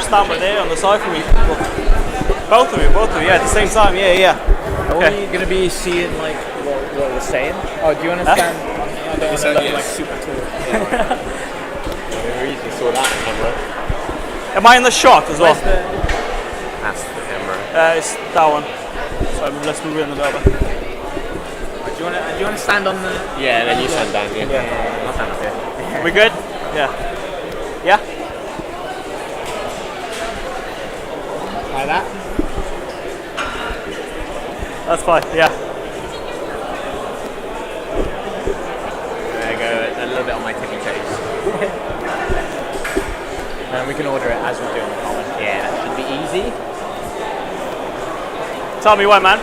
Stand right there on the side for me. Both of you, yeah, at the same time, yeah. Are we going to be seeing like what we're saying? Oh, do you want to stand? I don't want to look like super tall. Very easy, saw that camera. Am I in the shot as well? That's the camera. It's that one. So let's move in a little bit. Do you want to stand on the? Yeah, and then you stand down. Yeah. I'll stand up here. We good? Yeah. Yeah. Like that. That's fine. Yeah. There you go. A little bit on my tippy toes. And we can order it as we do in the comment. Yeah, that should be easy. Tell me when, man.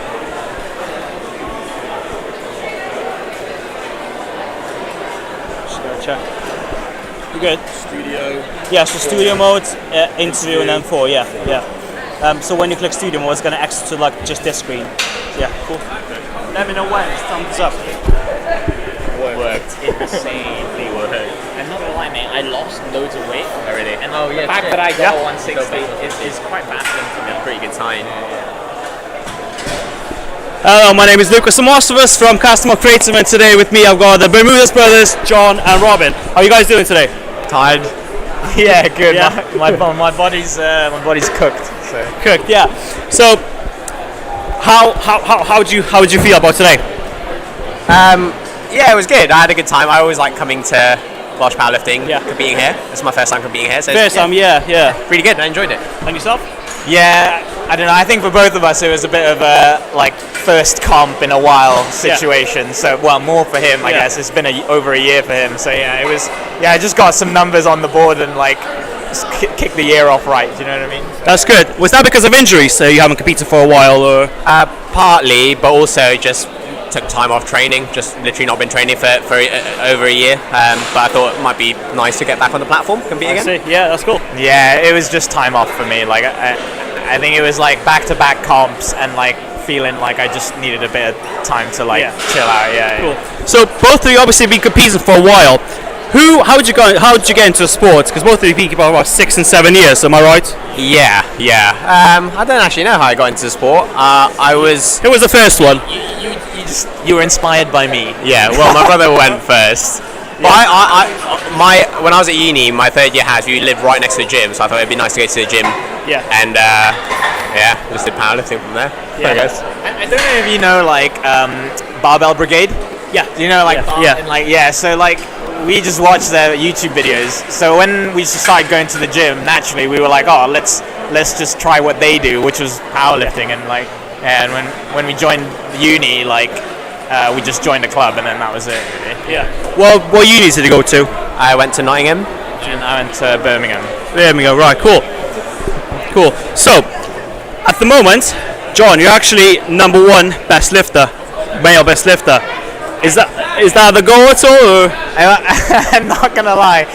Just gotta check. You good? Studio. Yeah, so studio mode, interview, and then 4. Yeah. So when you click studio mode, it's gonna exit to like just this screen. Yeah, cool. Let me know when. It's thumbs up. Worked. Insanely worked. And not gonna lie, mate, I lost loads of weight. Already. And the fact that I got 160 is quite baffling to me. Pretty good time. Hello, my name is Lucas Amostovus from KASAMOV Creative, and today with me I've got the Bermudez brothers, John and Robin. How are you guys doing today? Tired. Yeah, good. Yeah. My body's cooked. So Cooked, yeah. So how would you feel about today? Yeah, it was good. I had a good time. I always like coming to Welsh Powerlifting, competing here. This is my first time competing here. So First time, yeah. really good. I enjoyed it. And yourself? yeah, I don't know. I think for both of us, it was a bit of a like first comp in a while situation. So more for him, I guess. It's been over a year for him. So yeah, it was. Yeah, I just got some numbers on the board and like kick the year off right. Do you know what I mean? That's good. Was that because of injuries? So you haven't competed for a while, or? Partly, but also just took time off training. Just literally not been training for over a year. But I thought it might be nice to get back on the platform, compete again. See. Yeah, that's cool. Yeah, it was just time off for me. Like I think it was like back-to-back comps and like feeling like I just needed a bit of time to like chill out. Yeah. Cool. So both of you obviously been competing for a while. How did you get into sports? Because both of you been competing for about 6 and 7 years. Am I right? Yeah. I don't actually know how I got into the sport. Who was the first one? You were inspired by me. Yeah, well, my brother went first. But when I was at uni, my third year we lived right next to the gym, so I thought it'd be nice to go to the gym. Yeah. And just did powerlifting from there. Yeah. I guess. I don't know if you know like Barbell Brigade. Yeah. You know so like we just watched their YouTube videos. So when we started going to the gym, naturally we were like, oh, let's just try what they do, which was powerlifting, and when we joined uni, like we just joined the club, and then that was it. Really. Yeah. Well, what uni did you go to? I went to Nottingham. And I went to Birmingham. Birmingham, right? Cool. So, at the moment, John, you're actually number 1 best lifter, male best lifter. Is that the goal at all? Or? I'm not gonna lie,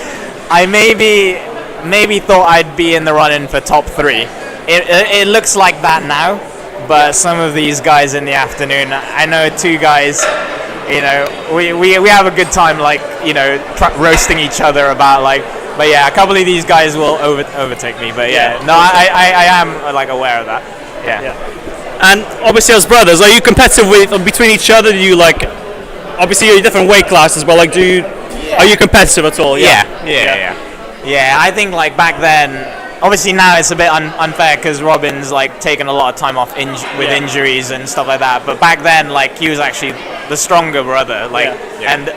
I maybe thought I'd be in the running for top 3. It looks like that now, but some of these guys in the afternoon, I know 2 guys. You know, we have a good time, like, you know, roasting each other about like. But yeah, a couple of these guys will overtake me. But I am like aware of that. Yeah. And obviously, as brothers, are you competitive between each other? Do you like? Obviously, you're in different weight classes, but like, are you competitive at all? Yeah. I think like back then. Obviously now it's a bit unfair because Robin's like taken a lot of time off with injuries and stuff like that. But back then, like he was actually the stronger brother. Like, and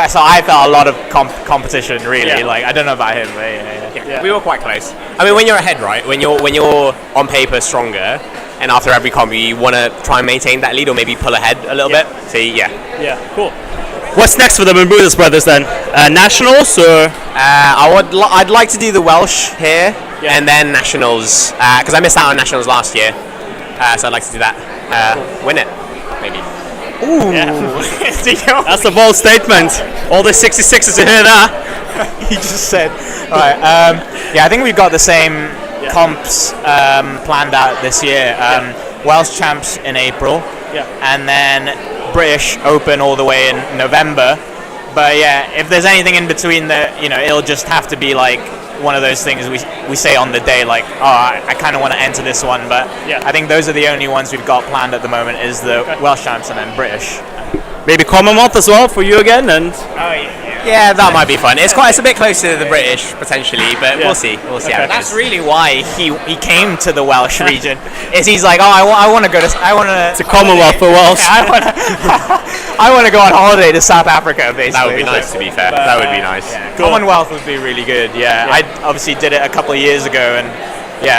so I felt a lot of competition really. Like I don't know about him, but yeah. We were quite close. I mean, when you're ahead, right? When you're on paper stronger, and after every comp you want to try and maintain that lead or maybe pull ahead a little bit. So Yeah, cool. What's next for the Brutus brothers then? Nationals or? I'd like to do the Welsh here and then Nationals because I missed out on Nationals last year. So I'd like to do that. Win it, maybe. Ooh. Yeah. That's a bold statement. All the 66ers to hear that. He just said. All right. I think we've got the same comps planned out this year. Welsh champs in April, and then British Open all the way in November. But yeah, if there's anything in between, it'll just have to be like one of those things we say on the day, like, I kind of want to enter this one, but I think those are the only ones we've got planned at the moment, is the Welsh champs and then British. Maybe Commonwealth as well for you again, and yeah, that might be fun. It's a bit closer to the British potentially, but we'll see. We'll see how it That's goes. really why he came to the Welsh region. Is he's like, I want to go to it's a Commonwealth for Wales. I want to go on holiday to South Africa, basically. That would be nice, to be fair. That would be nice. Commonwealth would be really good. Yeah, I obviously did it a couple of years ago, and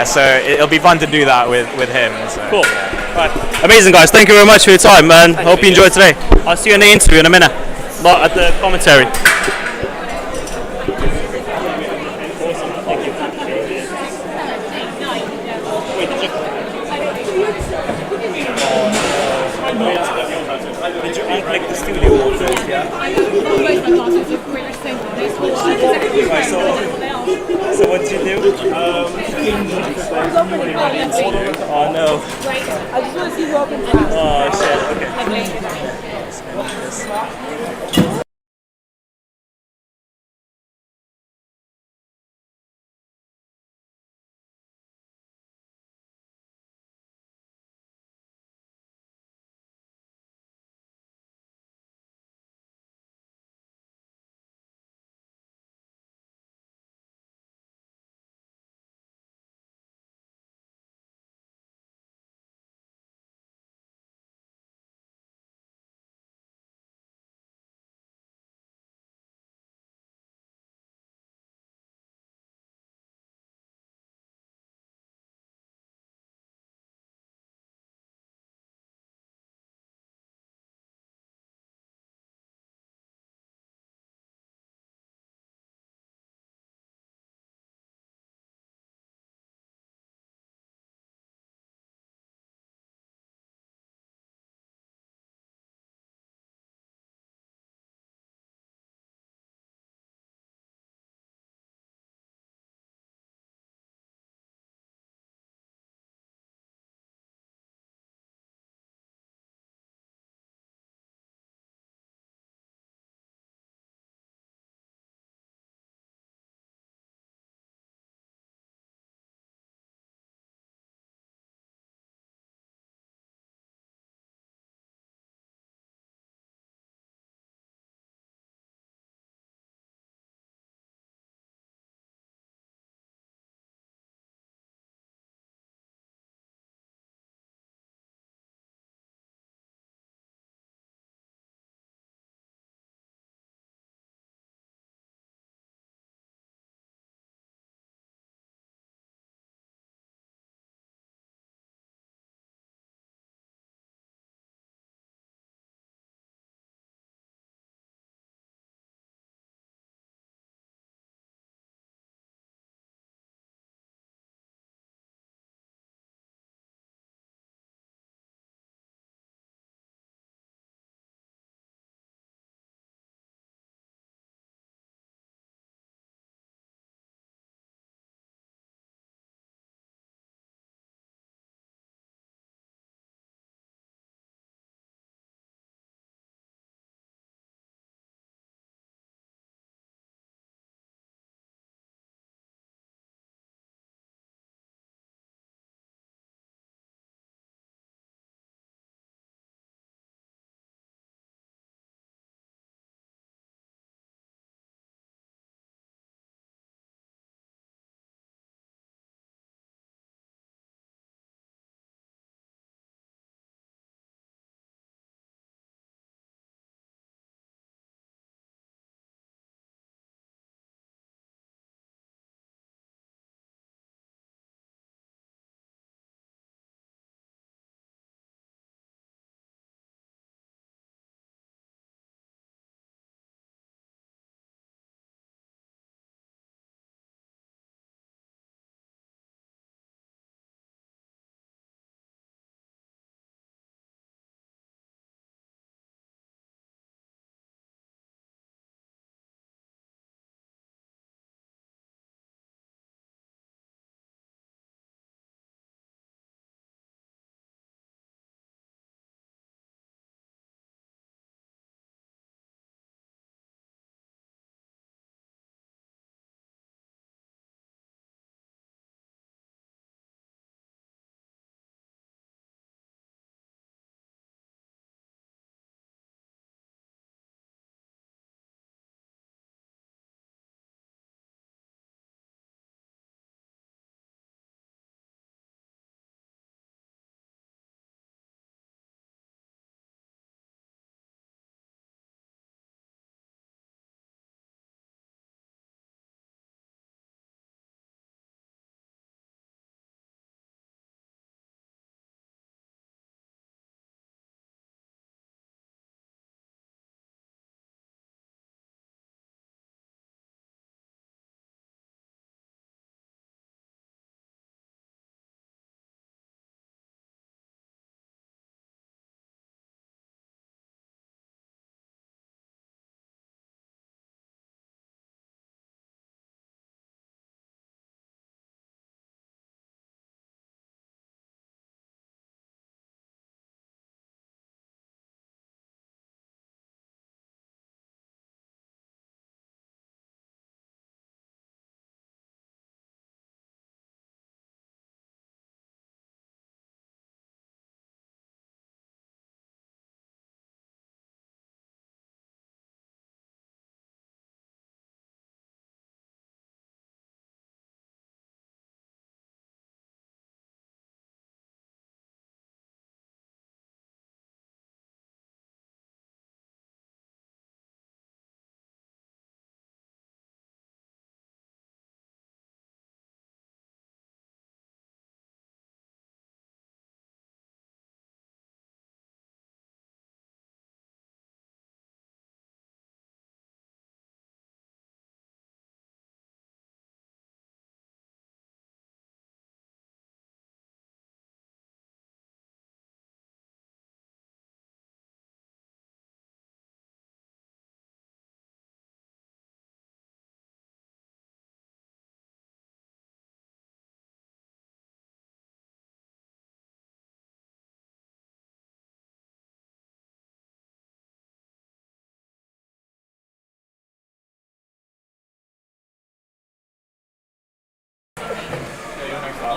so it'll be fun to do that with him. So. Cool. Right. Amazing, guys. Thank you very much for your time, man. Hope you enjoyed today. I'll see you in the interview in a minute. Not at the commentary. Did you eat like the studio first, yeah? So what did you do? Oh no. I just want to see Robin class. Oh shit, okay.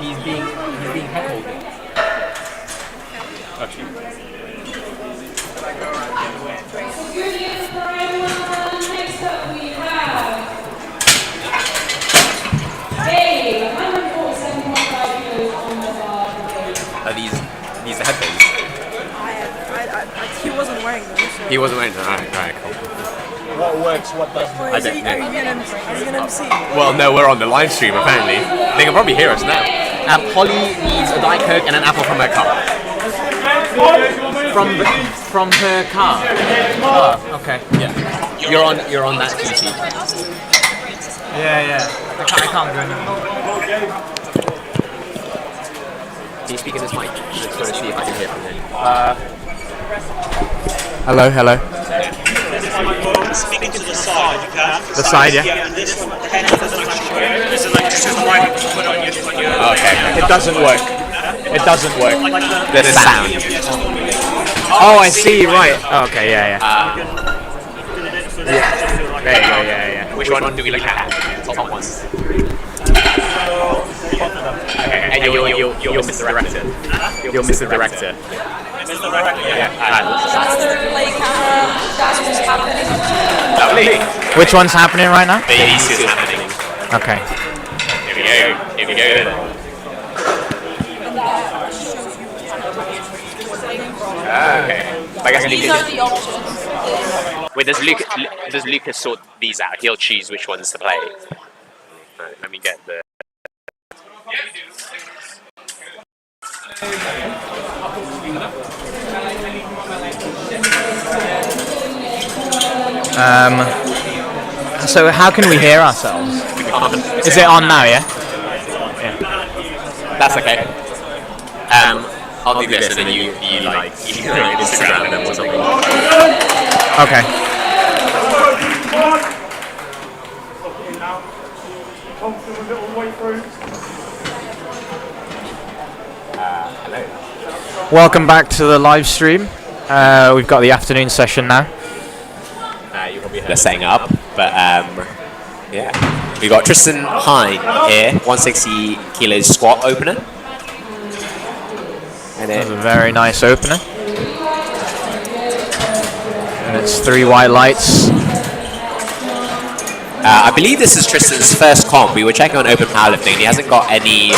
he's being heckled. Next up we have Dave, 147.5 kilos on the bar. Are these the headphones? He wasn't wearing them. So. He wasn't wearing them. Alright, cool. What works, what doesn't? Or is he an MC? Well, no, we're on the live stream apparently. They can probably hear us now. Holly needs a Diet Coke and an apple from her car. From her car. Oh, okay. Yeah. You're on that PC. Yeah. I can't go anymore. Can you speak in this mic? Just trying to see if I can hear from him. Hello. Speaking to the side, you can. The side, yeah. And this one, the headphones are actually, this is like just a mic you put on your Okay. It doesn't work. It doesn't work. The sound. Oh, I see. Right. Oh, okay. Yeah. There you go. Yeah. Which one do we look at? Top one. Okay. And you're Mr. Director. You're Mr. Director. Yeah. Lovely. Which one's happening right now? The EC is happening. Okay. Here we go. Okay. I guess These are the options. wait, does Lucas sort these out? He'll choose which ones to play. Right, let me get the. So how can we hear ourselves? Is it on now? Yeah. That's okay. I'll do this and then you Instagram them or something. Okay. Welcome back to the live stream. We've got the afternoon session now. You probably heard us setting up, but yeah. We got Tristan Hine here, 160 kilos squat opener. And That's a then very nice opener. And it's 3 white lights. I believe this is Tristan's first comp. We were checking on open powerlifting. He hasn't got any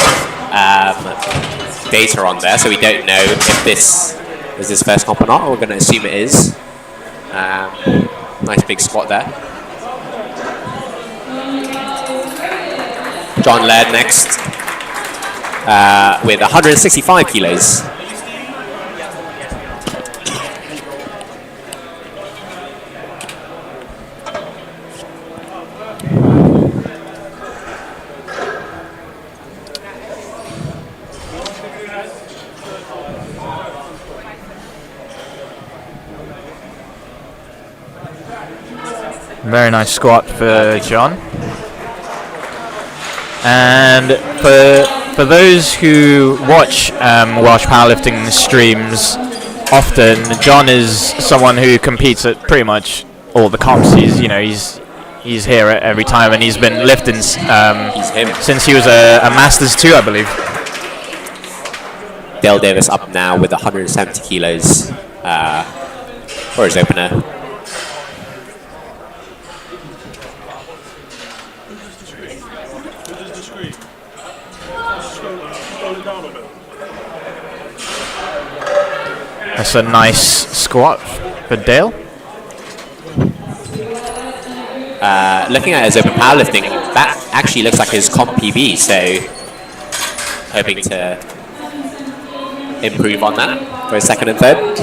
data on there, so we don't know if this is his first comp or not. We're going to assume it is. Nice big squat there. John Laird next with 165 kilos. Very nice squat for John. And for those who watch Welsh Powerlifting streams often, John is someone who competes at pretty much all the comps. He's here every time, and he's been lifting since he was a Masters 2, I believe. Dale Davis up now with 170 kilos for his opener. That's a nice squat for Dale. Looking at his open powerlifting, that actually looks like his comp PB, so hoping to improve on that for his second and third.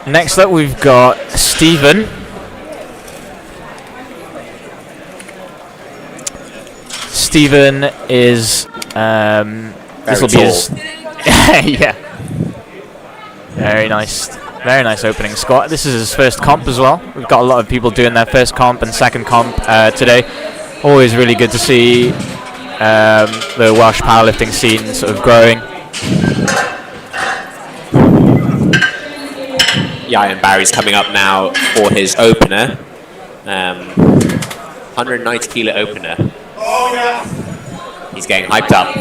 Next up, we've got Stephen. Stephen is this will be his yeah. Very nice opening squat. This is his first comp as well. We've got a lot of people doing their first comp and second comp today. Always really good to see the Welsh powerlifting scene sort of growing. Ian Barry's coming up now for his opener. 190 kilo opener. He's getting hyped up.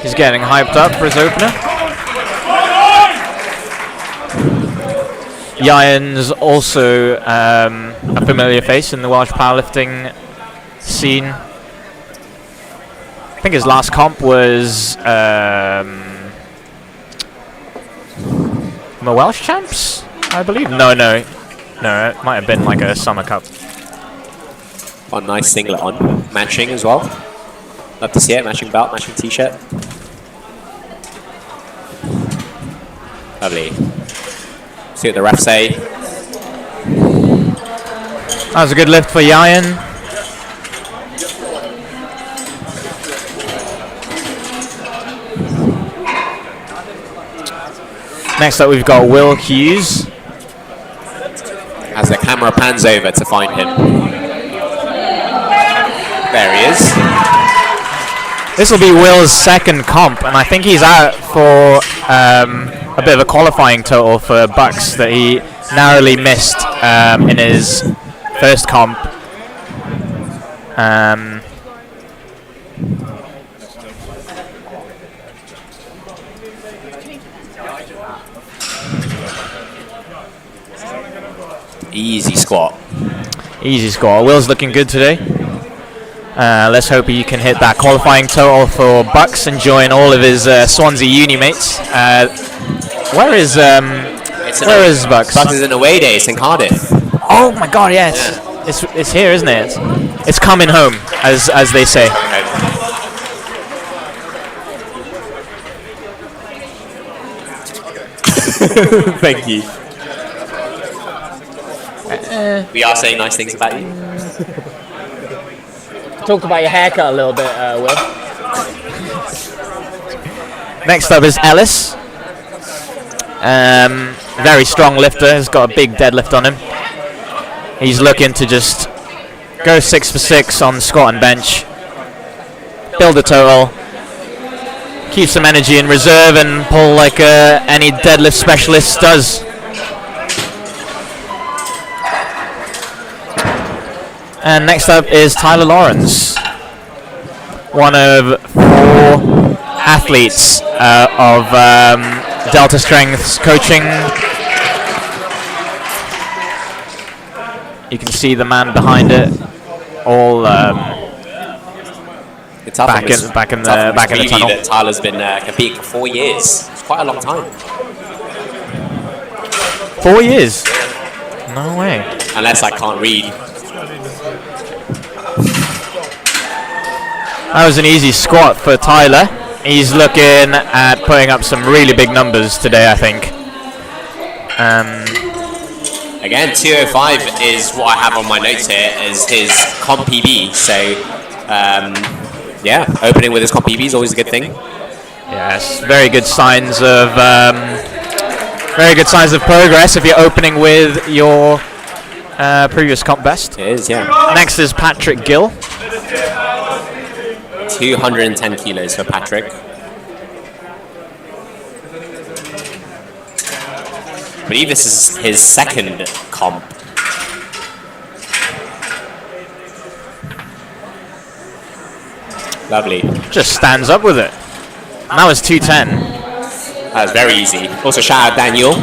He's getting hyped up for his opener. Ian's also a familiar face in the Welsh powerlifting scene. I think his last comp was the Welsh champs, I believe. No, it might have been like a summer cup. Got a nice singlet on, matching as well. Love to see it, matching belt, matching t-shirt. Lovely. See what the refs say. That was a good lift for Ian. Next up, we've got Will Hughes. As the camera pans over to find him. There he is. This will be Will's second comp, and I think he's out for a bit of a qualifying total for Bucks that he narrowly missed in his first comp. Easy squat. Easy score. Will's looking good today. Let's hope he can hit that qualifying total for Bucks and join all of his Swansea uni mates. Where is Bucks? Bucks is an away day. It's in Cardiff. Oh my God! Yeah, it's here, isn't it? It's coming home, as they say. Thank you. We are saying nice things about you. Talk about your haircut a little bit, Will. Next up is Ellis. Very strong lifter, has got a big deadlift on him. He's looking to just go 6 for 6 on squat and bench, build a total, keep some energy in reserve, and pull like any deadlift specialist does. And next up is Tyler Lawrence, one of 4 athletes of Delta Strength's coaching. You can see the man behind it, all back in the tunnel. That Tyler's been competing for 4 years. It's quite a long time. 4 years? No way. Unless I can't read. That was an easy squat for Tyler. He's looking at putting up some really big numbers today, I think. Again, 205 is what I have on my notes here as his comp PB. So, yeah, opening with his comp PB is always a good thing. Yes, very good signs of progress if you're opening with your previous comp best. It is, yeah. Next is Patrick Gill. 210 kilos for Patrick. I believe this is his second comp. Lovely. Just stands up with it. And that was 210. That was very easy. Also, shout out Daniel.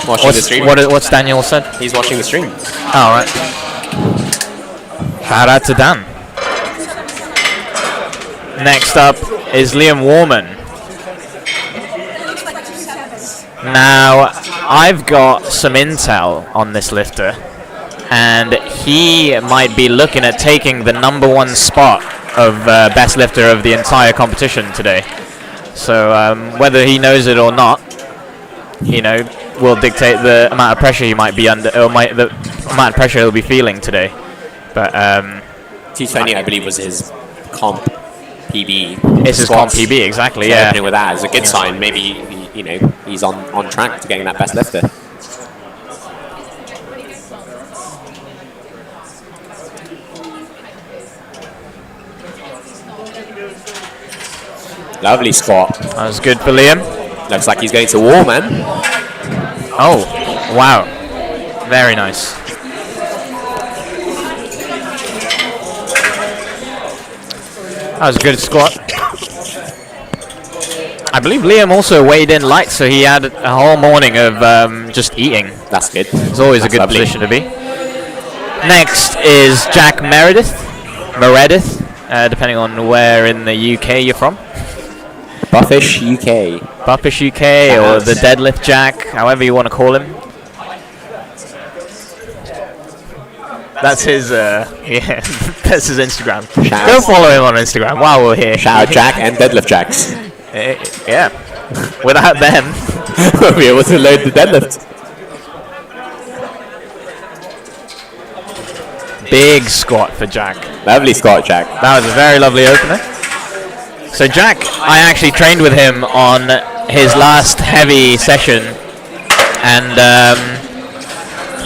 Watching the stream. What's Daniel said? He's watching the stream. All right. Shout out to Dan. Next up is Liam Warman. Now, I've got some intel on this lifter, and he might be looking at taking the #1 spot of best lifter of the entire competition today. So whether he knows it or not, will dictate the amount of pressure he might be under, or the amount of pressure he'll be feeling today. But 220, I believe, was his comp PB. It's his comp PB, exactly. So yeah. Opening with that is a good sign. Maybe he's on track to getting that best lifter. Lovely squat. That was good for Liam. Looks like he's going to war, man. Oh, wow. Very nice. That was a good squat. I believe Liam also weighed in light, so he had a whole morning of just eating. That's good. It's always a good lovely. position to be. Next is Jack Meredith, depending on where in the UK you're from. Buffish UK. Buffish UK or the Deadlift Jack, however you want to call him. That's his, yeah, that's his Instagram. Go follow him on Instagram while we're here. Shout out Jack and Deadlift Jacks. Yeah. Without them, We'll be able to load the deadlift. big squat for Jack. Lovely squat, Jack. That was a very lovely opener. So Jack, I actually trained with him on his last heavy session, and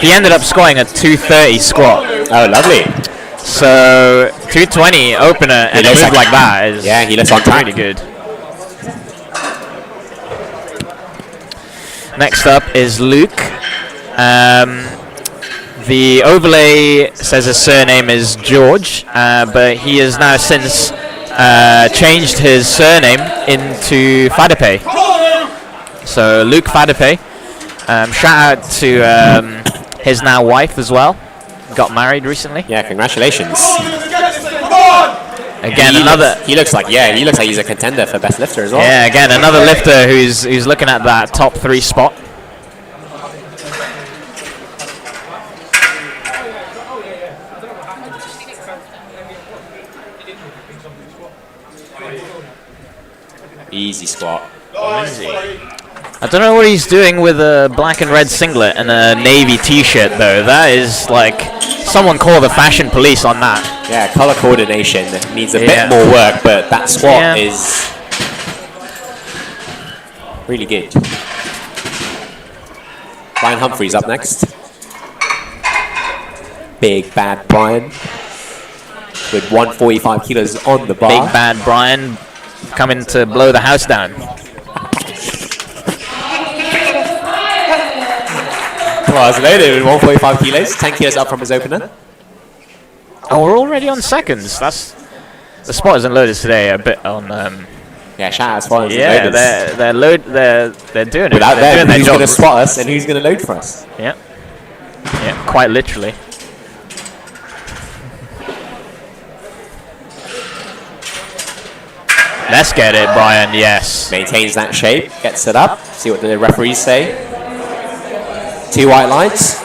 he ended up squatting a 230 squat. Oh, lovely. So 220 opener and a looks move like that is he looks on track. really good. Next up is Luke. The overlay says his surname is George, but he has now since changed his surname into Fadape. So Luke Fadape. Shout out to his now wife as well. Got married recently. Yeah, congratulations. Again, He looks like he's a contender for best lifter as well. Yeah, again, another lifter who's looking at that top 3 spot. Easy squat. I don't know what he's doing with a black and red singlet and a navy t-shirt though. That is like, someone call the fashion police on that. Yeah, color coordination needs a bit more work, but that squat is really good. Brian Humphreys up next. Big bad Brian with 145 kilos on the bar. Big bad Brian coming to blow the house down. Well, it's loaded with 145 kilos, 10 kilos up from his opener. Oh, we're already on seconds. That's the spot isn't loaded today. A bit on. Yeah, shout out spotters. Yeah, they're doing it. Without They're them, doing who's their going to job. spot us and who's going to load for us? Yeah, quite literally. Let's get it, Brian. Yes. Maintains that shape, gets it up. See what the referees say. 2 white lights.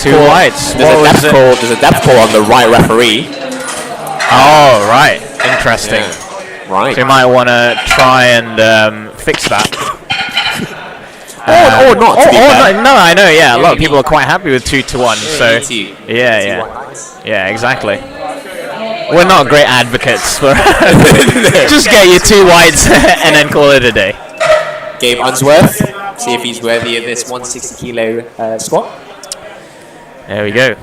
2 whites. There's a depth call on the right referee. Oh, right. Interesting. Yeah. Right. So you might want to try and fix that. Or not. To be fair. No, I know. Yeah, a lot of people are quite happy with 2 to 1. So Two yeah, white lights. yeah, exactly. We're not great advocates for. Just get your 2 whites and then call it a day. Gabe Unsworth. See if he's worthy of this 160 kilo squat. There we go.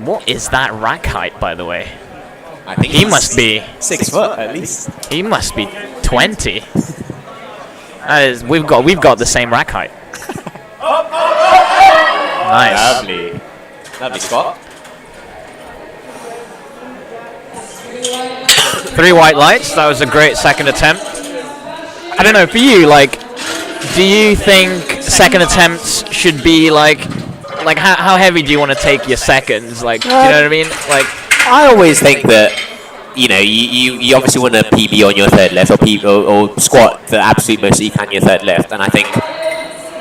What is that rack height, by the way? I think He must be. 6 foot at least. He must be 20. That is. We've got the same rack height. Nice. Lovely squat. 3 white lights. That was a great second attempt. I don't know, for you, like, do you think second attempts should be like how heavy do you want to take your seconds? Like, do you know what I mean? Like, I always think that, you know, you obviously want to PB on your third lift or squat the absolute most that you can on your third lift, and I think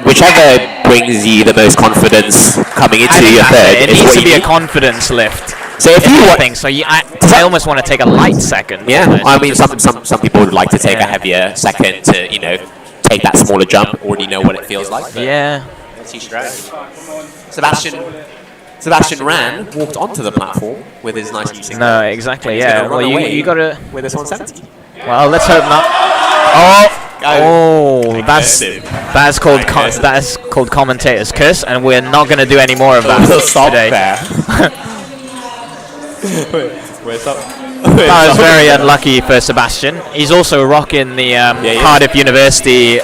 whichever brings you the most confidence coming into your third it is needs what to you be a need. confidence lift. So if you want, think so, I almost want to take a light second. yeah, almost. I mean, some people would like to take a heavier second to, you know, take that smaller jump. Already know what it feels like. But Yeah. that's your strategy. Sebastian ran, walked onto the platform with his nice using. No, exactly. He's Yeah. gonna Well, run away you gotta. with his 170. Well, let's hope not. Oh, that's called commentator's curse, and we're not gonna do any more of that We'll stop today. there. That was very unlucky for Sebastian. He's also rocking the Cardiff University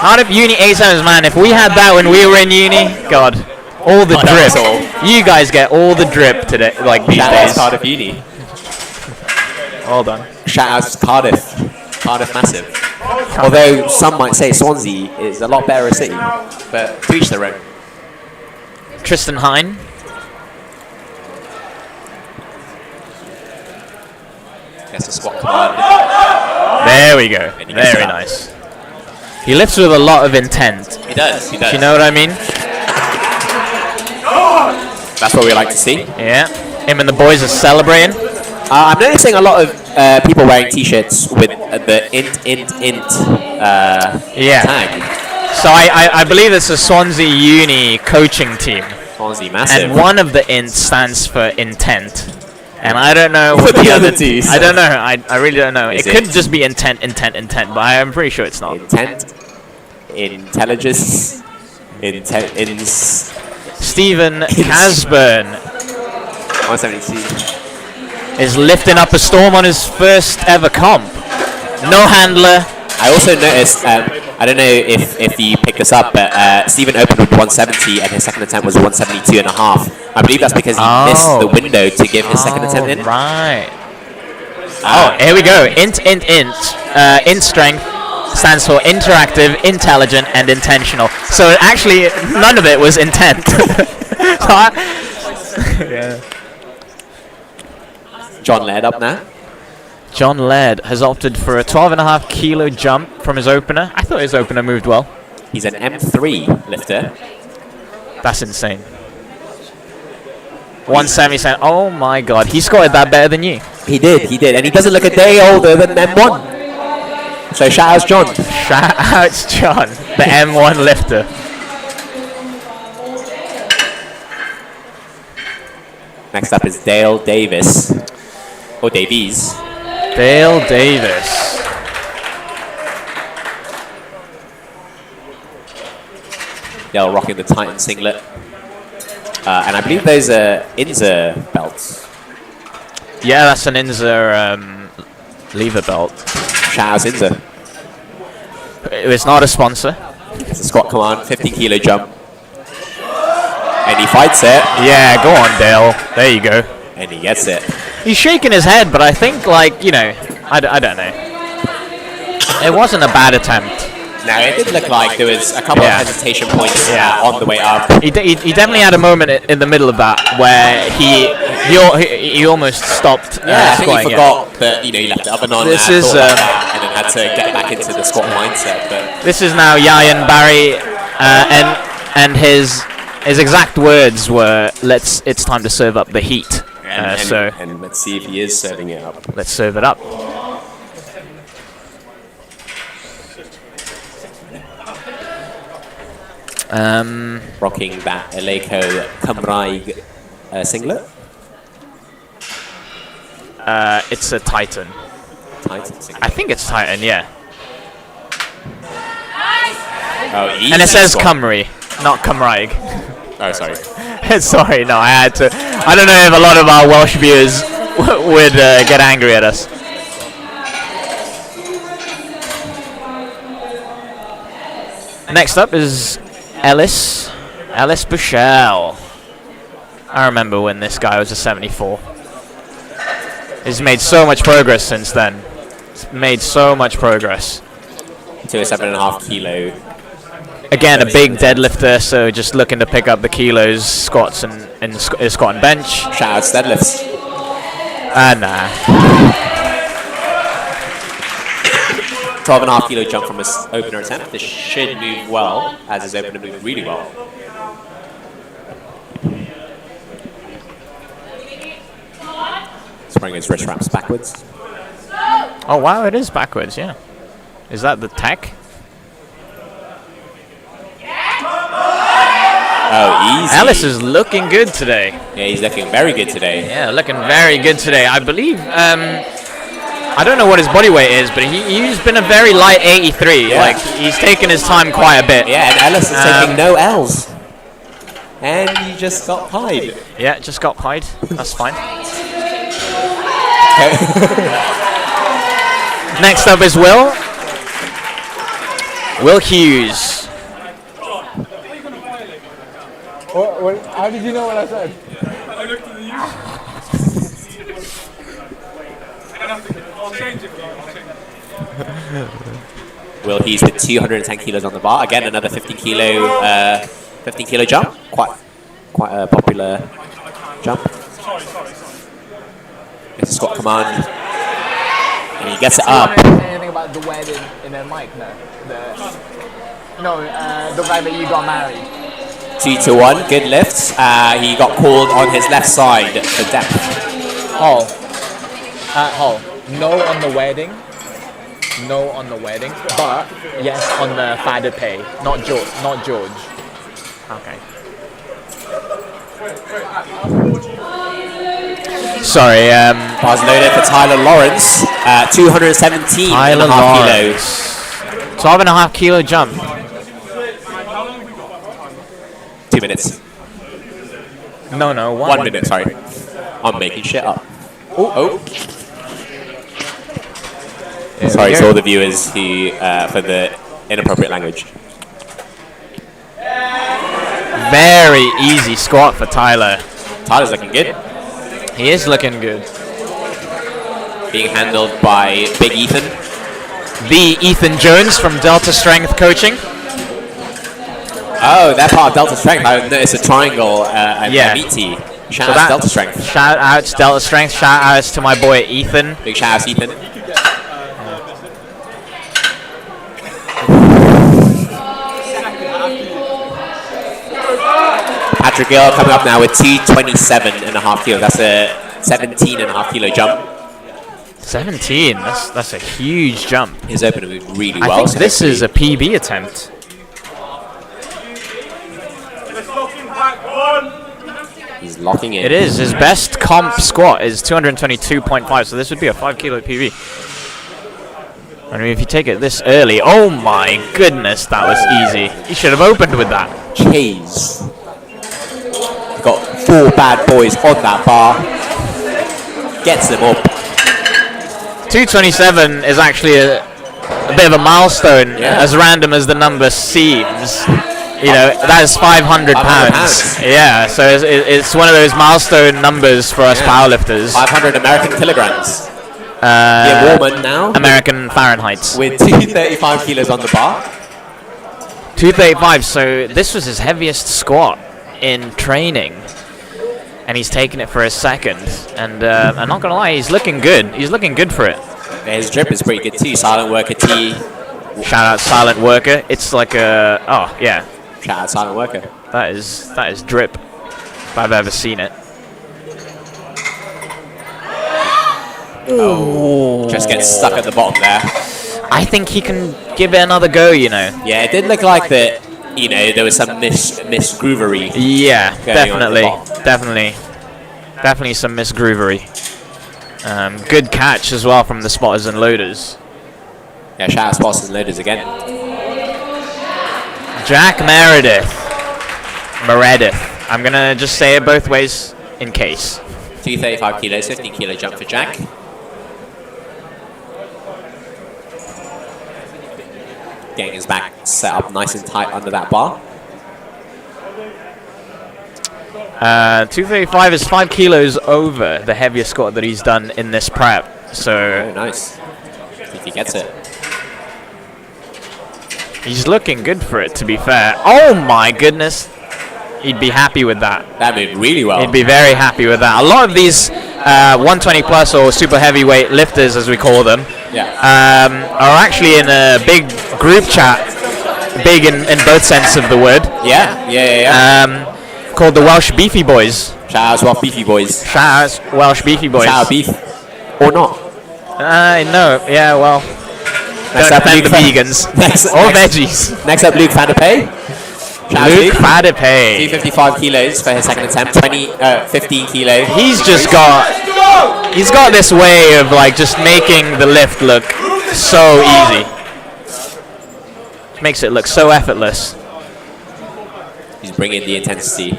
Cardiff Uni A7s, man. If we had that when we were in uni, God, all the drip. You guys get all the drip today, like these Shout out days. Cardiff Uni. Well done. Shout out to Cardiff. Cardiff massive. Although some might say Swansea is a lot better a city, but to each their own. Tristan Hine. Gets a squat command. There we go. And he gets Very that. nice. He lifts with a lot of intent. He does. He does. Do you know what I mean? That's what we like to see. Yeah. Him and the boys are celebrating. I'm noticing a lot of people wearing T-shirts with the int Yeah. tag. So I believe it's a Swansea Uni coaching team. Swansea massive. And one of the ints stands for intent. And I don't know What the other two I don't know. I really don't know. Is It could it- just be intent, but I'm pretty sure it's not. Intent, intelligence, Stephen Casburn 172. is lifting up a storm on his first ever comp. No handler. I also noticed, I don't know if you picked this up, but Stephen opened with 170 and his second attempt was 172 and a half. I believe that's because he missed the window to give his second attempt in. Right. Oh, here we go. Int strength stands for interactive, intelligent, and intentional. So actually, none of it was intent. Yeah. John led up now. John Laird has opted for a 12.5 kilo jump from his opener. I thought his opener moved well. He's an M3 lifter. That's insane. 177. Oh my god, he scored that better than you. He did, and he doesn't look a day older than M1. So shout out John. Shout out John, the M1 lifter. Next up is Dale Davis, or Davies. Dale Davis. Dale rocking the Titan singlet. And I believe those are Inza belts. Yeah, that's an Inza lever belt. Shout out Inza. It's not a sponsor. It's a squat command, 50 kilo jump. And he fights it. Yeah, go on, Dale. There you go. And he gets it. He's shaking his head, but I think, like, you know, I don't know. It wasn't a bad attempt. Now, it did look like there was a couple of hesitation points on the way up. He definitely had a moment in the middle of that where he almost stopped I think he squatting. forgot that, you left the oven on This and is, thought about that, and then had to get back into the squat mindset. But This is now Yayan Barry, and his exact words were, "It's time to serve up the heat." and let's see if he is serving it up. Let's serve it up. Rocking that Eleiko Cymraeg singlet. It's a Titan. Titan singlet. I think it's Titan, yeah. Oh, easy And it says squat. Cymru, not Cymraeg. Oh, sorry. Sorry, no, I had to. I don't know if a lot of our Welsh viewers would get angry at us. Next up is Ellis Bushell. I remember when this guy was a 74. He's made so much progress since then. He's made so much progress. To a 7.5 kilo. Again, a big deadlifter, so just looking to pick up the kilos, squats and squat and bench. Shout out to deadlifts. Nah. 12.5 kilo jump from his opener attempt. This should move well, as his opener moved really well. Spraying his wrist wraps backwards. Oh wow, it is backwards, yeah. Is that the tech? Oh, easy. Alice is looking good today. Yeah, he's looking very good today. Yeah, looking very good today. I believe, I don't know what his body weight is, but he's been a very light 83. Yeah. Like, he's taken his time quite a bit. Yeah, and Ellis is taking no L's. And he just got pied. Yeah, just got pied. That's fine. Next up is Will. Will Hughes. How did you know what I said? Will Hughes with 210 kilos on the bar. Again, another 15 kilo jump. Quite a popular jump. Gets a squat command. And he gets it up. Anything about the wedding in a mic? No, the guy that you got married. 2-1, good lifts. He got called on his left side for depth. Hall. No on the wedding. No on the wedding. But yes on the father pay. Not George. Okay. Sorry, Bars loaded for Tyler Lawrence. 217 Tyler and a half Lawrence. kilos. 12.5 kilo jump. 2 minutes. No, 1 minute, sorry. I'm making shit up. Oh. Sorry to all the viewers who for the inappropriate language. Very easy squat for Tyler. Tyler's looking good. He is looking good. Being handled by Big Ethan. The Ethan Jones from Delta Strength Coaching. Oh, they're part of Delta Strength. I noticed a triangle and Yeah. a meat tee. Shout out to Delta Strength. Shout out to Delta Strength. Shout outs to my boy Ethan. Big shout out to Ethan. Patrick Gill coming up now with 227.5 kilos. That's a 17.5 kilo jump. 17. That's a huge jump. He's opening really well. I think so this is a PB attempt. He's locking in. It is. His best comp squat is 222.5, so this would be a 5 kilo PB. I mean, if you take it this early, oh my goodness, that was easy. He should have opened with that. Chase. Got 4 bad boys on that bar. Gets them up. 227 is actually a bit of a milestone, Yeah. as random as the number seems. You know, that is 500 pounds. Yeah, so it's one of those milestone numbers for us powerlifters. 500 American kilograms. Warman now. American Fahrenheit. With 235 kilos on the bar. 235, so this was his heaviest squat in training. And he's taken it for a second. And I'm not going to lie, he's looking good. He's looking good for it. His drip is pretty good too. Silent Worker T. Shout out Silent Worker. It's like a... Oh, yeah. Shout out Silent Worker. That is drip, if I've ever seen it. Oh, just gets stuck at the bottom there. I think he can give it another go, you know. Yeah, it did look like that, you know, there was some misgroovery. Yeah, going on at the definitely. bottom. Definitely some misgroovery. Good catch as well from the spotters and loaders. Yeah, shout out spotters and loaders again. Jack Meredith. I'm going to just say it both ways in case. 235 kilos, 15 kilo jump for Jack. Getting his back set up nice and tight under that bar. 235 is 5 kilos over the heaviest squat that he's done in this prep. So Oh, nice. I think he gets it. he's looking good for it, to be fair. Oh my goodness. He'd be happy with that. That moved really well. He'd be very happy with that. A lot of these 120 plus or super heavyweight lifters, as we call them, are actually in a big group chat, big in both sense of the word. Yeah. Called the Welsh Beefy Boys. Shout out to our Beefy Boys. Shout out Welsh Beefy Boys. Shout out beef. Or not. No, yeah, well, don't offend the vegans. Or veggies. Next up, Luke Van der Pay. Luke Van der Pay. 255 kilos for his second attempt. 15 kilo. He's got this way of like just making the lift look so easy. Makes it look so effortless. He's bringing the intensity.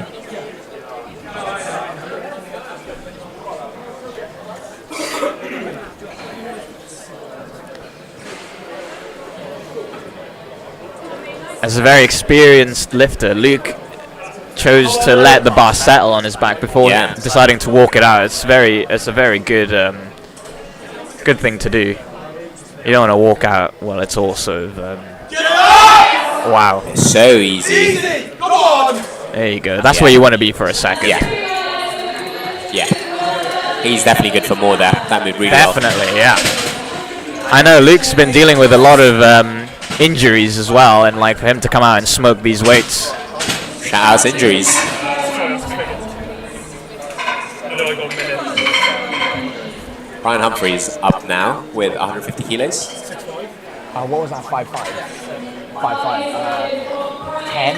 as a very experienced lifter, Luke chose to let the bar settle on his back before deciding to walk it out. It's a very good good thing to do. You don't want to walk out while it's also wow. It's so easy. There you go. That's where you want to be for a second. Yeah. He's definitely good for more there. That moved really well. Definitely, yeah. I know Luke's been dealing with a lot of injuries as well, and like for him to come out and smoke these weights. Shout out injuries. Brian Humphreys up now with 150 kilos. What was that? 5'5". 5'5". 10.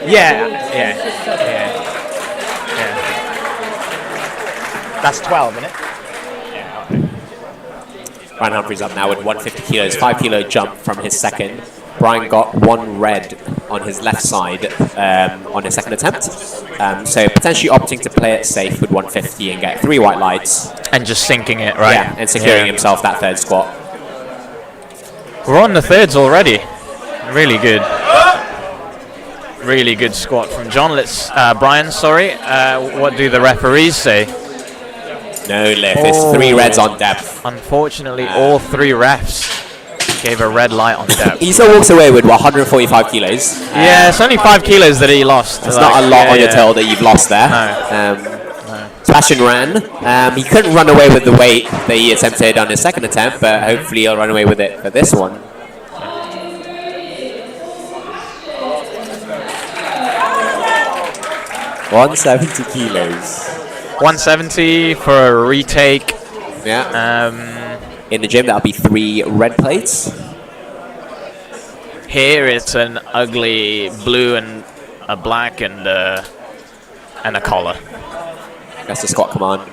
Yeah. That's 12, isn't it? Brian Humphreys up now with 150 kilos, 5 kilo jump from his second. Brian got 1 red on his left side on his second attempt. So potentially opting to play it safe with 150 and get 3 white lights. And just sinking it, right? Yeah, and securing himself that third squat. We're on the thirds already. Really good. Really good squat from John. Let's, Brian, sorry. What do the referees say? No lift. It's 3 reds on depth. Unfortunately, all 3 refs gave a red light on depth. He still walks away with 145 kilos. Yeah, it's only 5 kilos that he lost. It's not a lot on your tail that you've lost there. No. Sebastian ran. He couldn't run away with the weight that he attempted on his second attempt, but hopefully he'll run away with it for this one. $170 kilos. 170 for a retake. Yeah. In the gym, that'll be 3 red plates. Here it's an ugly blue and a black and a collar. That's the squat command. There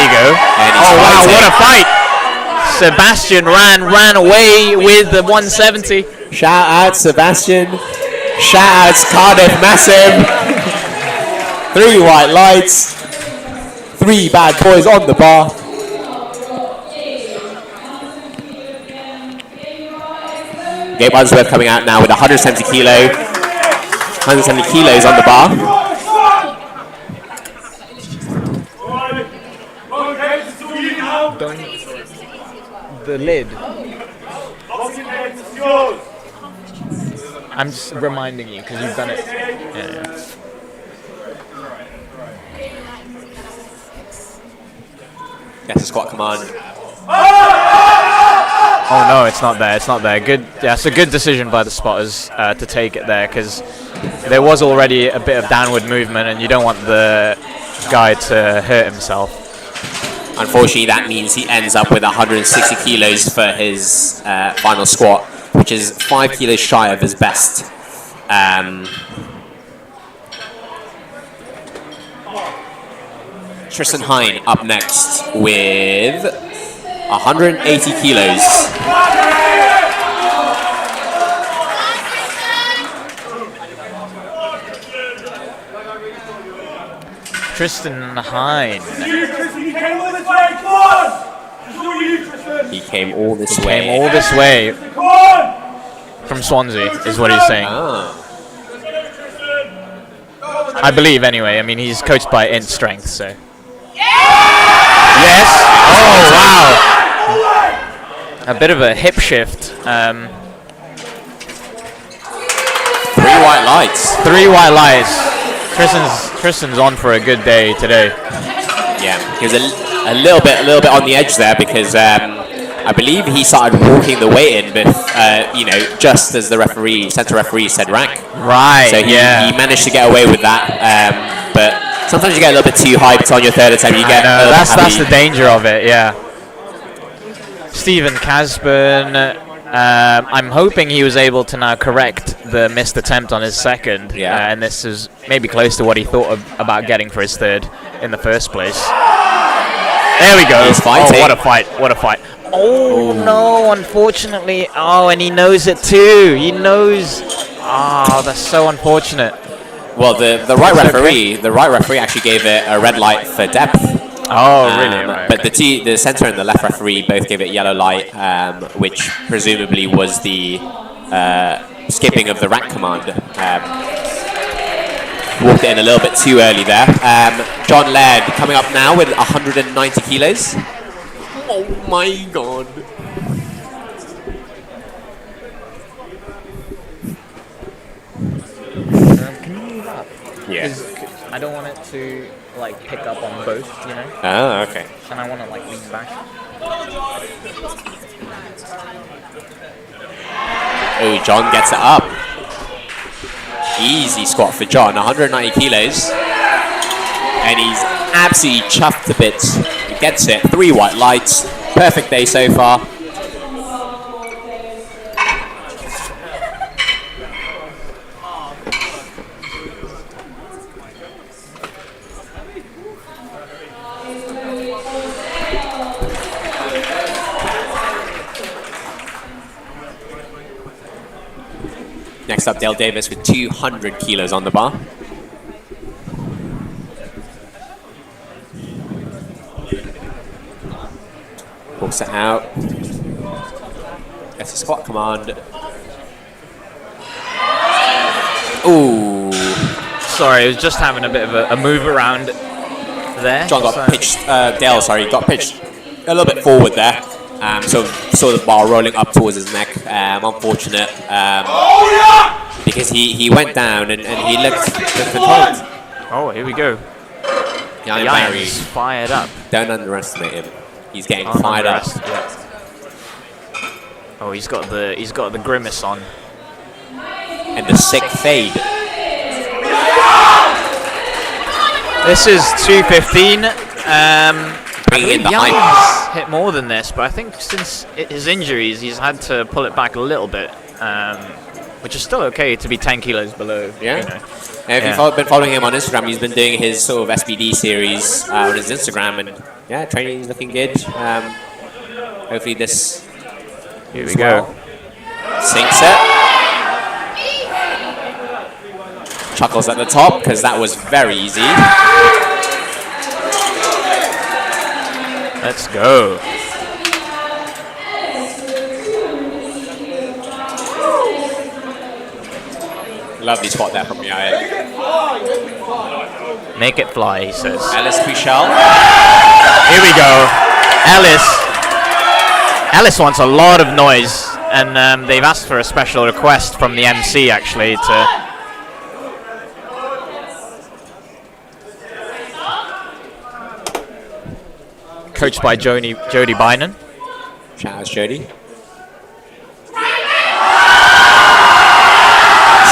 you go. Oh wow, what a fight! Sebastian ran away with the 170. Shout out Sebastian. Shout out Cardiff Massive. 3 white lights. 3 bad boys on the bar. Gabe Unsworth coming out now with 170 kilos on the bar. The lid. I'm just reminding you because you've done it. Yeah. That's a squat command. Oh no, it's not there. It's not there. Good. Yeah, it's a good decision by the spotters to take it there because there was already a bit of downward movement, and you don't want the guy to hurt himself. Unfortunately, that means he ends up with 160 kilos for his final squat, which is 5 kilos shy of his best. Tristan Hine up next with 180 kilos. Tristan Hine. He came all this way. Came all this way from Swansea, is what he's saying. I believe, anyway. I mean, he's coached by Int Strength, so. Yes. Oh wow. A bit of a hip shift. 3 white lights. 3 white lights. Tristan's on for a good day today. Yeah, he was a little bit on the edge there because I believe he started walking the weight in, but just as the centre referee said rank. Right. So he managed to get away with that. But sometimes you get a little bit too hyped on your third attempt. That's the danger of it. Yeah. Stephen Casburn. I'm hoping he was able to now correct the missed attempt on his second. Yeah. And this is maybe close to what he thought about getting for his third in the first place. There we go. He's fighting. Oh, what a fight. What a fight. Oh, no, unfortunately. Oh, and he knows it too. He knows. Oh, that's so unfortunate. Well, the right referee actually gave it a red light for depth. Oh, really? Right, But okay. the center and the left referee both gave it yellow light, which presumably was the skipping of the rank command. Walked it in a little bit too early there. John Laird coming up now with 190 kilos. Oh my god. Can you move up? Yeah. I don't want it to like pick up on both, you know? Oh, okay. And I want to like lean back. Oh, John gets it up. Easy squat for John, 190 kilos. And he's absolutely chuffed to bits. He gets it, 3 white lights. Perfect day so far. Next up, Dale Davis with 200 kilos on the bar. Walks it out. Gets a squat command. Ooh. Sorry, I was just having a bit of a move around there. John got pitched, Dale, sorry, got pitched a little bit forward there. So saw the bar rolling up towards his neck. Unfortunate. Because he went down and he looked controlled. Oh, here we go. Young The Barry, iron's fired up. don't underestimate him. He's getting fired up. Oh, he's got the grimace on. And the sick fade. This is 215. Bringing in the Young's hype. hit more than this, but I think since his injuries, he's had to pull it back a little bit, which is still okay to be 10 kilos below. Yeah. You know. If you've been following him on Instagram, he's been doing his sort of SBD series on his Instagram, and yeah, training is looking good. Hopefully this. Here we go. Sinks it. Chuckles at the top because that was very easy. Let's go. Lovely spot there from Yael. Make it fly, he says. Ellis Pichel. Here we go. Ellis wants a lot of noise, and they've asked for a special request from the MC actually to. Coached by Jody Bynum. Shout out Jody.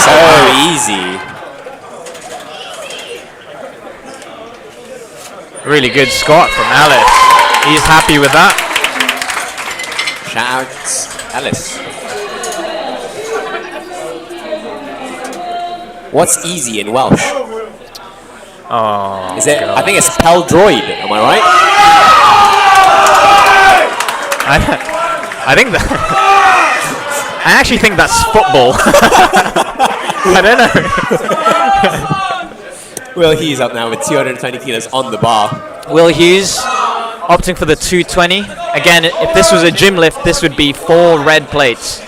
So easy. Really good squat from Ellis. He's happy with that. Shout out Ellis. What's easy in Welsh? Oh. Is it? God. I think it's Peldroid. Am I right? I think that. I actually think that's football. I don't know. Will Hughes up now with 220 kilos on the bar. Will Hughes opting for the 220. Again, if this was a gym lift, this would be 4 red plates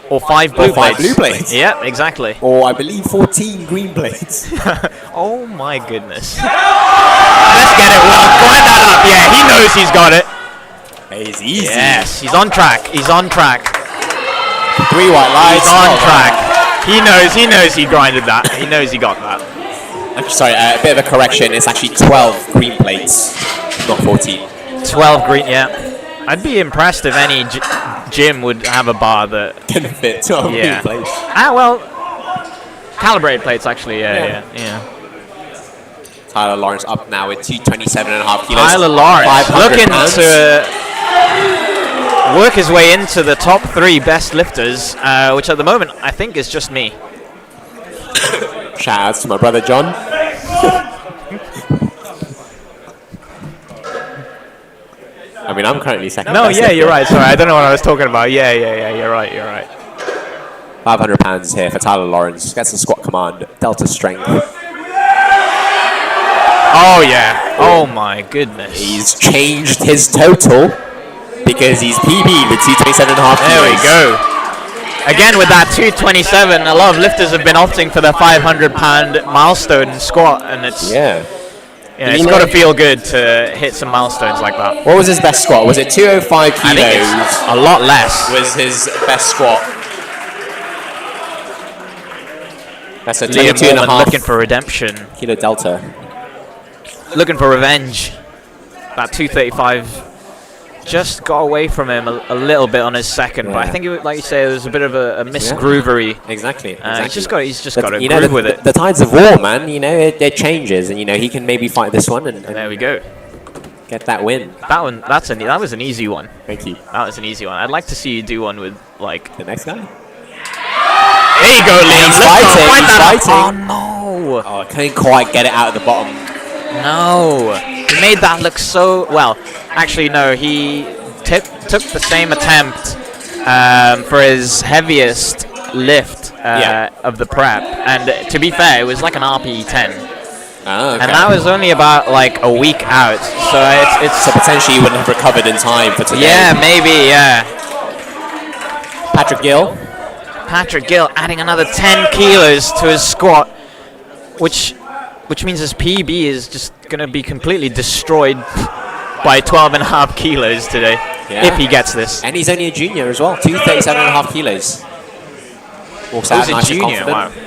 or 5 blue Or 5 plates. blue plates. Yeah, exactly. Or I believe 14 green plates. Oh my goodness. Let's get it, Will. Grind that up. Yeah, he knows he's got it. It's easy. Yes, he's on track. He's on track. 3 white lights. He's on track. He knows he grinded that. He knows he got that. I'm sorry, a bit of a correction. It's actually 12 green plates, not 14. 12 green, yeah. I'd be impressed if any gym would have a bar that Can fit 12 Yeah. green plates. well, calibrated plates actually. Yeah. Tyler Lawrence up now with 227.5 kilos. Tyler Lawrence 500 looking pounds. to work his way into the top 3 best lifters, which at the moment I think is just me. Shout outs to my brother John. I mean, I'm currently second. No, best yeah, lifter. you're right. Sorry, I don't know what I was talking about. Yeah, you're right. 500 pounds here for Tyler Lawrence. Gets a squat command, delta strength. Oh, Oh yeah. Oh my goodness. He's changed his total because he's PB with 227.5 kilos. There we go. Again with that 227, a lot of lifters have been opting for the 500-pound milestone squat, and it's it's got to feel good to hit some milestones like that. What was his best squat? Was it 205 kilos? I think it's a lot less. Was his best squat? That's a Liam 22.5 Mormon looking for redemption. kilo delta. Looking for revenge. That 235 just got away from him a little bit on his second, but I think, like you say, there was a bit of a misgroovery. Exactly. He's just got to groove with it. The tides of war, man. It changes, and he can maybe fight this one and there we go. Get that win. That was an easy one. Thank you. That was an easy one. I'd like to see you do one with like the next guy. There you go, Liam. He's fighting. He's fighting. Oh no! Oh, I couldn't quite get it out at the bottom. No, he made that look so well. Actually, no, he took the same attempt for his heaviest lift of the prep, and to be fair, it was like an RPE 10. Oh, okay. And that was only about like a week out, so so potentially you wouldn't have recovered in time for today. Yeah, maybe, yeah. Patrick Gill adding another 10 kilos to his squat, which means his PB is just going to be completely destroyed by 12.5 kilos today, if he gets this. And he's only a junior as well, 237.5 kilos. Walks out He's a nice and junior, confident. wow.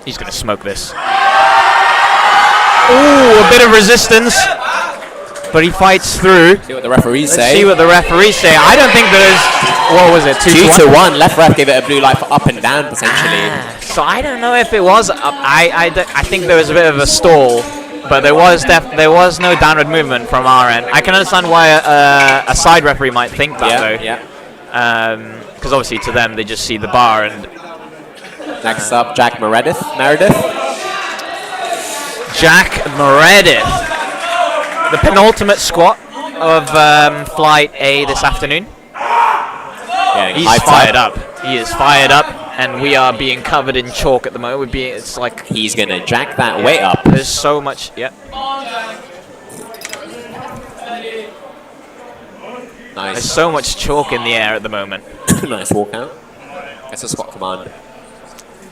He's going to smoke this. Ooh, a bit of resistance, but he fights through. See what the referees say. Let's see what the referees say. I don't think there's, what was it, 2-1. Left ref gave it a blue light for up and down, potentially. So I don't know if it was up. I think there was a bit of a stall, but there was no downward movement from our end. I can understand why a side referee might think that, though. Yeah. Because obviously to them, they just see the bar. And next up, Jack Meredith. Jack Meredith, the penultimate squat of Flight A this afternoon. Yeah, he's fired up. He is fired up, and we are being covered in chalk at the moment. It's like he's gonna jack that weight up. There's so much. Yep. Nice. There's so much chalk in the air at the moment. Nice walkout. That's a squat command.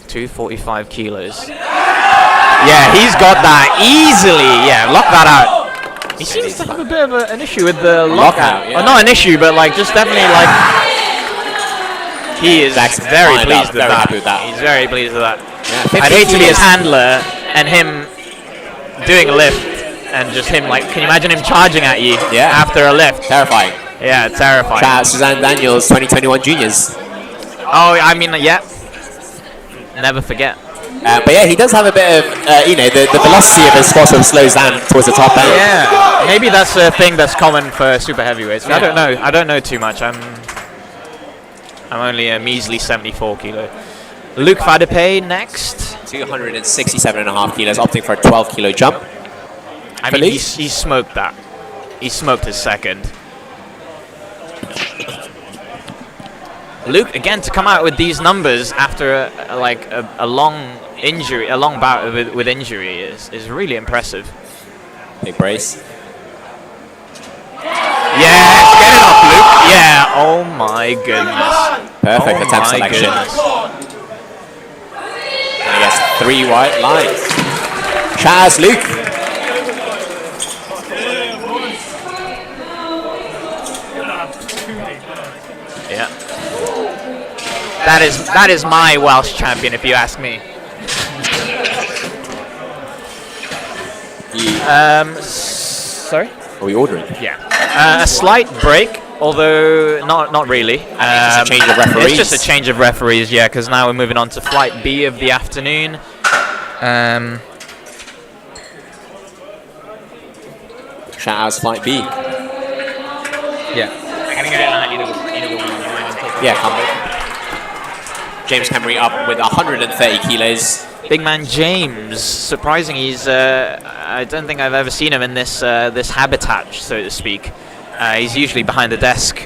245 kilos. Yeah, he's got that easily. Yeah, lock that out. He seems to have a bit of an issue with the lockout. Yeah. Well, not an issue, but like just definitely like. He is very pleased with that. Happy with that. He's very pleased with that. Yeah, I'd hate to be his handler and him doing a lift and just him like, can you imagine him charging at you after a lift? Terrifying. Yeah, terrifying. Shout out Suzanne Daniels, 2021 juniors. Oh, I mean, yeah. Never forget. But yeah, he does have a bit of, the velocity of his squat sort of slows down towards the top end. Yeah, maybe that's a thing that's common for super heavyweights. Yeah. I don't know too much. I'm only a measly 74 kilo. Luke Fadipe next. 267.5 kilos, opting for a 12 kilo jump. I mean, he smoked that. He smoked his second. Luke again to come out with these numbers after a long injury, a long bout with injury is really impressive. Big brace. Yeah, get it up, Luke. Yeah. Oh my goodness. Perfect attempt selection. And he gets 3 white lines. Chaz Luke. Yeah. That is my Welsh champion, if you ask me. Sorry? Are we ordering? Yeah. A slight break, although not really. It's a change of referees. It's just a change of referees, yeah, because now we're moving on to Flight B of the afternoon. Shout out Flight B. Yeah. Yeah, James Camry up with 130 kilos. Big man James, surprising. He's I don't think I've ever seen him in this habitat, so to speak. He's usually behind the desk,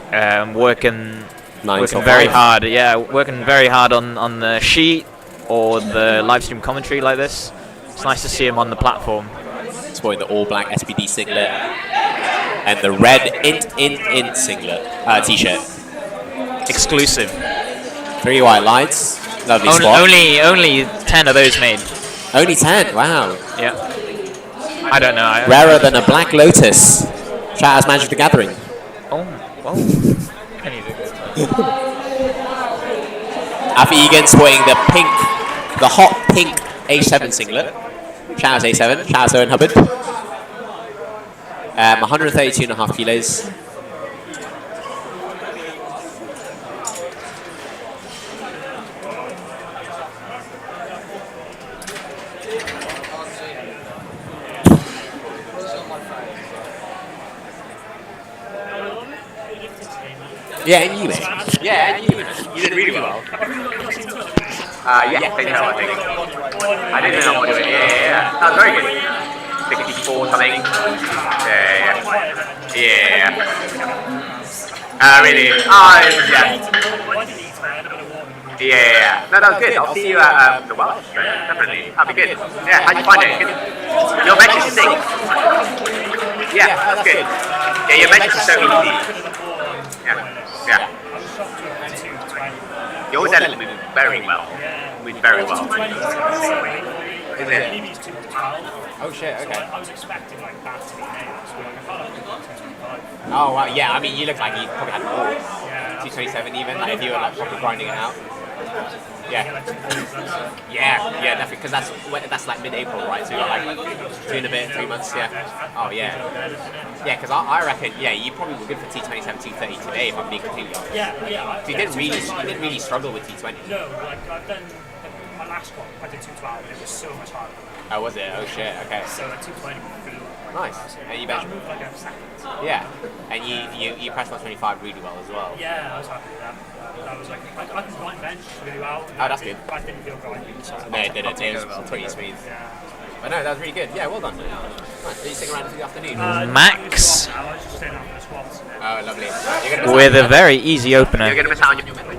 working very hard. Yeah, working very hard on the sheet or the live stream commentary like this. It's nice to see him on the platform. Sporting the all-black SPD singlet and the red int singlet t-shirt. Exclusive. 3 white lights. Lovely Only, squat. only 10 of those made. Only 10. Wow. Yeah. I don't know. Rarer than a black lotus. Shout out Magic the Gathering. Oh. Alfie Egan sporting the hot pink A7 singlet. Shout out A7. Shout out Owen Hubbard. 132.5 kilos. Yeah, and you, mate. Yeah, and you. You did really well. Yeah, I think. I didn't know what to do. Yeah. That was very good. 64 something. Yeah. Really? Yeah. No, that was good. I'll see you at the Welsh. Definitely. That'll be good. Yeah, how'd you find it? Your bench is sick. Yeah, that's good. Yeah, your bench is so easy. Yeah. Your deadlift moved very well. Moved very well. Is it? Oh shit, okay. I was expecting like that to be nailed. So like, I thought I could got 225. Oh wow, yeah, I mean you look like you probably had more. 227 even, like if you were like properly grinding it out. Yeah, definitely, because that's like mid-April, right? So you got like 2 and a bit, 3 months, yeah. Oh yeah, because I reckon, yeah, you probably were good for T27, T30 today, if I'm being completely honest. So you didn't really struggle with T20. No, like I've done my last one, I did 212, and it was so much harder. Oh, was it? Oh shit. Okay. So like 220 flew. Nice. And you bench. Moved like a second. Yeah. And you pressed 125 really well as well. Yeah, I was happy with that. That was like I can grind bench really well. Oh, that's good. I didn't feel grinding. So No, it didn't. It was pretty smooth. yeah. But no, that was really good. Yeah, well done. Nice. Are you sticking around for the afternoon? Max I was just staying out for the squats. Oh, lovely. You're gonna miss with out a very easy opener. You're gonna miss out on your medal.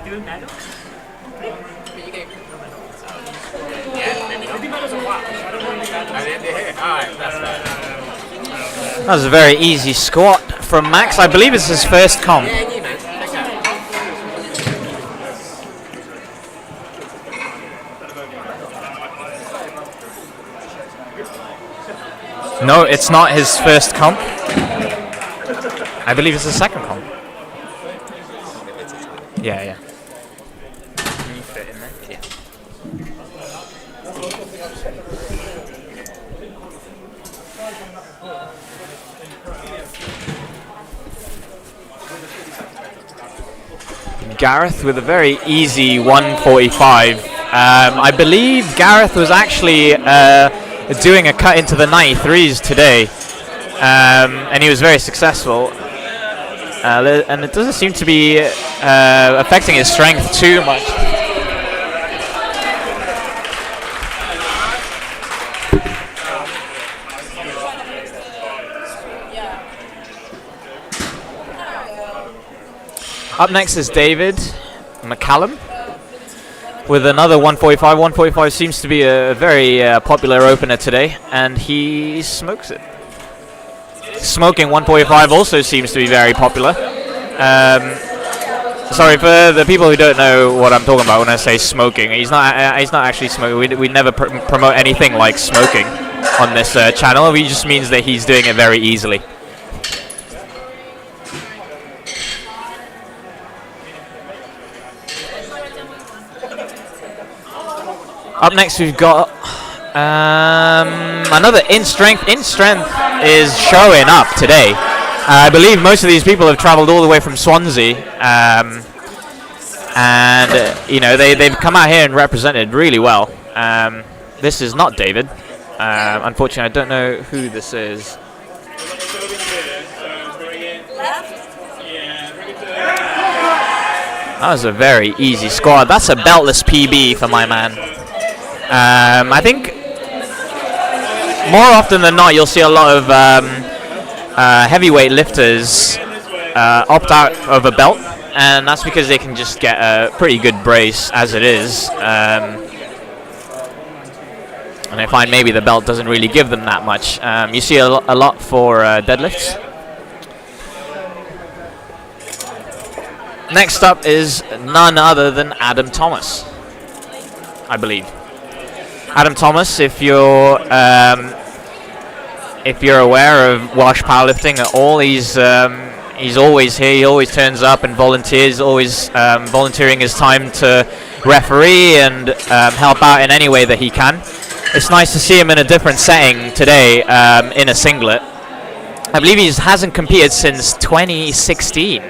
Yeah, maybe not. Alright, that's fair. That was a very easy squat from Max. I believe it's his first comp. Yeah, you mate. Take care. No, it's not his first comp. I believe it's his second comp. Yeah. Can you fit in there? Yeah. Gareth with a very easy 145. I believe Gareth was actually doing a cut into the 93s today, and he was very successful. And it doesn't seem to be affecting his strength too much. Up next is David McCallum with another 145. 145 seems to be a very popular opener today, and he smokes it. Smoking 145 also seems to be very popular. Sorry for the people who don't know what I'm talking about when I say smoking. He's not actually smoking. We never promote anything like smoking on this channel. It just means that he's doing it very easily. Up next we've got another in strength. In strength is showing up today. I believe most of these people have travelled all the way from Swansea, and you know they've come out here and represented really well. This is not David. Unfortunately, I don't know who this is. That was a very easy squat. That's a beltless PB for my man. I think more often than not you'll see a lot of heavyweight lifters opt out of a belt, and that's because they can just get a pretty good brace as it is. And I find maybe the belt doesn't really give them that much. You see a lot for deadlifts. Next up is none other than Adam Thomas, I believe. Adam Thomas, if you're aware of Welsh Powerlifting at all, he's always here. He always turns up and volunteers, always volunteering his time to referee and help out in any way that he can. It's nice to see him in a different setting today, in a singlet. I believe he hasn't competed since 2016.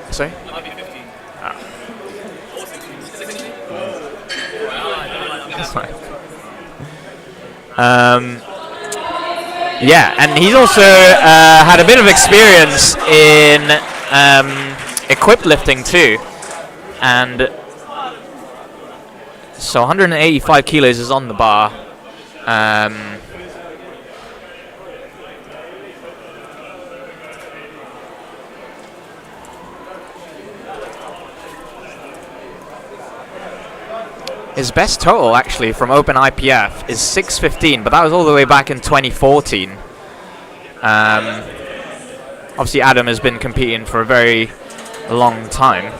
Sorry? Yeah, and he's also had a bit of experience in equipped lifting too, and so 185 kilos is on the bar. His best total, actually, from Open IPF is 615, but that was all the way back in 2014. Obviously, Adam has been competing for a very long time.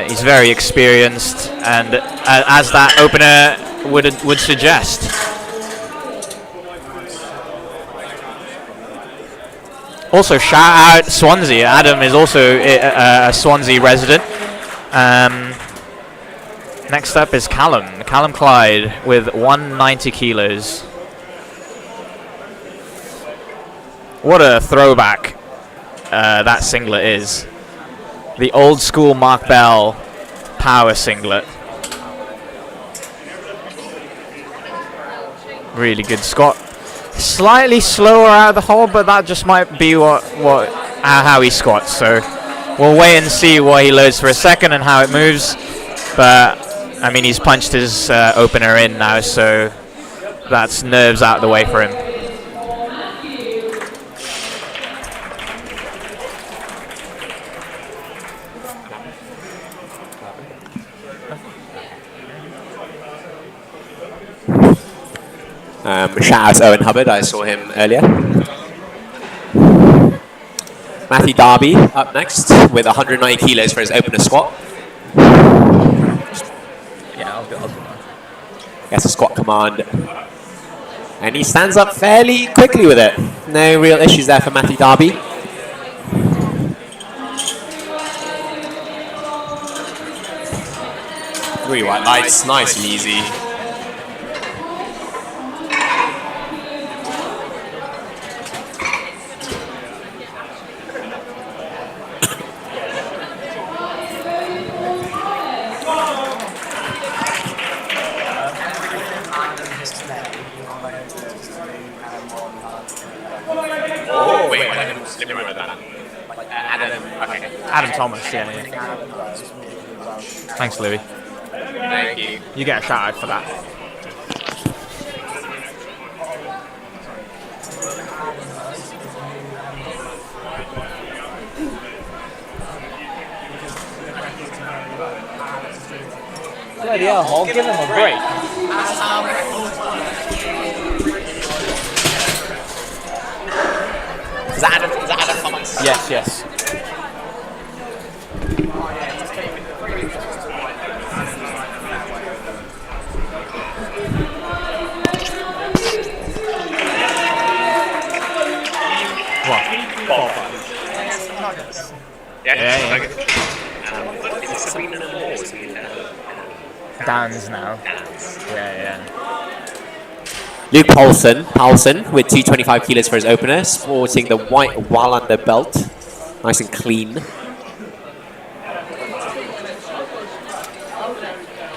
He's very experienced, and as that opener would suggest. Also, shout out Swansea. Adam is also a Swansea resident. Next up is Callum Clyde with 190 kilos. What a throwback that singlet is. The old school Mark Bell power singlet. Really good squat. Slightly slower out of the hole, but that just might be how he squats. So we'll wait and see what he loads for a second and how it moves. But I mean, he's punched his opener in now, so that's nerves out of the way for him. Shout out to Owen Hubbard, I saw him earlier. Matthew Darby up next with 190 kilos for his opener squat. Gets a squat command. And he stands up fairly quickly with it. No real issues there for Matthew Darby. Three white lights, nice and easy. Adam Thomas, yeah. Thanks, Louis. Thank you. You get a shout out for that. Bloody hell, Hall, give him a break. Is that Adam Thomas? Yes, yes. Dan's now. Yeah. Luke Paulson with 225 kilos for his opener, sporting the white Wallander belt. Nice and clean.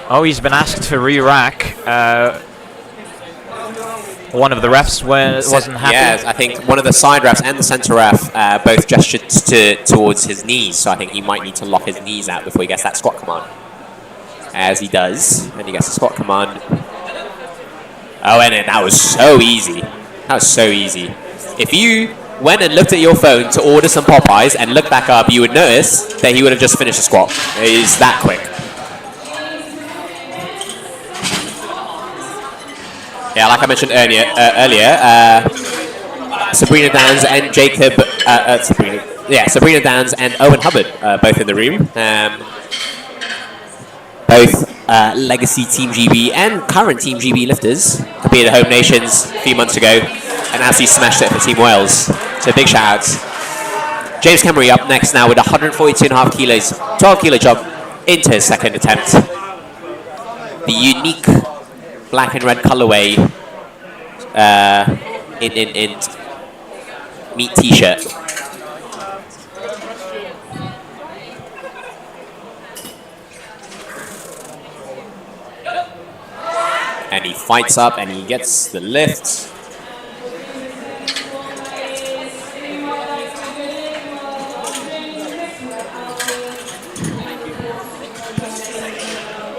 Oh, he's been asked to re-rack. One of the refs wasn't happy. Yes, I think one of the side refs and the centre ref both gestured towards his knees, so I think he might need to lock his knees out before he gets that squat command. As he does, and he gets the squat command. Oh, and that was so easy. That was so easy. If you went and looked at your phone to order some Popeyes and looked back up, you would notice that he would have just finished the squat. It is that quick. Yeah, like I mentioned earlier, Sabrina Dans and Sabrina Dans and Owen Hubbard, both in the room. Both legacy Team GB and current Team GB lifters. Competed at Home Nations a few months ago and absolutely smashed it for Team Wales. So big shout outs. James Kemery up next now with 142.5 kilos, 12 kilo jump into his second attempt. The unique black and red colorway in meat t-shirt. And he fights up and he gets the lift.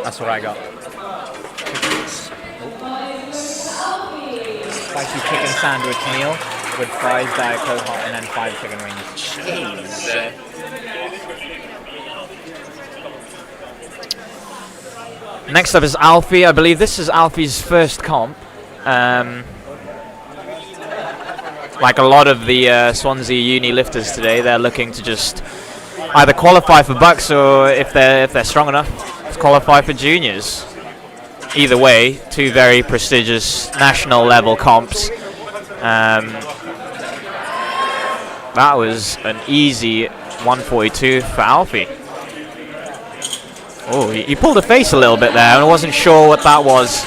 That's what I got. Spicy chicken sandwich meal with fries, Diet Coke, and then 5 chicken wings. Jeez. Next up is Alfie. I believe this is Alfie's first comp. Like a lot of the Swansea uni lifters today, they're looking to just either qualify for Bucks or if they're strong enough, to qualify for juniors. Either way, two very prestigious national level comps. That was an easy 142 for Alfie. Oh, he pulled a face a little bit there, and I wasn't sure what that was.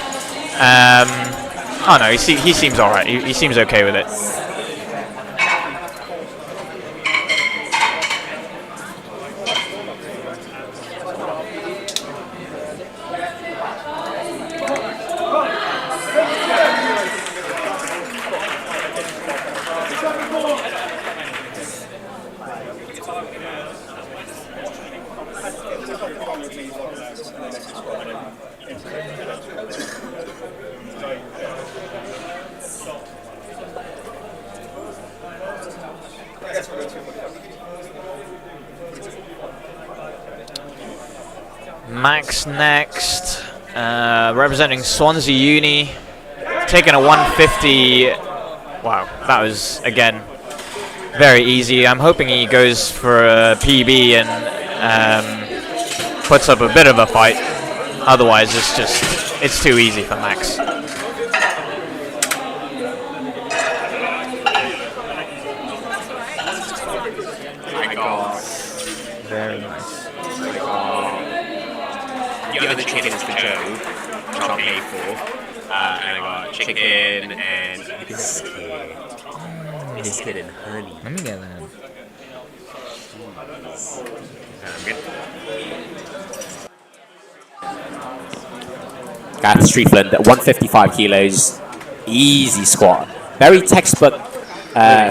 Oh no, he seems all right. He seems okay with it. Max next, representing Swansea Uni, taking a 150. Wow, that was again very easy. I'm hoping he goes for a PB and puts up a bit of a fight. Otherwise, it's too easy for Max. Very nice. The other chicken is for Joe, which I'll pay for. And I got chicken and biscuit and honey. Let me get that. Gareth Striefland at 155 kilos, easy squat. Very textbook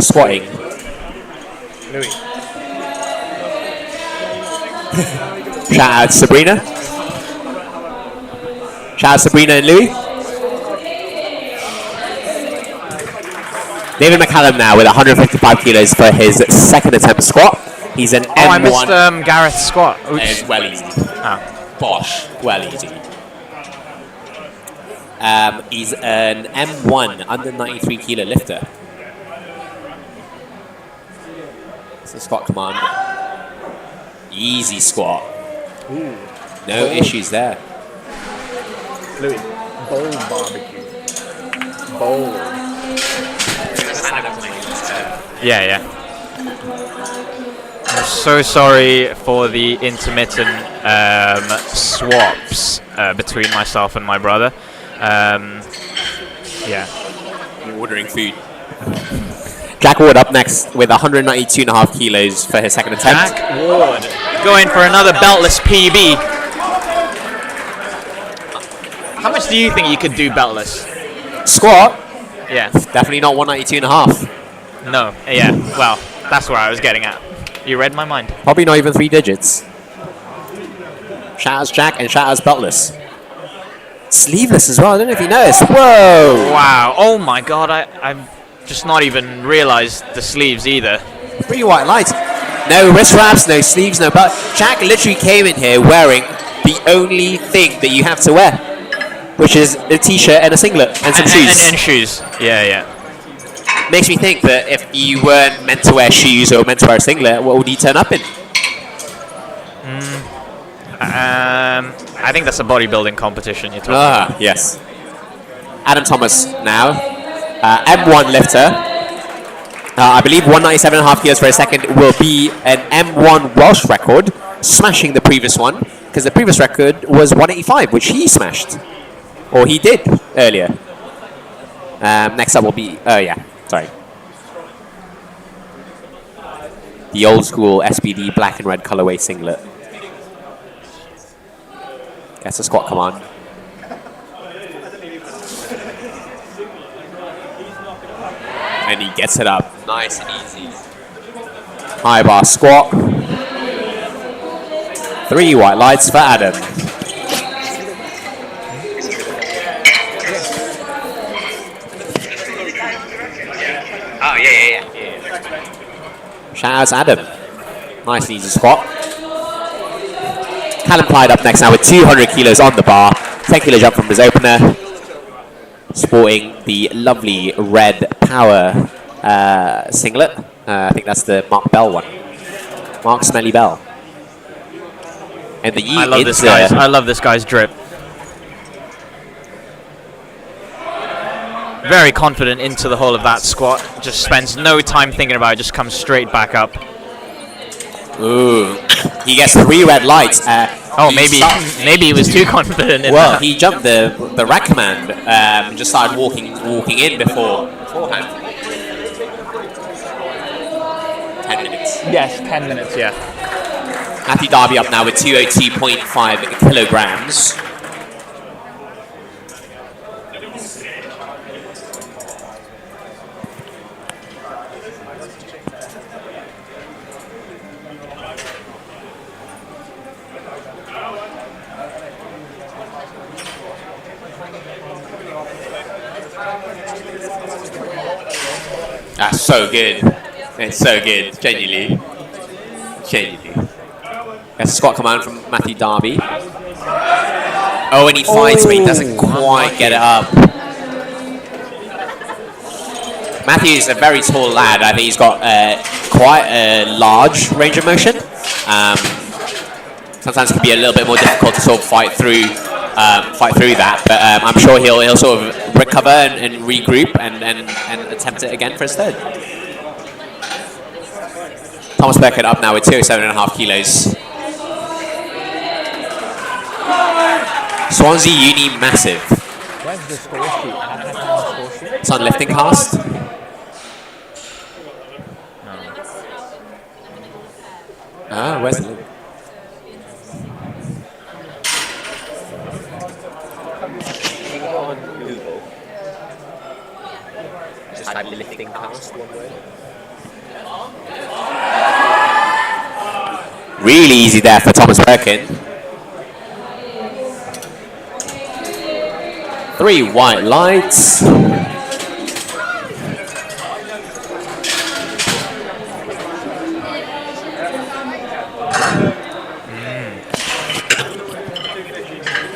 squatting. Louis. Shout out to Sabrina. Shout out Sabrina and Louis. David McCallum now with 155 kilos for his second attempt squat. He's an M1. I missed Gareth's squat. It's well easy. Oh. Bosh, well easy. He's an M1 under 93 kilo lifter. So squat command. Easy squat. Ooh. No issues there. Louis, bowl barbecue. Bowl. Yeah. I'm so sorry for the intermittent swaps between myself and my brother. Yeah. You're ordering food. Jack Ward up next with 192.5 kilos for his second attempt. Jack Ward going for another beltless PB. How much do you think you could do beltless? Squat? Yeah. Definitely not 192.5. No. Yeah. Well, that's where I was getting at. You read my mind. Probably not even 3 digits. Shout outs Jack and shout outs beltless. Sleeveless as well. I don't know if you noticed. Whoa! Wow. Oh my god. I've just not even realized the sleeves either. Pretty white light. No wrist wraps, no sleeves, no belt. Jack literally came in here wearing the only thing that you have to wear. which is a t-shirt and a singlet and some shoes. And shoes. Yeah. Makes me think that if you weren't meant to wear shoes or meant to wear a singlet, what would you turn up in? I think that's a bodybuilding competition you're talking about. Yes. Adam Thomas now. M1 lifter. I believe 197.5 kilos for a second will be an M1 Welsh record, smashing the previous one, because the previous record was 185, which he smashed. Or he did earlier. Next up will be... Oh, yeah. Sorry. The old school SBD black and red colorway singlet. Gets a squat command. And he gets it up. Nice and easy. High bar squat. 3 white lights for Adam. Oh, yeah. Shout out to Adam. Nice and easy squat. Callum Clyde up next now with 200 kilos on the bar. 10 kilo jump from his opener. Sporting the lovely red power singlet. I think that's the Mark Bell one. Mark Smelly Bell. And the I love this guy's drip. Very confident into the whole of that squat. Just spends no time thinking about it. Just comes straight back up. Ooh. He gets 3 red lights. Maybe he was too confident in that. He jumped the rack command and just started walking in beforehand. 10 minutes. Yes, 10 minutes, yeah. Matthew Darby up now with 202.5 kilograms. That's so good. It's so good, genuinely. That's a squat command from Matthew Darby. Oh, and he fights, but he doesn't quite get it up. Matthew's a very tall lad. I think he's got quite a large range of motion. Sometimes it can be a little bit more difficult to sort of fight through that, but I'm sure he'll sort of recover and regroup and attempt it again for his third. Thomas Beckett up now with 207.5 kilos. Swansea Uni massive. Where's the score sheet? It's on lifting cast. Where's the link? Just type lifting cast one word. Really easy there for Thomas Perkin. 3 white lights.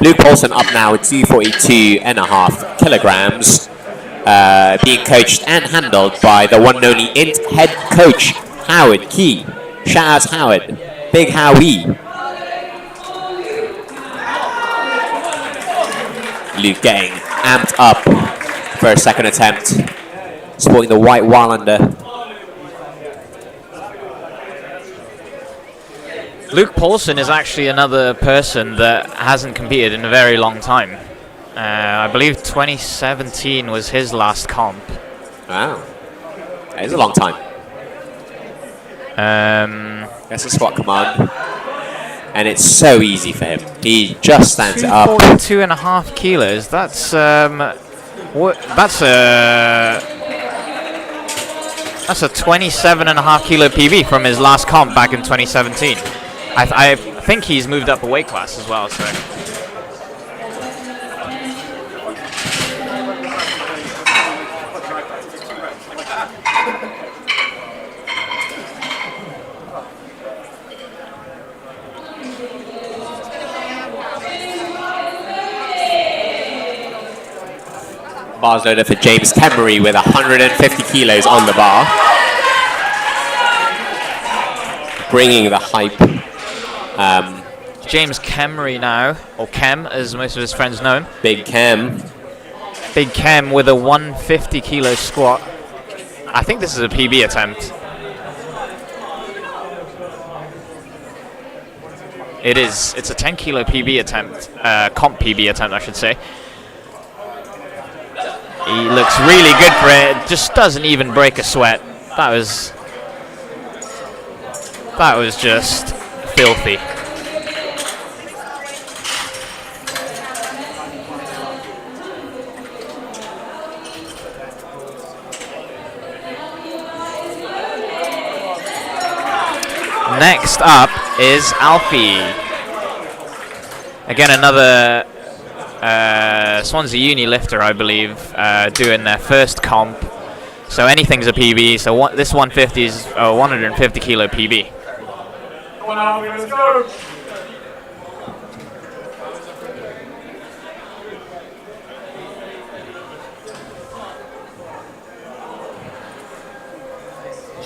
Luke Paulson up now with 242.5 kilograms. Being coached and handled by the one and only INT head coach, Howard Key. Shout out to Howard. Big Howie. Luke getting amped up for a second attempt. Sporting the white Wallander. Luke Paulson is actually another person that hasn't competed in a very long time. I believe 2017 was his last comp. Wow. That is a long time. That's a squat command. And it's so easy for him. He just stands it up. 242.5 kilos. That's a 27.5 kilo PB from his last comp back in 2017. I think he's moved up a weight class as well. So. Bars loader for James Kemery with 150 kilos on the bar. Bringing the hype. James Kemery now, or Kem as most of his friends know him. Big Kem. Big Kem with a 150 kilo squat. I think this is a PB attempt. It is. It's a 10 kilo PB attempt. Comp PB attempt, I should say. He looks really good for it. Just doesn't even break a sweat. That was just filthy. Next up is Alfie. Again, another Swansea Uni lifter, I believe, doing their first comp. So anything's a PB. So this 150 is a 150 kilo PB. Come on, Alfie, let's go.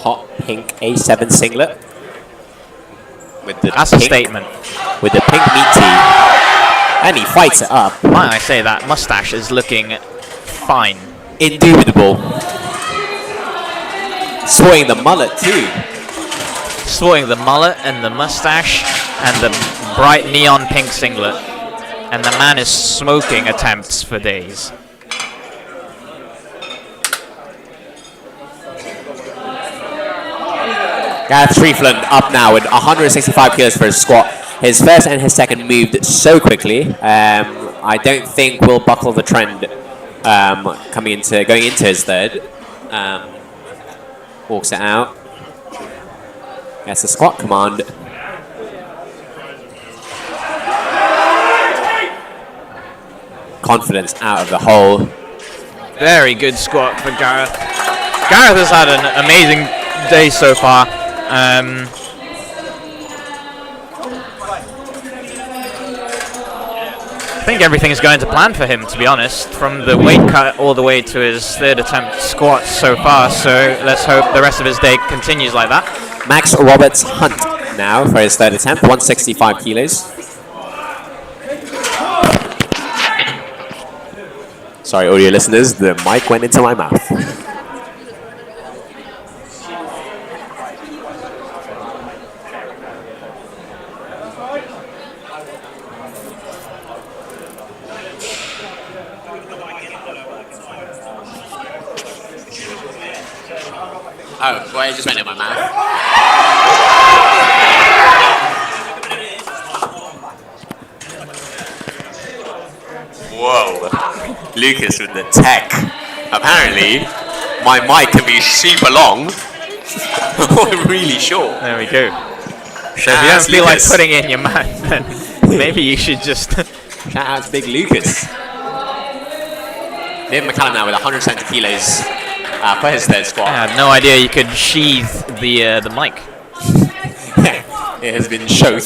Hot pink A7 singlet. That's a statement. With the pink meat tee. And he fights it up. Might I say that mustache is looking fine. Indubitable. Sporting the mullet too. Sporting the mullet and the mustache and the bright neon pink singlet. And the man is smoking attempts for days. Gareth Striefland up now with 165 kilos for his squat. His first and his second moved so quickly. I don't think we'll buckle the trend going into his third. Walks it out. Gets the squat command. Confidence out of the hole. Very good squat for Gareth. Gareth has had an amazing day so far. I think everything's going to plan for him, to be honest, from the weight cut all the way to his third attempt squat so far. So let's hope the rest of his day continues like that. Max Roberts Hunt now for his third attempt, 165 kilos. Sorry, audio listeners, the mic went into my mouth. Oh, well, it just went in my mouth. Whoa, Lucas with the tech. Apparently, my mic can be super long or really short. There we go. So if you don't feel like putting it in your mouth, then maybe you should just... Shout out to Big Lucas. Liam McCallum now with 170 kilos. For his third squat. I had no idea you could sheathe the mic. It has been shown.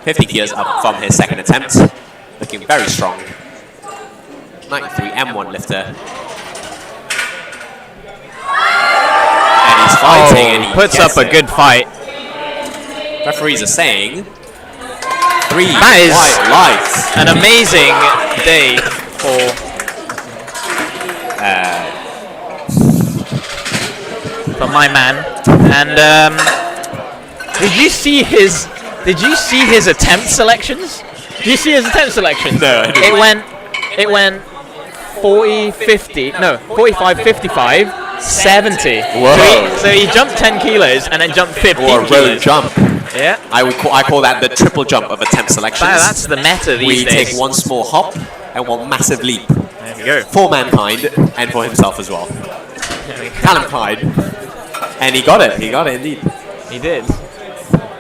50 kilos up from his second attempt. Looking very strong. 93 M1 lifter. And he's fighting and he puts up a good fight. Referees are saying... That is lights. an amazing day for my man. And did you see his attempt selections? Did you see his attempt selections? No, I didn't. It went 40, 50, no, 45, 55, 70. Whoa. So he jumped 10 kilos and then jumped 15 Or a road kilos. jump. Yeah. I call that the triple jump of attempt selections. That's the meta these days. We take one small hop and one massive leap. There we go. For mankind and for himself as well. Callum Hyde. And he got it indeed. He did.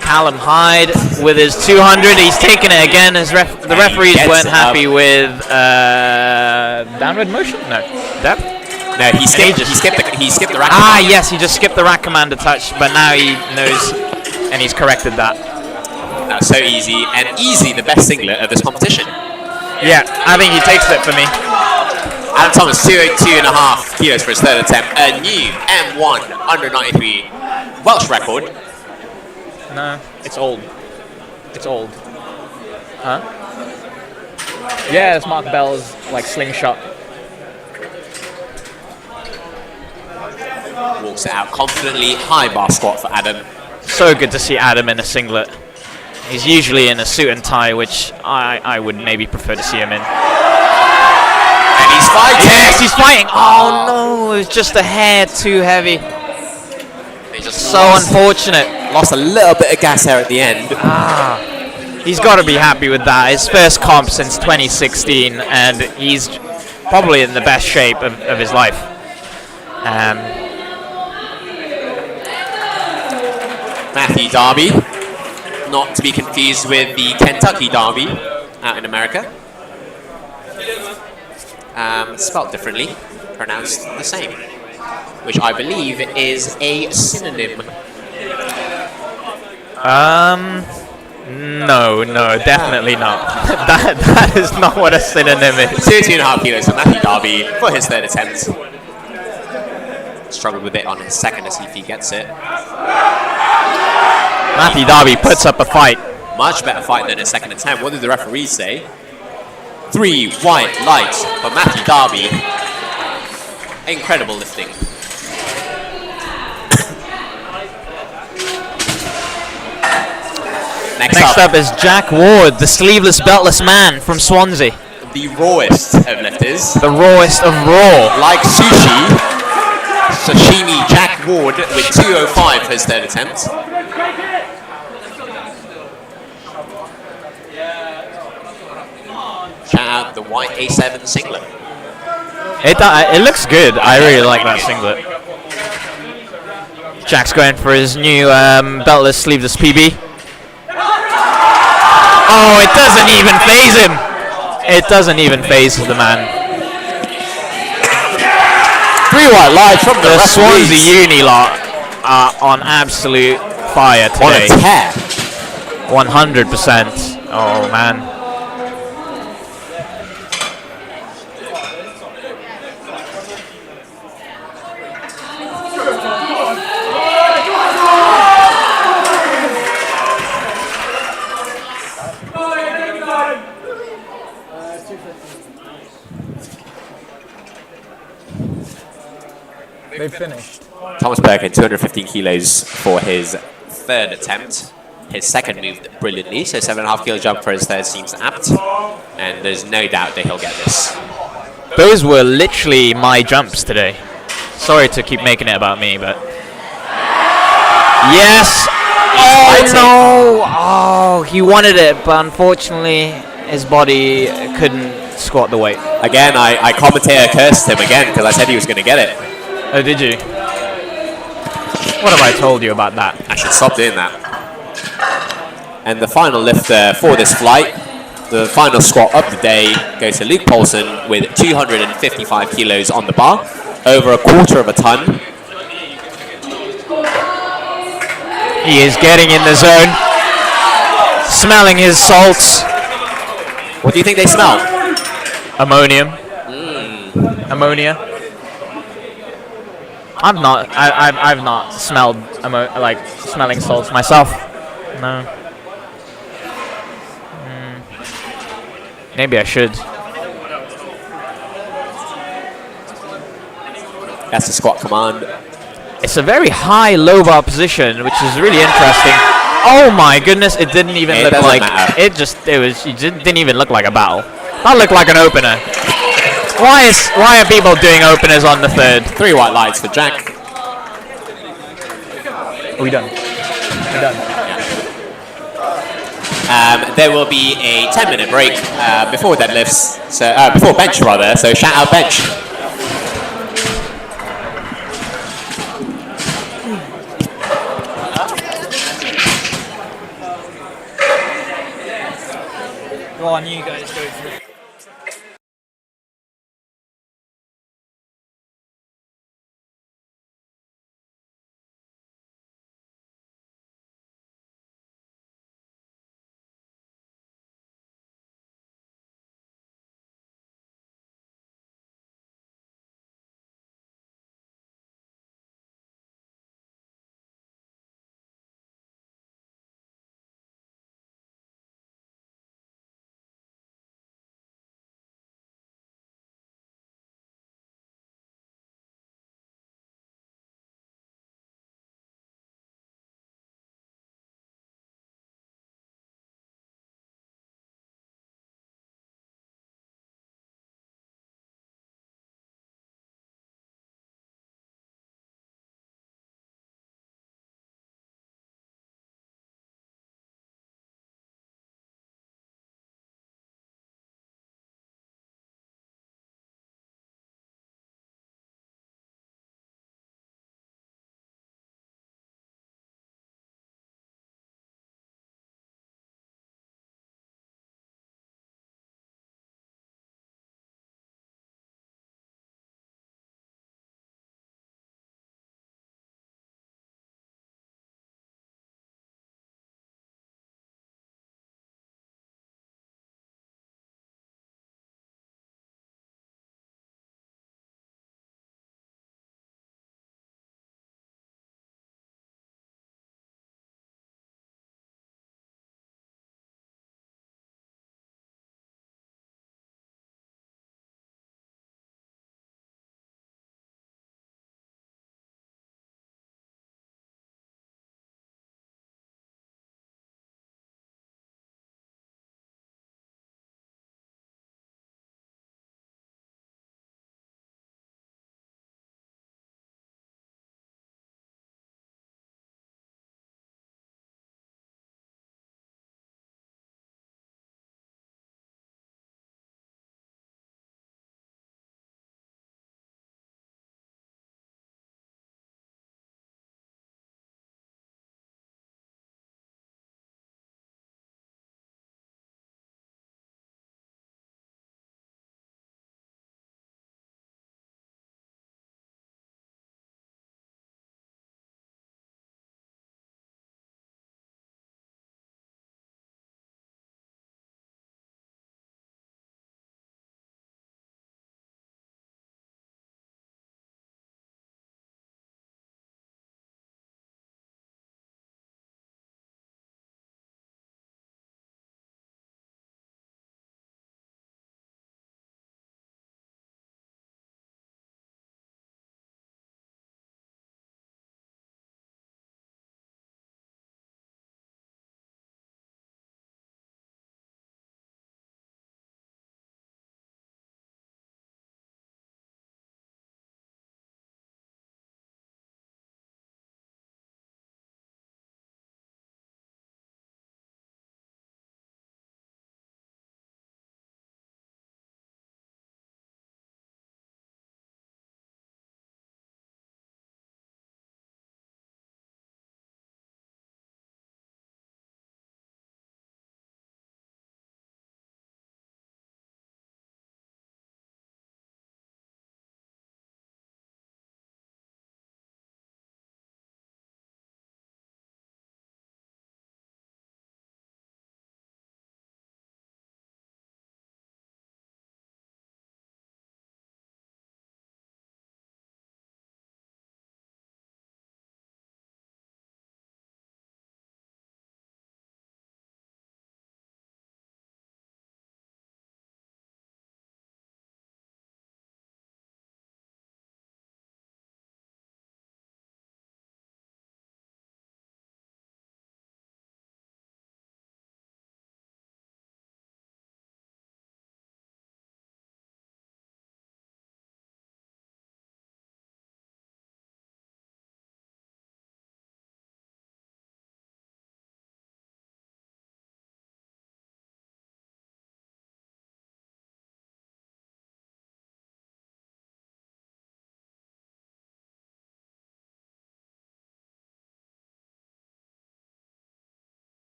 Callum Hyde with his 200. He's taken it again. The referees weren't happy with downward motion? No. Depth? No, he skipped the rack. Ah, yes, he just skipped the rack commander touch, but now he knows and he's corrected that. That's so easy, and easily the best singlet of this competition. Yeah, I think he takes it for me. Adam Thomas, 202.5 kilos for his third attempt. A new M1 under 93 Welsh record. No, it's old. It's old. Huh? Yeah, it's Mark Bell's like slingshot. Walks it out confidently. High bar squat for Adam. So good to see Adam in a singlet. He's usually in a suit and tie, which I would maybe prefer to see him in. And he's fighting! Yes, he's fighting! Oh no, it's just a hair too heavy. So unfortunate. Lost a little bit of gas there at the end. He's got to be happy with that. His first comp since 2016, and he's probably in the best shape of his life. Matthew Darby, not to be confused with the Kentucky Derby out in America. Spelled differently, pronounced the same, which I believe is a synonym. No, definitely not. that is not what a synonym is. 2.5 kilos for Matthew Darby for his third attempt. Struggled with it on his second to see if he gets it. Matthew Darby puts up a fight. Much better fight than his second attempt. What did the referee say? 3 white lights for Matthew Darby. Incredible lifting. Next up is Jack Ward, the sleeveless, beltless man from Swansea. The rawest of lifters. The rawest of raw. Like sushi, sashimi Jack Ward with 205 for his third attempt. Shout out the white A7 singlet. It looks good. I really like that singlet. Jack's going for his new beltless, sleeveless PB. Oh, it doesn't even phase him. It doesn't even phase the man. 3 white lights from the Swansea Uni lot are on absolute fire today. On a tear. 100%. Oh man. They've finished. Thomas Perkin, 215 kilos for his third attempt. His second moved brilliantly, so 7.5 kilo jump for his third seems apt. And there's no doubt that he'll get this. Those were literally my jumps today. Sorry to keep making it about me, but... Yes! Oh no! Oh, he wanted it, but unfortunately his body couldn't squat the weight. Again, I commentator cursed him again because I said he was going to get it. Oh, did you? What have I told you about that? I should stop doing that. And the final lifter for this flight, the final squat of the day, goes to Luke Paulson with 255 kilos on the bar, over a quarter of a ton. He is getting in the zone, smelling his salts. What do you think they smell? Ammonium. Ammonia. I've not smelled like smelling salts myself. No. Maybe I should. That's the squat command. It's a very high low bar position, which is really interesting. Oh my goodness! It didn't even look like it. Didn't even look like a battle. That looked like an opener. Why are people doing openers on the third? 3 white lights for Jack. Are we done? We're done. Yeah. There will be a 10-minute break before deadlifts, so before bench rather. So shout out bench. Go on, you guys go through.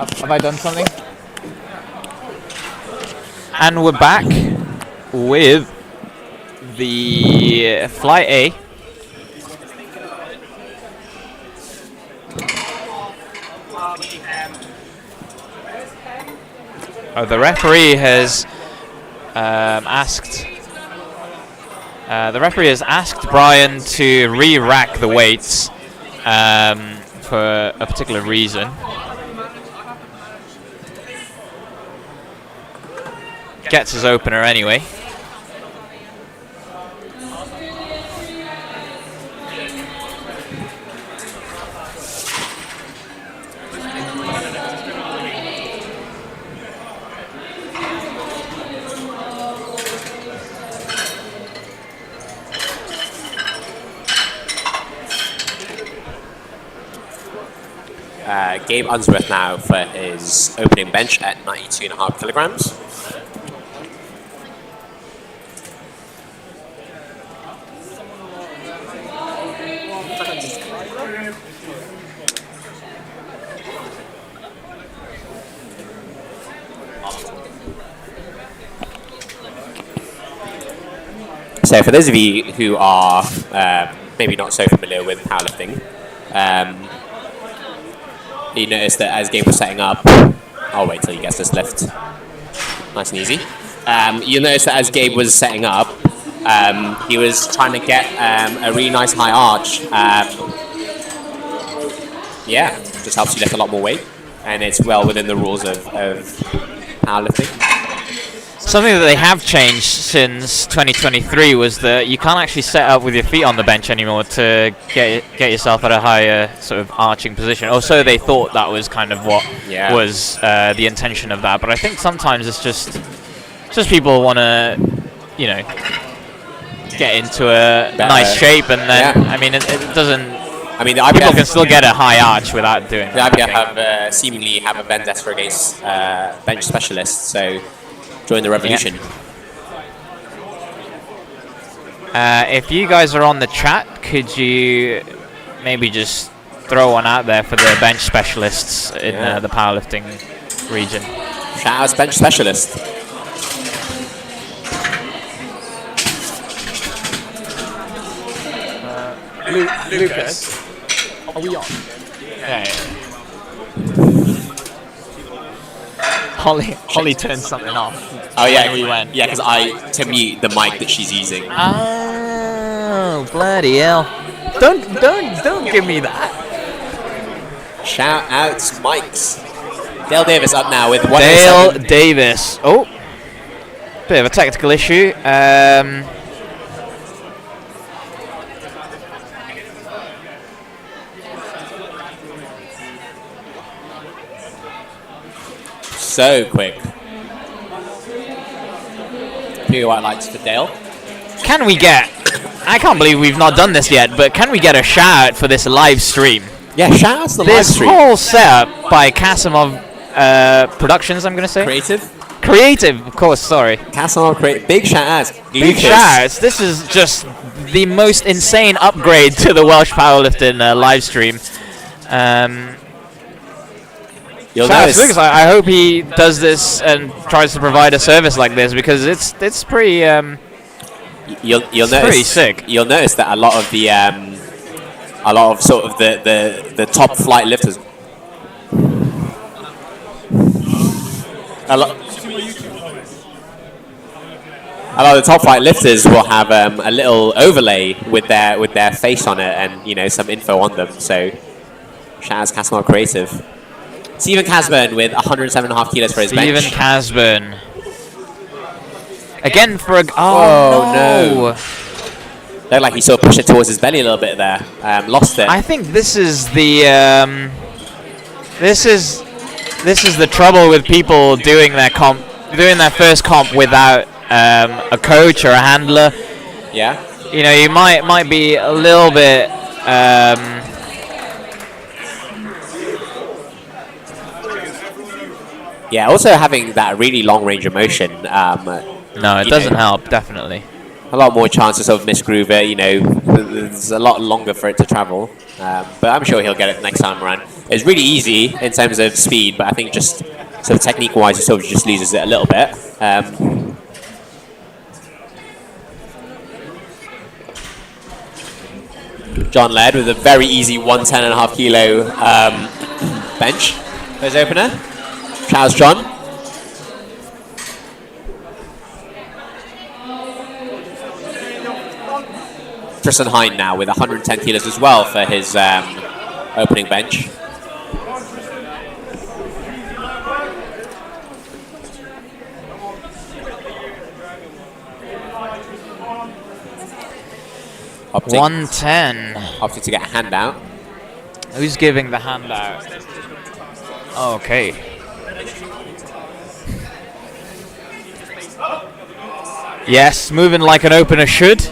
Have I done something? And we're back with the Flight A. The referee has asked. The referee has asked Brian to re-rack the weights for a particular reason. Gets his opener anyway. Gabe Unsworth now for his opening bench at 92.5 kilograms. So for those of you who are maybe not so familiar with powerlifting, you notice that as Gabe was setting up, I'll wait till he gets this lift, nice and easy. You'll notice that as Gabe was setting up, he was trying to get a really nice high arch. Yeah, just helps you lift a lot more weight, and it's well within the rules of powerlifting. Something that they have changed since 2023 was that you can't actually set up with your feet on the bench anymore to get yourself at a higher sort of arching position. Or so they thought that was kind of what was the intention of that. But I think sometimes it's just people want to, you know, get into a nice shape, and then I mean it doesn't. I mean, people can still get a high arch without doing that. The IBF seemingly have a vendetta against bench specialists, so. Join the revolution. If you guys are on the chat, could you maybe just throw one out there for the bench specialists in the powerlifting region? Shout out bench specialist. Lucas, are we on? Yeah. Holly turned something off. Oh yeah, we went. Yeah, because to mute the mic that she's using. Oh bloody hell! Don't give me that. Shout out mics. Dale Davis up now with 107. Dale Davis. Oh, bit of a technical issue. So quick. Few white lights for Dale. Can we get... I can't believe we've not done this yet, but can we get a shout out for this live stream? Yeah, shout out to the live stream. This whole setup by KASAMOV Productions, I'm going to say. Creative, of course, sorry. KASAMOV Creative. Big shout outs. Big shout outs. This is just the most insane upgrade to the Welsh Powerlifting live stream. You'll notice. Lucas, I hope he does this and tries to provide a service like this, because it's pretty you'll notice pretty sick. You'll notice that a lot of sort of the top flight lifters, a lot of the top flight lifters will have a little overlay with their face on it, and you know, some info on them. So shout out to KASAMOV Creative. Stephen Casburn with 107.5 kilos for his bench. Stephen Casburn. Again for a... Oh, no. Looked like he sort of pushed it towards his belly a little bit there. Lost it. I think this is the... This is the trouble with people doing their first comp without a coach or a handler. Yeah. You know, you might be a little bit... Yeah, also having that really long range of motion. No, it doesn't help, definitely. A lot more chance to sort of misgroove it, you know, there's a lot longer for it to travel. But I'm sure he'll get it next time around. It's really easy in terms of speed, but I think just sort of technique-wise, he sort of just loses it a little bit. John led with a very easy 110.5 kilo bench for his opener. Shout out to John. Tristan Hine now with 110 kilos as well for his opening bench. Opting 110. to get a handout. Who's giving the handout? Okay. Yes, moving like an opener should.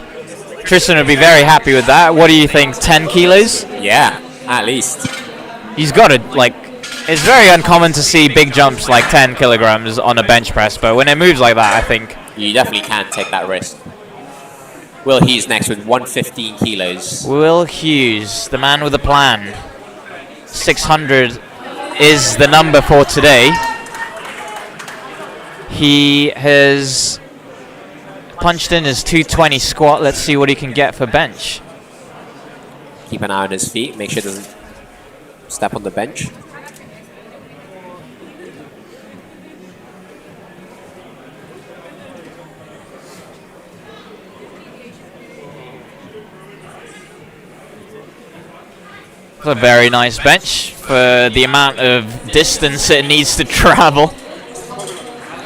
Tristan would be very happy with that. What do you think? 10 kilos? Yeah, at least. He's got it. Like, it's very uncommon to see big jumps like 10 kilograms on a bench press, but when it moves like that, I think you definitely can take that risk. Will Hughes next with 115 kilos. Will Hughes, the man with a plan. 600 is the number for today. He has punched in his 220 squat. Let's see what he can get for bench. Keep an eye on his feet. Make sure he doesn't step on the bench. It's a very nice bench for the amount of distance it needs to travel.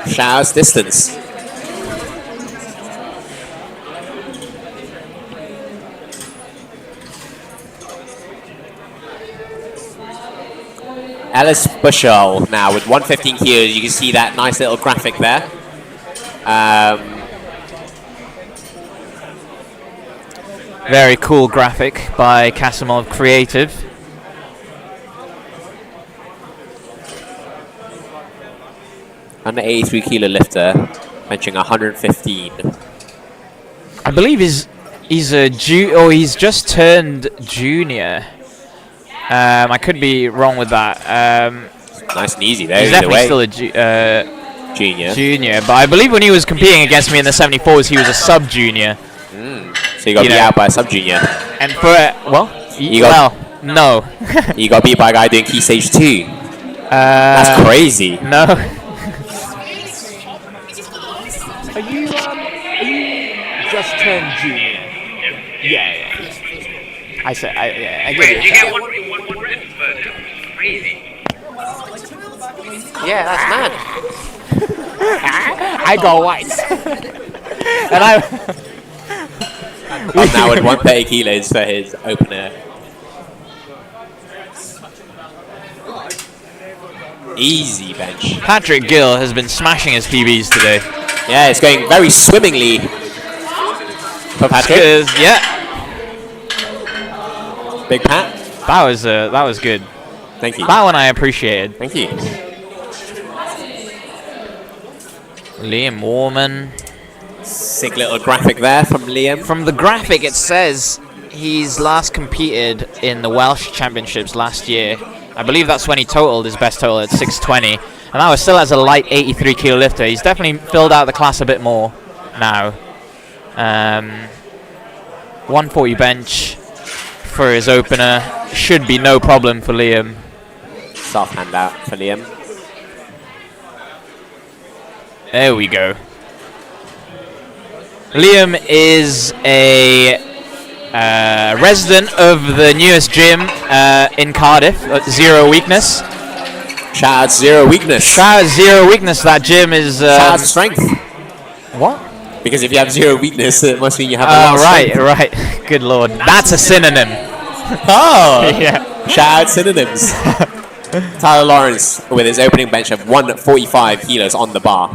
Showers distance. Ellis Bushell now with 115 kilos. You can see that nice little graphic there. Very cool graphic by KASAMOV Creative. Under 83 kilo lifter, benching 115. I believe he's he's just turned junior. I could be wrong with that. Nice and easy there. He's definitely still a junior. Junior, but I believe when he was competing against me in the 74s, he was a sub-junior. So you got beat out by a sub-junior. And for no. You got beat by a guy doing key stage 2. That's crazy. No. Are you just turned junior? Yeah. I said, I get it. You get one written for crazy. Yeah, that's mad. I go white. And I'm now at 130 kilos for his opener. Easy bench. Patrick Gill has been smashing his PBs today. Yeah, it's going very swimmingly for Patrick. Yeah. Big Pat. That was good. Thank you. That one I appreciated. Thank you. Liam Warman. Sick little graphic there from Liam. From the graphic, it says he's last competed in the Welsh Championships last year. I believe that's when he totaled his best total at 620. And that was still as a light 83 kilo lifter. He's definitely filled out the class a bit more now. 140 bench for his opener. Should be no problem for Liam. Soft handout for Liam. There we go. Liam is a resident of the newest gym in Cardiff, Zero Weakness. Shout out Zero Weakness. Shout out Zero Weakness. That gym is. Shout out to strength. What? Because if you have zero weakness, it must mean you have a lot of strength. Right. Good lord. That's a synonym. Oh! Yeah. Shout out synonyms. Tyler Lawrence with his opening bench of 145 kilos on the bar.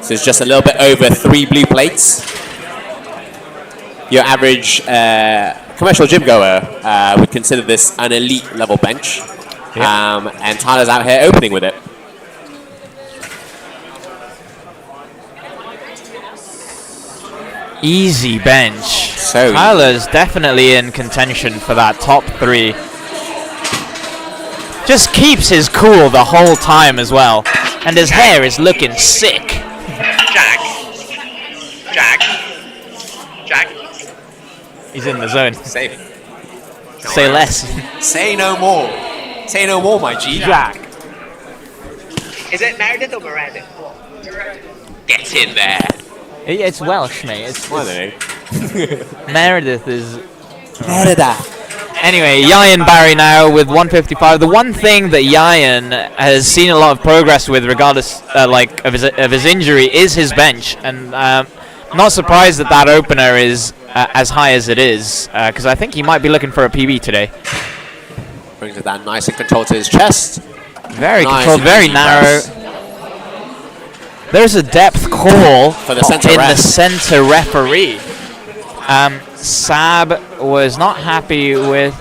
So it's just a little bit over 3 blue plates. Your average commercial gym goer would consider this an elite level bench. Yeah. And Tyler's out here opening with it. Easy bench. So Tyler's definitely in contention for that top 3. just keeps his cool the whole time as well. And his hair is looking sick. Jack. He's in the zone. Say less. Say no more. Say no more, my G. Jack. Is it Meredith or Meredith? Get in there. It's Welsh, mate. It's I don't know. Meredith is. Meredith. Anyway, Yayan Barry now with 155. The one thing that Yayan has seen a lot of progress with, regardless of his injury, is his bench, and not surprised that opener is as high as it is, because I think he might be looking for a PB today. Brings it down nice and controlled to his chest. Very Nice controlled, and very easy narrow. press. There's a depth call For the center in ref. the center referee. Sab was not happy with.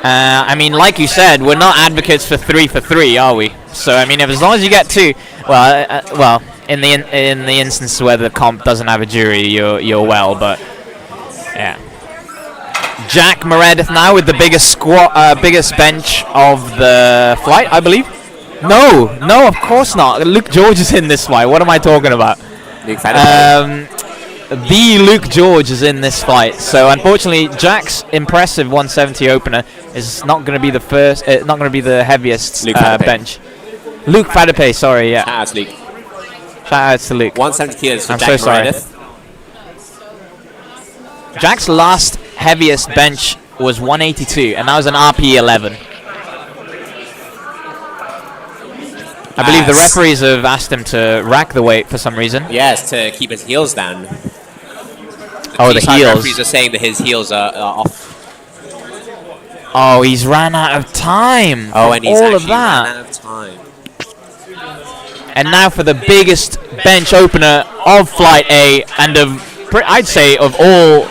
I mean, like you said, we're not advocates for 3 for 3, are we? So I mean, as long as you get 2, well, in the instance where the comp doesn't have a jury, you're well. But yeah, Jack Meredith now with the biggest biggest bench of the flight, I believe. No, of course not. Luke George is in this fight. What am I talking about? The Luke George is in this fight. So unfortunately, Jack's impressive 170 opener is not going to be the first, not going to be the heaviest bench. Luke Fadape, sorry, yeah. Shout out to Luke. Shout out to Luke. 170 kilos for I'm Jack so sorry. Meredith. Jack's last heaviest bench was 182, and that was an RP 11. I believe the referees have asked him to rack the weight for some reason. Yes, to keep his heels down. The heels. Referees are saying that his heels are off. Oh, he's ran out of time. Oh, and he's all actually of that. ran out of time. And now for the biggest bench opener of Flight A and of, I'd say, of all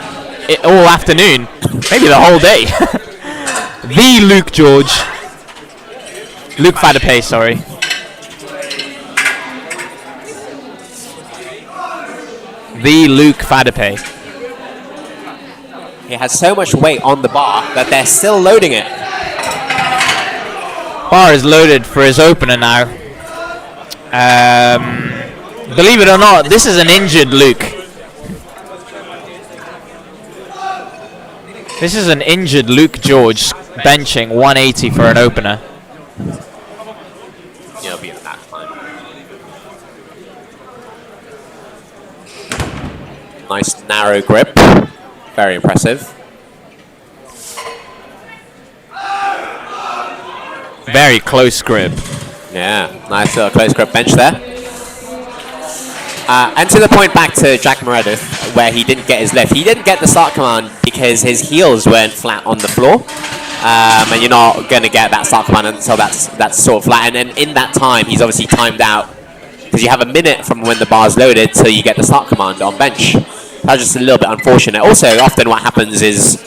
afternoon, maybe the whole day. The Luke George. Luke Fadape, sorry. The Luke Fadape. He has so much weight on the bar that they're still loading it. Bar is loaded for his opener now. Believe it or not, this is an injured Luke. This is an injured Luke George benching 180 for an opener. Yeah, it'll be at that time. Nice narrow grip. Very impressive. Very close grip. Yeah, nice little close grip bench there. And to the point back to Jack Meredith, where he didn't get his lift. He didn't get the start command because his heels weren't flat on the floor. And you're not going to get that start command until that's sort of flat. And then in that time, he's obviously timed out because you have a minute from when the bar's loaded till you get the start command on bench. That's just a little bit unfortunate. Also, often what happens is,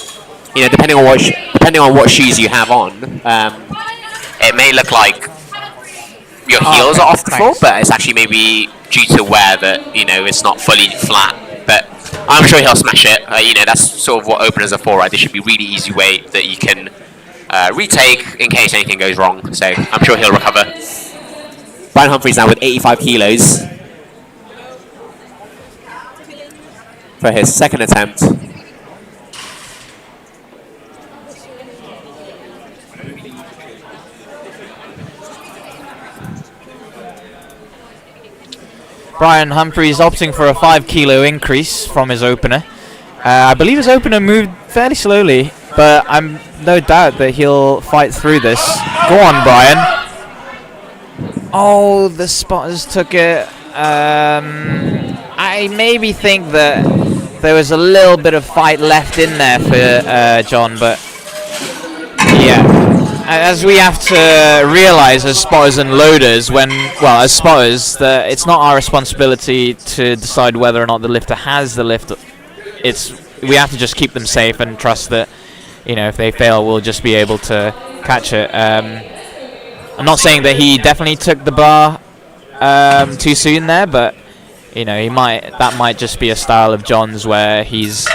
you know, depending on what shoes you have on, it may look like your heels are off the floor, but it's actually maybe due to wear that, you know, it's not fully flat. But I'm sure he'll smash it. You know, that's sort of what openers are for, right? There should be really easy weight that you can retake in case anything goes wrong. So I'm sure he'll recover. Brian Humphries now with 85 kilos for his second attempt. Brian Humphries opting for a 5 kilo increase from his opener. I believe his opener moved fairly slowly, but I'm no doubt that he'll fight through this. Go on, Brian. Oh, the spotters took it. I maybe think that there was a little bit of fight left in there for John, but yeah. As we have to realize as spotters and loaders, as spotters, that it's not our responsibility to decide whether or not the lifter has the lift. We have to just keep them safe and trust that, you know, if they fail, we'll just be able to catch it. I'm not saying that he definitely took the bar too soon there, but You know, that might just be a style of John's where he's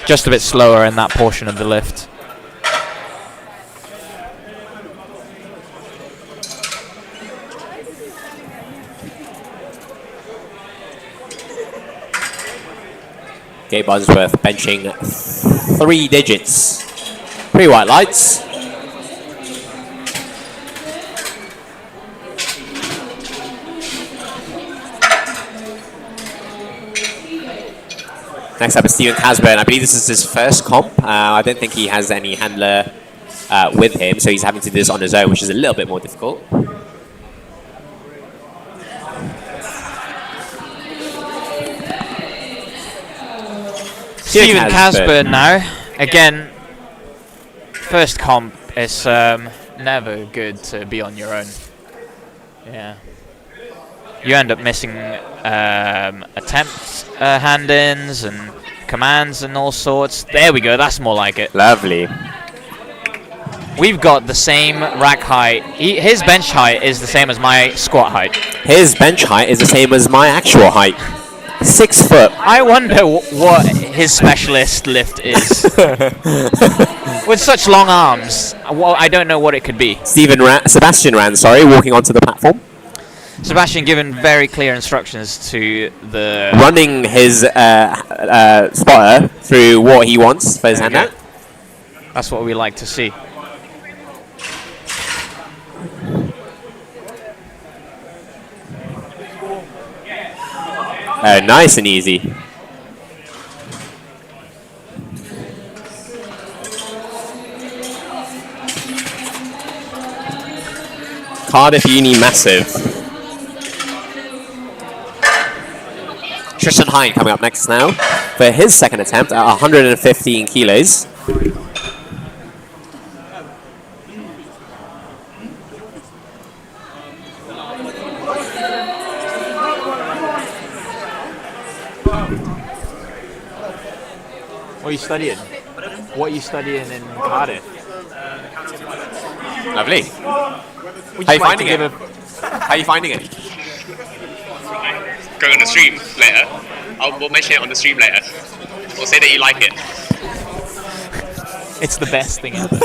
just a bit slower in that portion of the lift. Gabe Bunsworth benching 3 digits. Pretty white lights. Next up is Stephen Casburn. I believe this is his first comp. I don't think he has any handler with him, so he's having to do this on his own, which is a little bit more difficult. Stephen Casburn now. Again, first comp is never good to be on your own. Yeah. You end up missing attempts, hand-ins and commands and all sorts. There we go, that's more like it. Lovely. We've got the same rack height. His bench height is the same as my squat height. His bench height is the same as my actual height. 6 foot. I wonder what his specialist lift is. With such long arms, well, I don't know what it could be. Sebastian Rand, walking onto the platform. Sebastian given very clear instructions to the... Running his spotter through what he wants for his handout. That's what we like to see. Nice and easy. Cardiff Uni Massive. Tristan Hine coming up next now for his second attempt at 115 kilos. What are you studying? What are you studying in Cardiff? Lovely. How are you finding it? How are you finding it? Going on the stream later. We'll mention it on the stream later. We'll say that you like it. It's the best thing ever.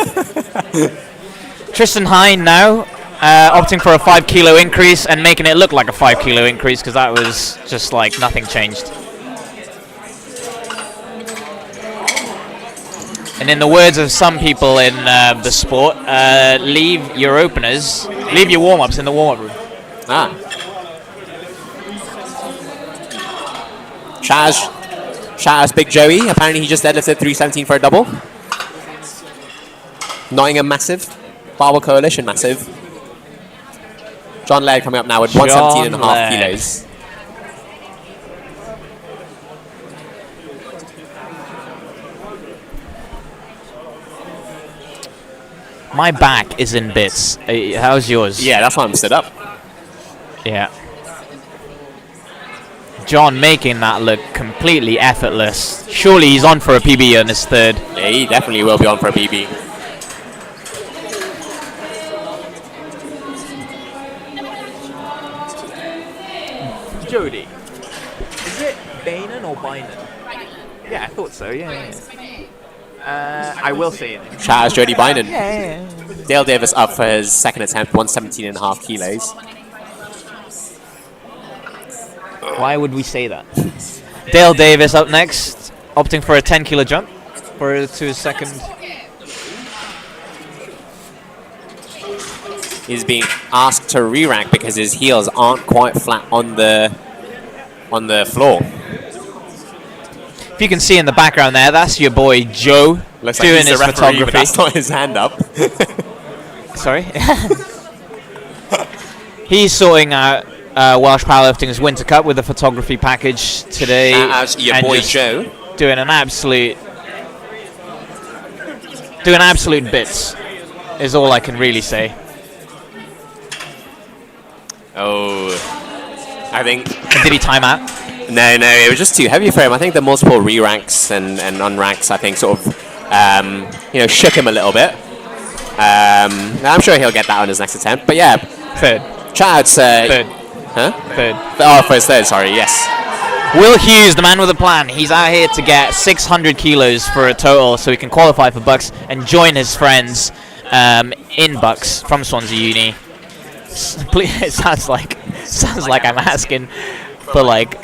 Tristan Hine now opting for a 5 kilo increase and making it look like a 5 kilo increase because that was just like nothing changed. And in the words of some people in the sport, leave your openers, leave your warm-ups in the warm-up room. Shaz Big Joey. Apparently he just deadlifted 317 for a double. Nottingham Massive. Barber Coalition Massive. John Laird coming up now with 117.5 kilos. My back is in bits. How's yours? Yeah, that's why I'm stood up. Yeah. John making that look completely effortless. Surely he's on for a PB on his third. Yeah, he definitely will be on for a PB. Jody, is it Bainan or Bainan? Yeah, I thought so, yeah. I will say it. Shout out Jody Bynum. Yeah. Dale Davis up for his second attempt, 117.5 kilos. Why would we say that? Dale Davis up next, opting for a 10 kilo jump to his second. He's being asked to re-rack because his heels aren't quite flat on the floor. If you can see in the background there, that's your boy Joe Looks doing like he's his the referee, photography. but that's not his hand up. Sorry? He's sorting out Welsh Powerlifting's Winter Cup with the photography package today. As your boy Joe. Doing absolute bits is all I can really say. Oh, I think... Did he time out? No, it was just too heavy for him. I think the multiple re-ranks and unranks, I think, sort of, shook him a little bit. I'm sure he'll get that on his next attempt. But yeah, third. Chad's third. Huh? Third. Oh, for his third, sorry, yes. Will Hughes, the man with a plan, he's out here to get 600 kilos for a total so he can qualify for Bucks and join his friends in Bucks from Swansea Uni. It sounds like I'm asking for like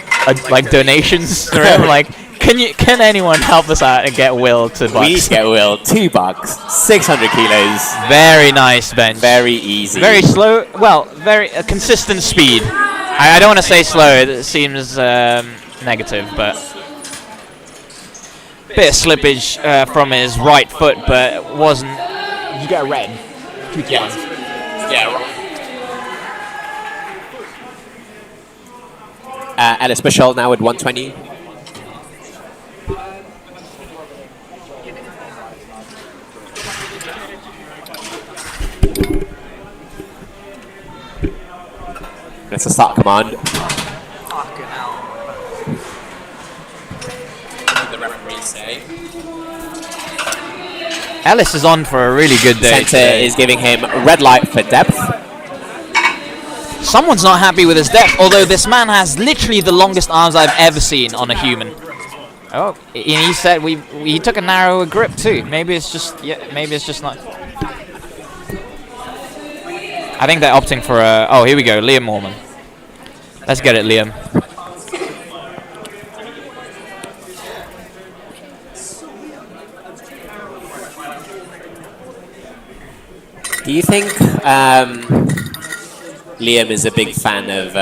donations for him. Like, can anyone help us out and get Will to Bucks? We need to get Will $2, 600 kilos. Very nice bench. Very easy. Very slow. Well, very consistent speed. I don't want to say slow. It seems negative, but bit of slippage from his right foot, but it wasn't. You got red. 2 to 1. Yeah. Ellis Bushell now with 120. That's a start command. The referee say. Ellis is on for a really good day. Centre is giving him red light for depth. Someone's not happy with his depth, although this man has literally the longest arms I've ever seen on a human. Oh, and he said he took a narrower grip too. Maybe it's just not. I think they're opting for a. Oh, here we go, Liam Mormon. Let's get it, Liam. Do you think Liam is a big fan of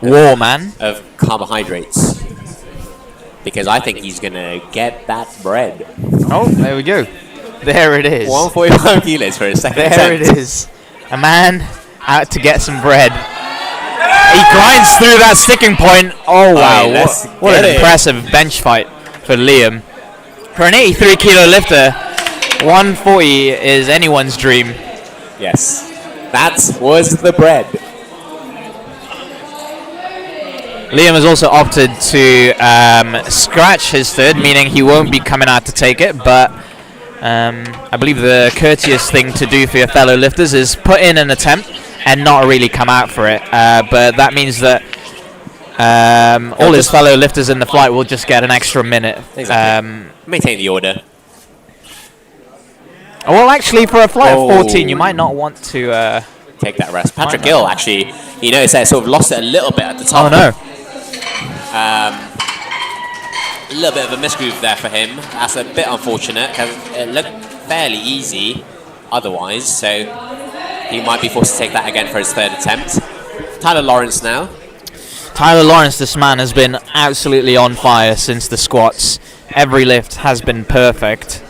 War Man of carbohydrates? Because I think he's gonna get that bread. Oh, there we go. There it is. 145 kilos for a second There attempt. it is. A man out to get some bread. He grinds through that sticking point. Oh wow! What an impressive bench fight for Liam. For an 83 kilo lifter, 140 is anyone's dream. Yes, that was the bread. Liam has also opted to scratch his third, meaning he won't be coming out to take it, but I believe the courteous thing to do for your fellow lifters is put in an attempt and not really come out for it. But that means that all his fellow lifters in the flight will just get an extra minute. Exactly. Maintain the order. Well, actually, for a flight of 14, you might not want to take that rest. Patrick Gill, actually, you notice that sort of lost it a little bit at the top. Oh no. A little bit of a misgroove there for him. That's a bit unfortunate because it looked fairly easy otherwise, so he might be forced to take that again for his third attempt. Tyler Lawrence now. Tyler Lawrence, this man has been absolutely on fire since the squats. Every lift has been perfect.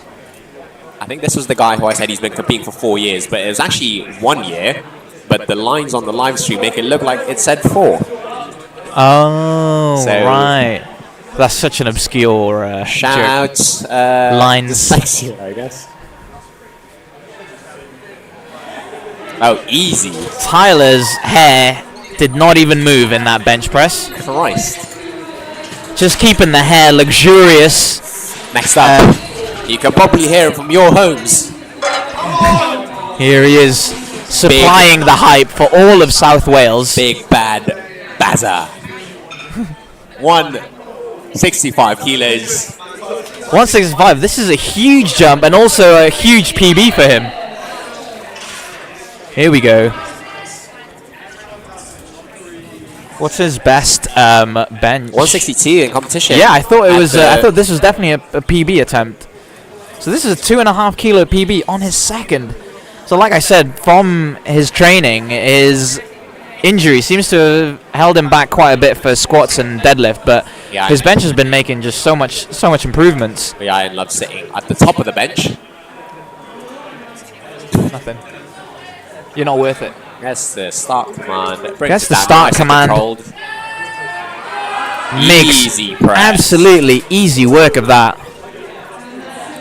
I think this was the guy who I said he's been competing for 4 years, but it was actually 1 year, but the lines on the live stream make it look like it said 4. Oh, so right. That's such an obscure shout lines. I guess. Oh, easy. Tyler's hair did not even move in that bench press. Christ. Just keeping the hair luxurious. Next up, you can probably hear him from your homes. Here he is, supplying the hype for all of South Wales. Big bad Bazza. 165 kilos. 165. This is a huge jump and also a huge PB for him. Here we go. What's his best bench? 162 in competition. Yeah, I thought it was. I thought this was definitely a PB attempt. So this is a 2.5 kilo PB on his second. So like I said, from his training, his injury seems to have held him back quite a bit for squats and deadlift, but yeah, his bench has been making just so much improvements. Yeah, I love sitting at the top of the bench. Nothing. You're not worth it. That's the start command. That's the start command. Makes easy press. Absolutely easy work of that.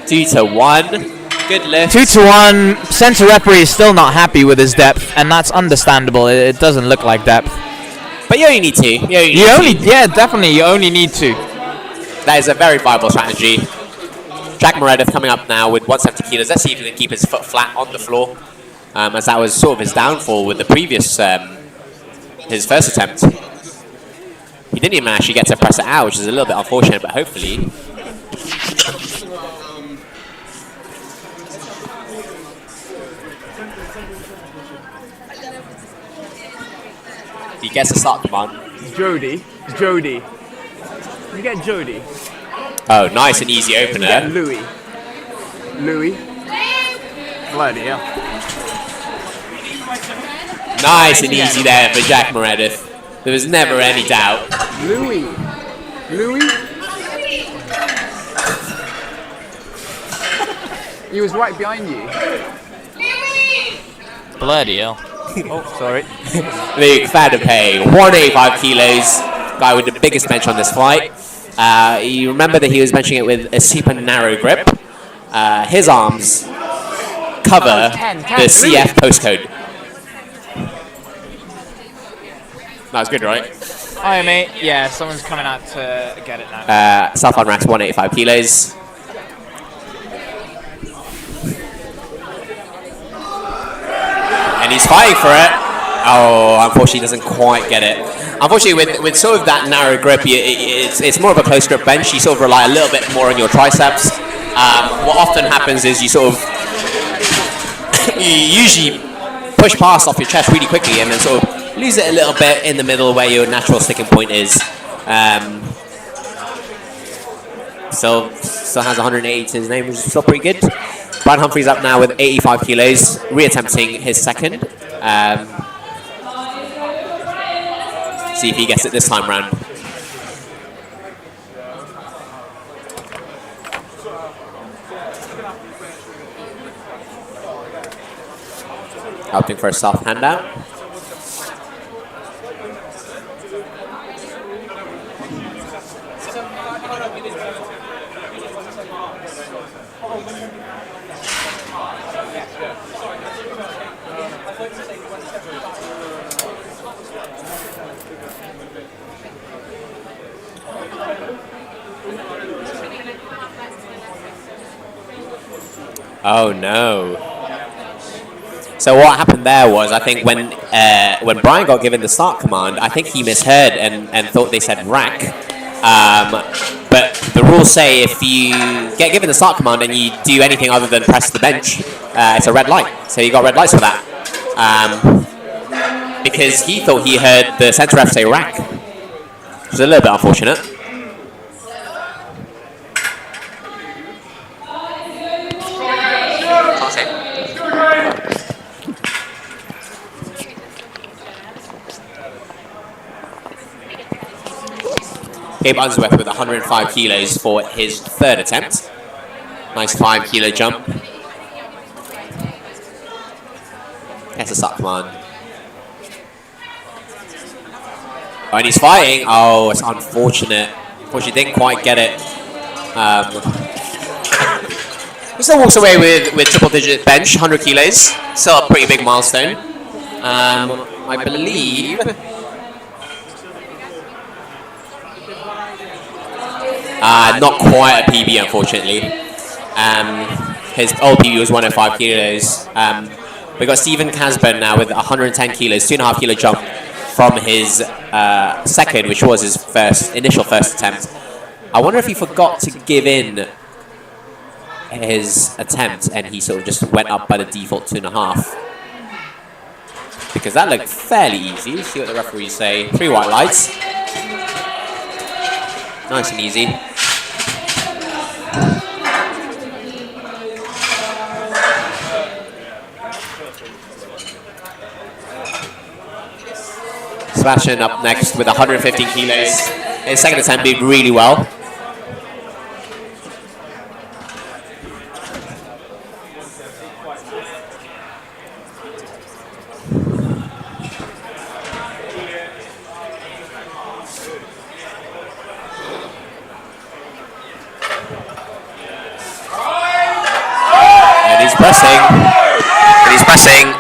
2 to 1. Good lift. 2 to 1. Center referee is still not happy with his depth, and that's understandable. It doesn't look like depth. But you only need 2. Yeah, definitely. You only need 2. That is a very viable strategy. Jack Meredith coming up now with 170 kilos. Let's see if he can keep his foot flat on the floor. As that was sort of his downfall with the previous his first attempt. He didn't even actually get to press it out, which is a little bit unfortunate, but hopefully... he gets a start command. Jody. Jody. You get Jody. Oh, nice and easy opener. Yeah, Louis. Louis. Bloody hell. Nice and easy there for Jack Meredith. There was never any doubt. Louis. Louis. He was right behind you. Bloody hell. Oh, sorry. Luke Fadapay, 185 kilos, guy with the biggest bench on this flight. You remember that he was benching it with a super narrow grip. His arms cover the CF postcode. That was good, right? Hi, mate. Yeah, someone's coming out to get it now. South Racks, 185 kilos. And he's fighting for it. Oh, unfortunately, he doesn't quite get it. Unfortunately, with sort of that narrow grip, it's more of a close grip bench. You sort of rely a little bit more on your triceps. What often happens is you sort of you usually push past off your chest really quickly and then sort of lose it a little bit in the middle where your natural sticking point is. Still has 180 to his name, which is still pretty good. Brian Humphrey's up now with 85 kilos, reattempting his second. See if he gets it this time round. Opting for a soft handout. Oh no. So what happened there was, I think when Brian got given the start command, I think he misheard and thought they said rack. But the rules say if you get given the start command and you do anything other than press the bench, it's a red light. So you got red lights for that. Because he thought he heard the center ref say rack. Which is a little bit unfortunate. Gabe Unsworth with 105 kilos for his third attempt. Nice 5 kilo jump. That's a start command. Oh, and he's fighting. Oh, it's unfortunate. Unfortunately, didn't quite get it. He still walks away with triple digit bench, 100 kilos. Still a pretty big milestone. I believe. Not quite a PB, unfortunately. His old PB was 105 kilos. We got Stephen Casburn now with 110 kilos, 2.5 kilo jump from his second, which was his initial first attempt. I wonder if he forgot to give in his attempt and he sort of just went up by the default 2.5. Because that looked fairly easy. See what the referees say. 3 white lights. Nice and easy. Sebastian up next with 115 kilos. His second attempt did really well. He's pressing.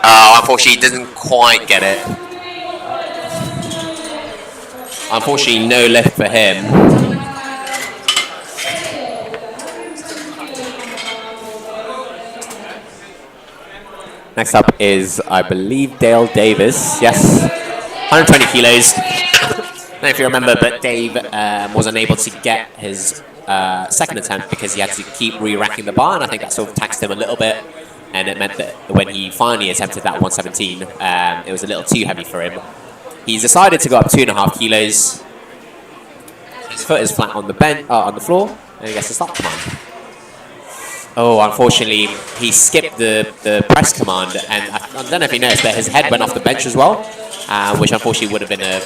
Unfortunately, he didn't quite get it. Unfortunately, no lift for him. Next up is, I believe, Dale Davis. Yes. 120 kilos. I don't know if you remember, but Dave was unable to get his second attempt because he had to keep re-racking the bar, and I think that sort of taxed him a little bit, and it meant that when he finally attempted that 117, it was a little too heavy for him. He's decided to go up 2.5 kilos. His foot is flat on the on the floor, and he gets the stop command. Oh, unfortunately, he skipped the press command, and I don't know if you noticed, but his head went off the bench as well, which unfortunately would have been a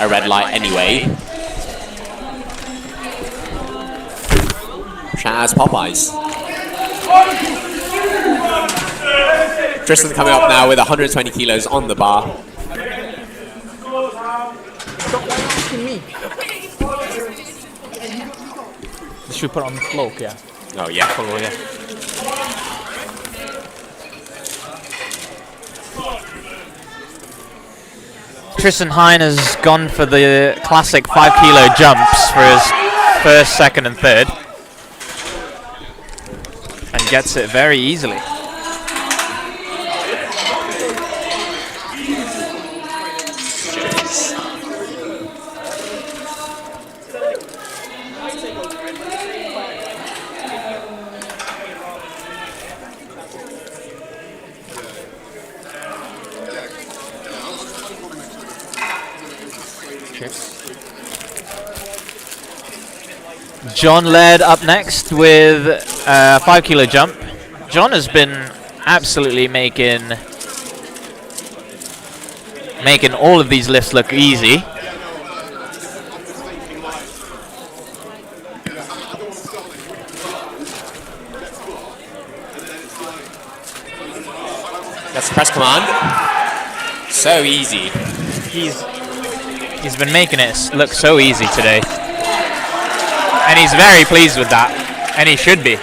red light anyway. Shout out to Popeyes. Tristan coming up now with 120 kilos on the bar. Should we put it on the floor, yeah? Oh, yeah. Follow, yeah. Tristan Hine has gone for the classic 5 kilo jumps for his first, second and third. And gets it very easily. John Laird up next with a 5 kilo jump. John has been absolutely making all of these lifts look easy. That's the press command. So easy. He's been making it look so easy today. And he's very pleased with that, and he should be.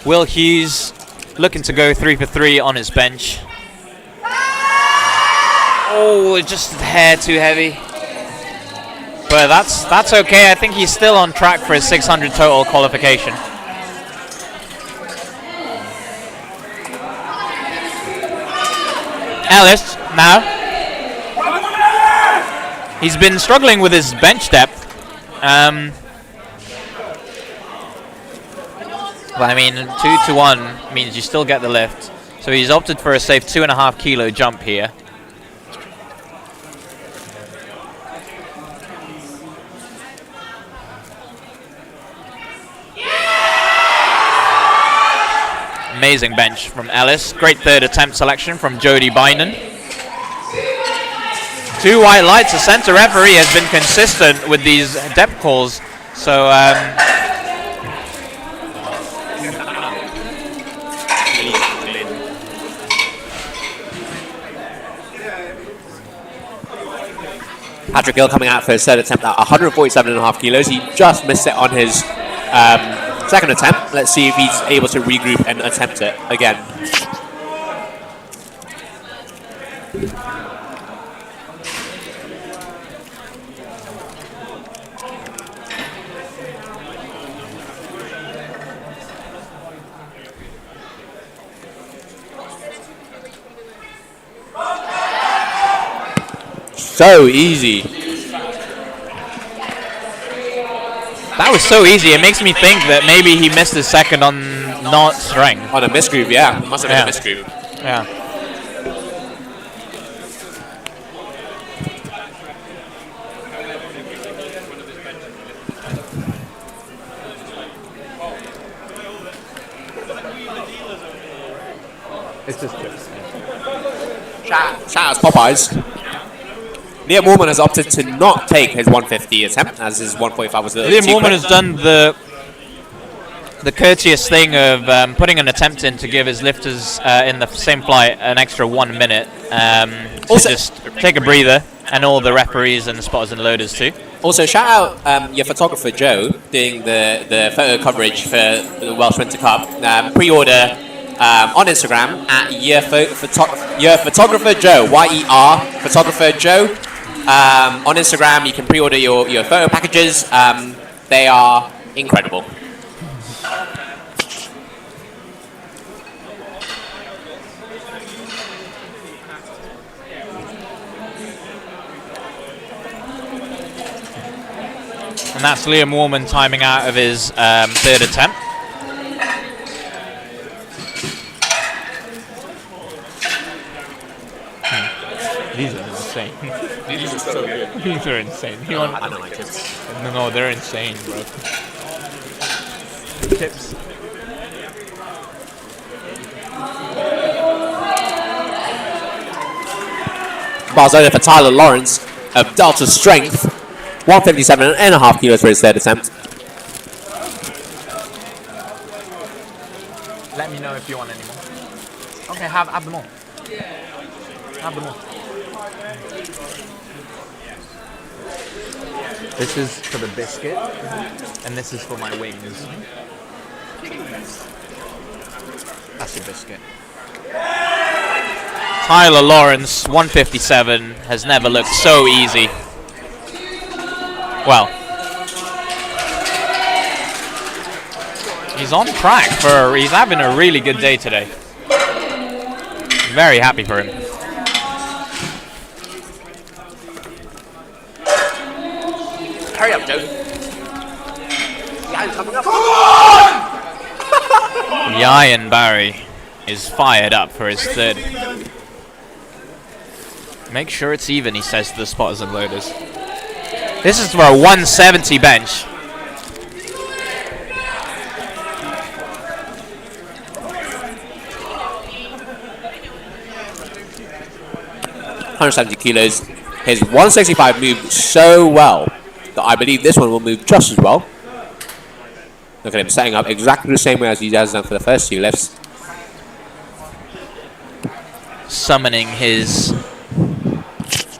Will Hughes looking to go 3 for 3 on his bench. Oh, just a hair too heavy. But that's okay. I think he's still on track for his 600 total qualification. Ellis now. He's been struggling with his bench depth. But I mean, 2 to 1 means you still get the lift. So he's opted for a safe 2.5 kilo jump here. Amazing bench from Ellis. Great third attempt selection from Jody Bynum. 2 white lights. The center referee has been consistent with these depth calls. So Patrick Gill coming out for his third attempt at 147.5 kilos. He just missed it on his second attempt. Let's see if he's able to regroup and attempt it again. So easy. that was so easy. It makes me think that maybe he missed his second on not strength. On a misgroove, yeah. It must have been a misgroove. Yeah. It's just Shout out to Popeyes. Liam Moorman has opted to not take his 150 attempt, as his 145 was a little Liam too Moorman quick. has done the courteous thing of putting an attempt in to give his lifters in the same flight an extra 1 minute to Also- just take a breather, and all the referees and the spotters and loaders too. Also, shout out your photographer Joe doing the photo coverage for the Welsh Winter Cup. Pre-order on Instagram at your photographer Joe, YER photographer Joe. On Instagram, you can pre-order your photo packages. They are incredible. And that's Liam Warman timing out of his third attempt. These are insane. These are so good. These are insane. I don't like tips. No, they're insane, bro. Tips. Barzola for Tyler Lawrence of Delta Strength. 157.5 kilos for his third attempt. Let me know if you want any more. Okay, have them all. Have them all. This is for the biscuit, and this is for my wings. That's your biscuit. Tyler Lawrence, 157, has never looked so easy. Well, he's on track he's having a really good day today. Very happy for him. Hurry up, Joe. Yeah, coming up. Ian Barry is fired up for his third. Make sure it's even, he says to the spotters and loaders. This is for a 170 bench. $170 kilos. His 165 moved so well that I believe this one will move just as well. Look at him setting up exactly the same way as he has done for the first two lifts. Summoning his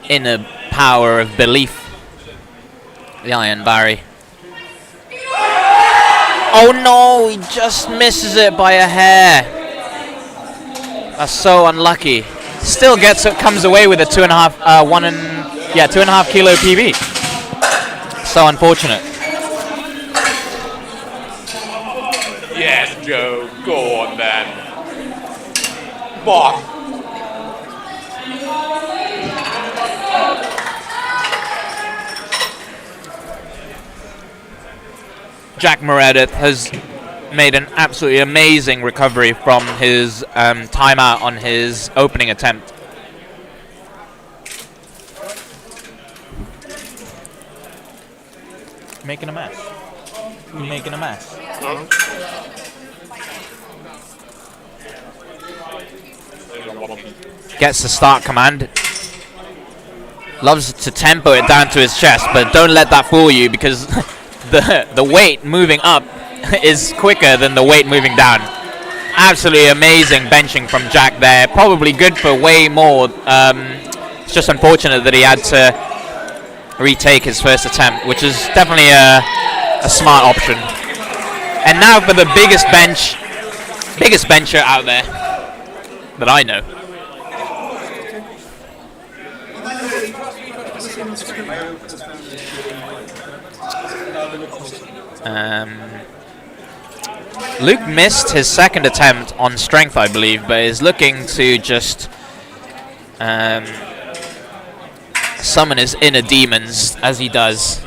inner power of belief. Ian Barry. Oh no, he just misses it by a hair. That's so unlucky. Still comes away with a 2.5 kilo PB. So unfortunate. Yes, Joe. Go on then. Boss. Jack Meredith has made an absolutely amazing recovery from his timeout on his opening attempt. Making a mess. You're making a mess. Gets the start command. Loves to tempo it down to his chest, but don't let that fool you because the weight moving up is quicker than the weight moving down. Absolutely amazing benching from Jack there. Probably good for way more. It's just unfortunate that he had to retake his first attempt, which is definitely a smart option. And now for the biggest bencher out there that I know. Luke missed his second attempt on strength, I believe, but is looking to just summon his inner demons as he does.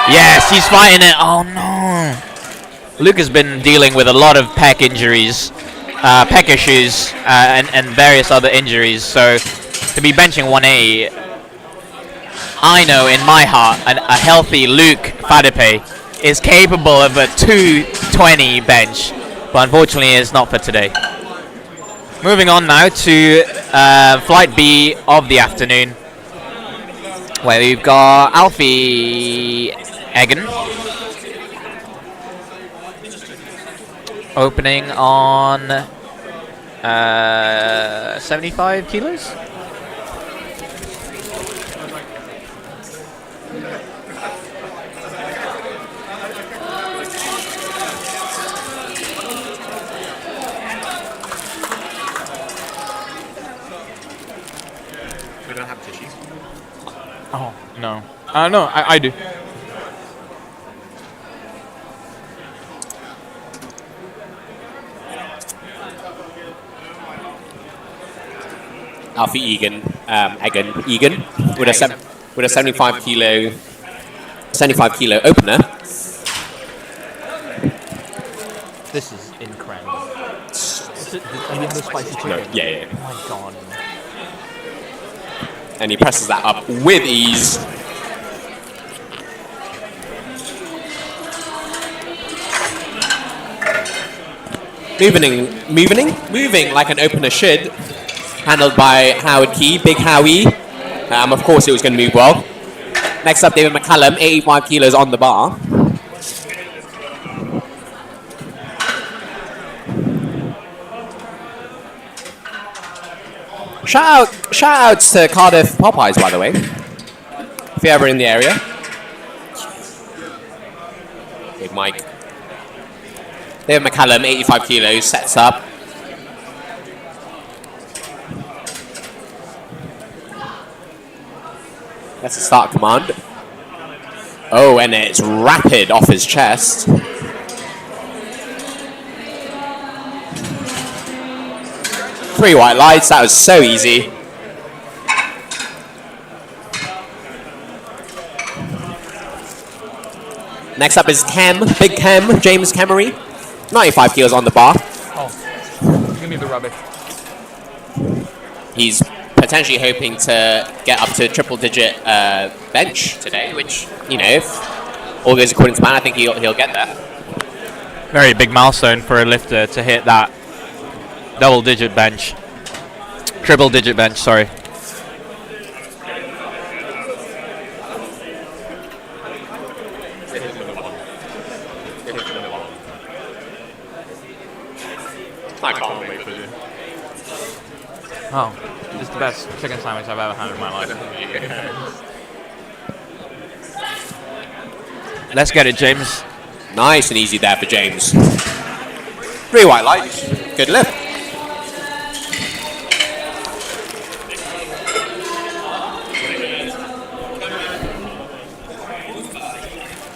Yes, he's fighting it. Oh no. Luke has been dealing with a lot of pec injuries, pec issues, and various other injuries, so to be benching 180, I know in my heart a healthy Luke Fadipe is capable of a 220 bench, but unfortunately it's not for today. Moving on now to flight B of the afternoon, where we've got Alfie Egan opening on 75 kilos. No. No, I do. Alfie Egan with a 75 kilo opener. This is incredible. Are you the spicy chicken? No, yeah. Oh my god. And he presses that up with ease. Moving like an opener should. Handled by Howard Key, Big Howie. Of course it was going to move well. Next up, David McCallum, 85 kilos on the bar. Shout outs to Cardiff Popeyes, by the way, if you're ever in the area. Big Mike. David McCallum, 85 kilos, sets up. That's a start command. Oh, and it's rapid off his chest. Three white lights, that was so easy. Next up is Big Chem, James Kemery. 95 kilos on the bar. Oh, give me the rubbish. He's potentially hoping to get up to triple-digit bench today, which, you know, if all goes according to plan, I think he'll get there. Very big milestone for a lifter to hit that double-digit bench. Triple-digit bench, sorry. I can't wait for you. Oh, this is the best chicken sandwich I've ever had in my life. Let's get it, James. Nice and easy there for James. Three white lights. Good lift.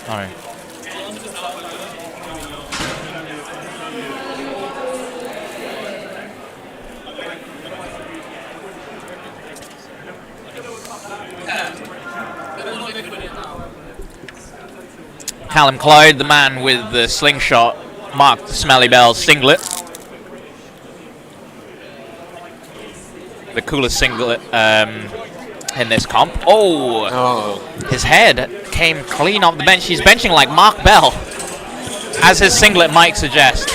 Sorry. Callum Clyde, the man with the slingshot, marked the Smelly Bells singlet. The coolest singlet in this comp. Oh, his head came clean off the bench. He's benching like Mark Bell, as his singlet might suggest.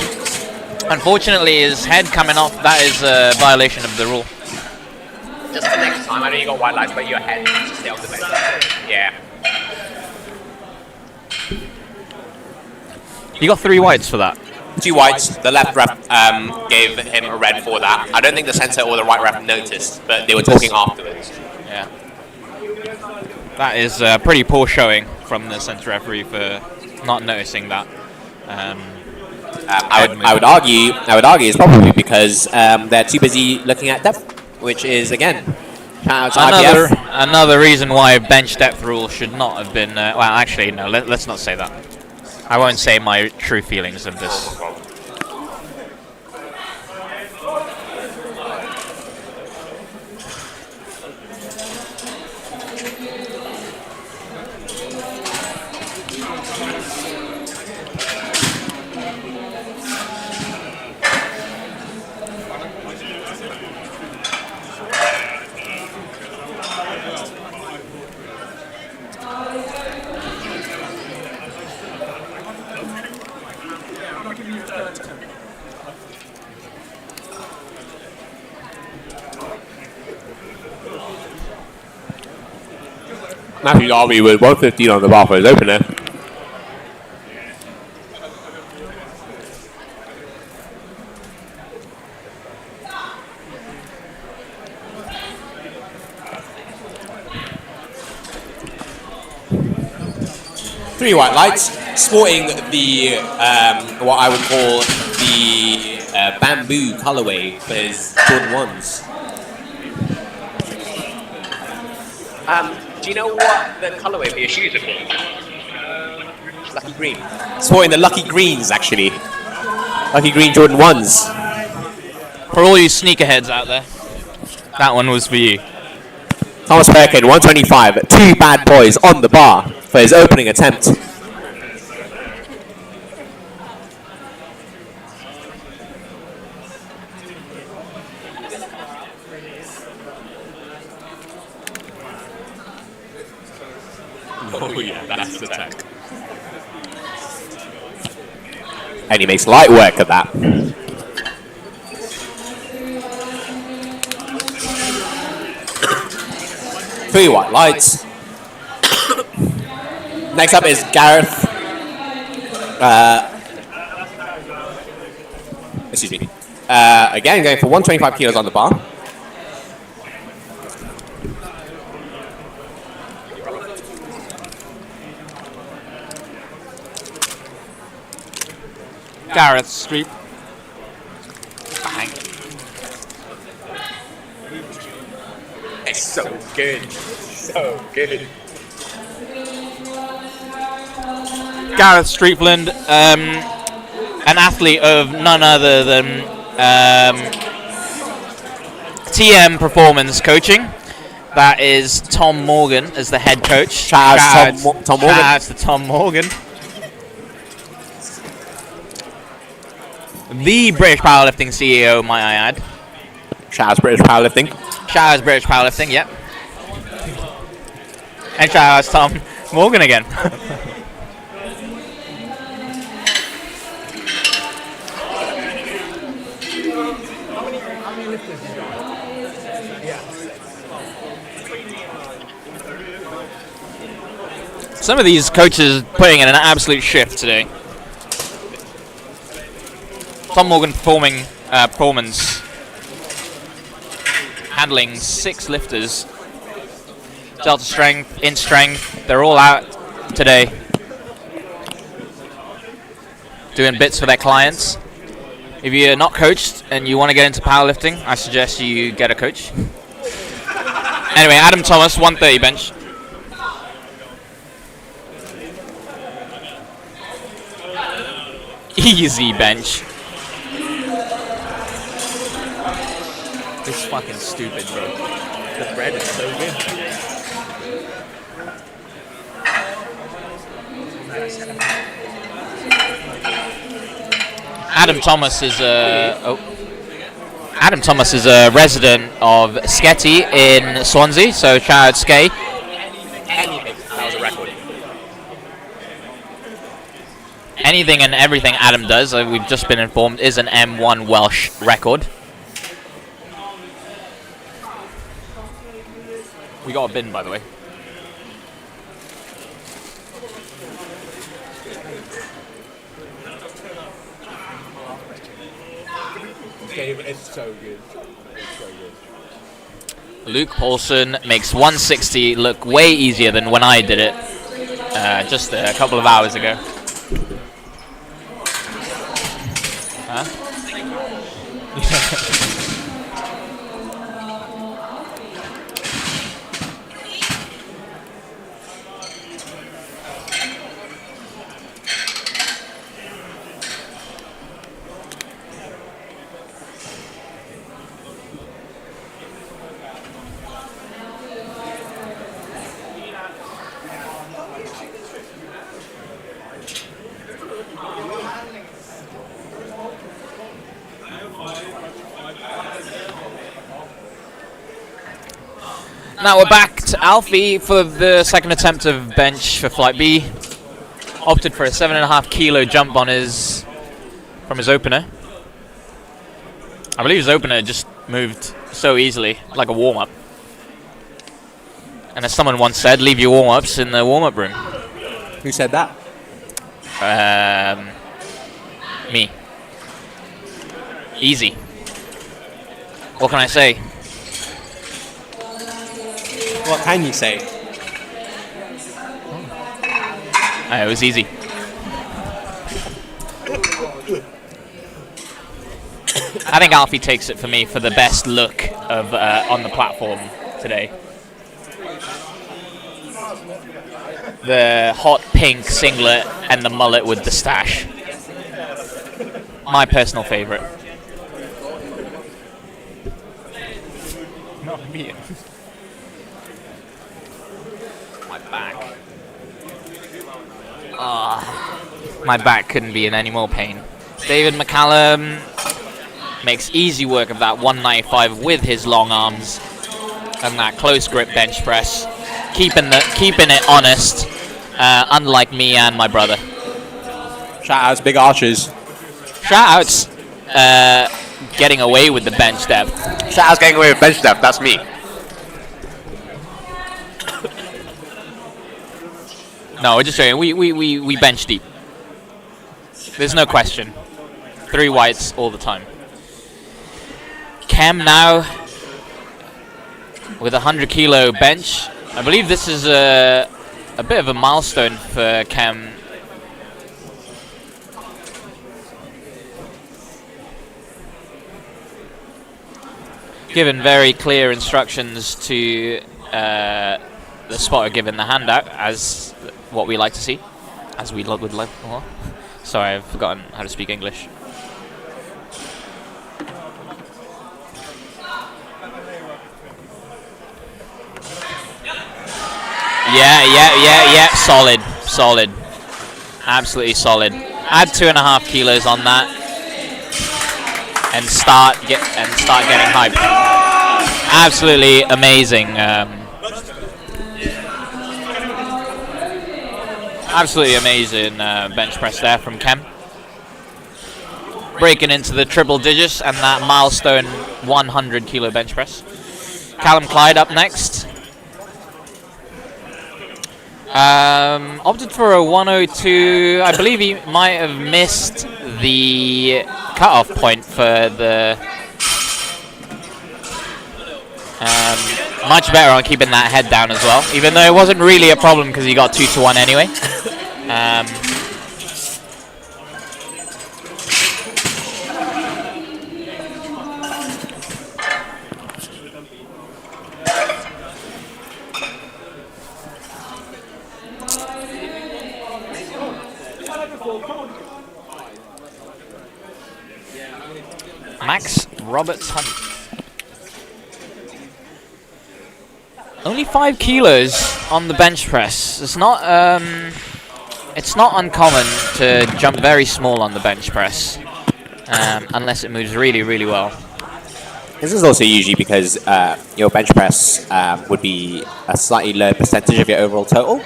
Unfortunately, his head coming off, that is a violation of the rule. Just for next time, I know you got white lights, but your head needs to stay off the bench. Yeah. You got 3 whites for that. 2 whites. The left ref gave him a red for that. I don't think the center or the right ref noticed, but they were talking afterwards. Yeah. That is a pretty poor showing from the center referee for not noticing that. I would argue it's probably because they're too busy looking at depth, which is again shout out to IPF. Another reason why bench depth rule should not have been. Well, actually, no. Let's not say that. I won't say my true feelings of this. Matthew Darby with 115 on the bar for his opener. Three white lights, sporting the what I would call the bamboo colorway for his Jordan 1s. Do you know what the colorway of your shoes are called? Lucky green. Sporting the Lucky Greens, actually. Lucky Green Jordan 1s. For all you sneakerheads out there, that one was for you. Thomas Perkin, 125. 2 bad boys on the bar for his opening attempt. Oh yeah, that's the tech. And he makes light work of that. Three white lights. Next up is Gareth. Excuse me. Again, going for 125 kilos on the bar. Gareth Streep. Bang. It's so good. So good. Gareth Streepland, an athlete of none other than TM Performance Coaching. That is Tom Morgan as the head coach. Shout out to Tom Morgan. Shout out to Tom Morgan. The British Powerlifting CEO, might I add. Shout out to British Powerlifting. Shout out to British Powerlifting, yep. And shout out to Tom Morgan again. Some of these coaches putting in an absolute shift today. Tom Morgan performance, handling 6 lifters. Delta strength, in strength, they're all out today. Doing bits for their clients. If you're not coached and you want to get into powerlifting, I suggest you get a coach. Anyway, Adam Thomas, 130 bench. Easy bench. This is fucking stupid, bro. The bread is so good. Adam Thomas is Adam Thomas is a resident of Sketty in Swansea, so shout out Skay. That was a record. Anything and everything Adam does, we've just been informed, is an M1 Welsh record. We got a bin, by the way. It's so good. It's so good. Luke Paulson makes 160 look way easier than when I did it just a couple of hours ago. Huh? Now we're back to Alfie for the second attempt of bench for Flight B. Opted for a 7.5 kilo jump on from his opener. I believe his opener just moved so easily, like a warm-up. And as someone once said, leave your warm-ups in the warm-up room. Who said that? Me. Easy. What can I say? What can you say? It was easy. I think Alfie takes it for me for the best look of on the platform today. the hot pink singlet and the mullet with the stash. My personal favorite. Not me. My back. My back couldn't be in any more pain. David McCallum makes easy work of that 195 with his long arms and that close grip bench press, keeping it honest, unlike me and my brother. Shout outs, big archers. Shout outs, getting away with the bench depth. Shout outs getting away with bench depth, that's me. No, we're just saying we bench deep. There's no question. 3 whites all the time. Cam now with a 100 kilo bench. I believe this is a bit of a milestone for Cam. Given very clear instructions to the spotter, given the handout, as what we like to see, as we would like. Sorry, I've forgotten how to speak English. Yeah. Solid. Absolutely solid. Add 2.5 kilos on that, and start getting hyped. Absolutely amazing. Absolutely amazing bench press there from Cam. Breaking into the triple digits and that milestone 100 kilo bench press. Callum Clyde up next. Opted for a 102. I believe he might have missed the cutoff point for the. Much better on keeping that head down as well, even though it wasn't really a problem because he got 2 to 1 anyway. Max Roberts Hunt. Only 5 kilos on the bench press. It's not uncommon to jump very small on the bench press, unless it moves really, really well. This is also usually because your bench press would be a slightly lower percentage of your overall total.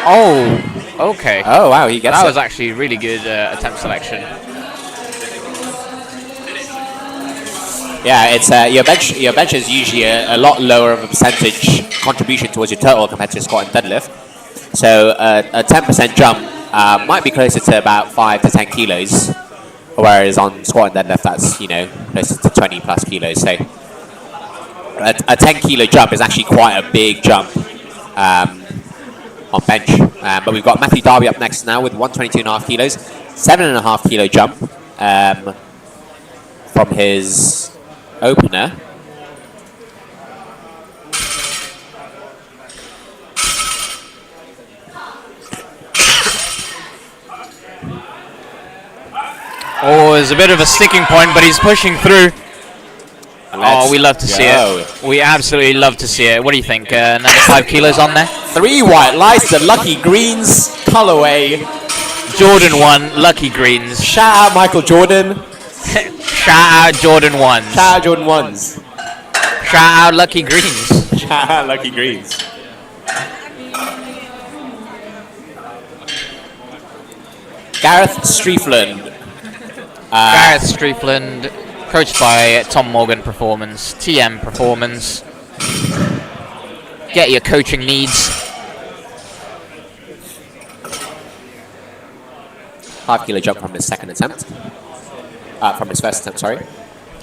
Oh, okay. Oh wow, he gets that. That was actually really good attempt selection. Yeah, it's your bench is usually a lot lower of a percentage contribution towards your total compared to squat and deadlift. So a 10% jump might be closer to about 5 to 10 kilos, whereas on squat and deadlift that's closer to 20 plus kilos. So a 10 kilo jump is actually quite a big jump on bench. But we've got Matthew Darby up next now with 122.5 kilos, 7.5 kilo jump from his opener. Oh, there's a bit of a sticking point, but he's pushing through. Oh, we love to see it. We absolutely love to see it. What do you think? Another 5 kilos on there? 3 white lights, the Lucky Greens colorway. Jordan 1, Lucky Greens. Shout out Michael Jordan. Shout out Jordan 1s. Shout out Jordan 1s. Shout out Lucky Greens. Shout out Lucky Greens. Gareth Striefland. Gareth Striefland, coached by Tom Morgan Performance, TM Performance. Get your coaching needs. 5 kilo jump from his second attempt. From his first attempt, sorry.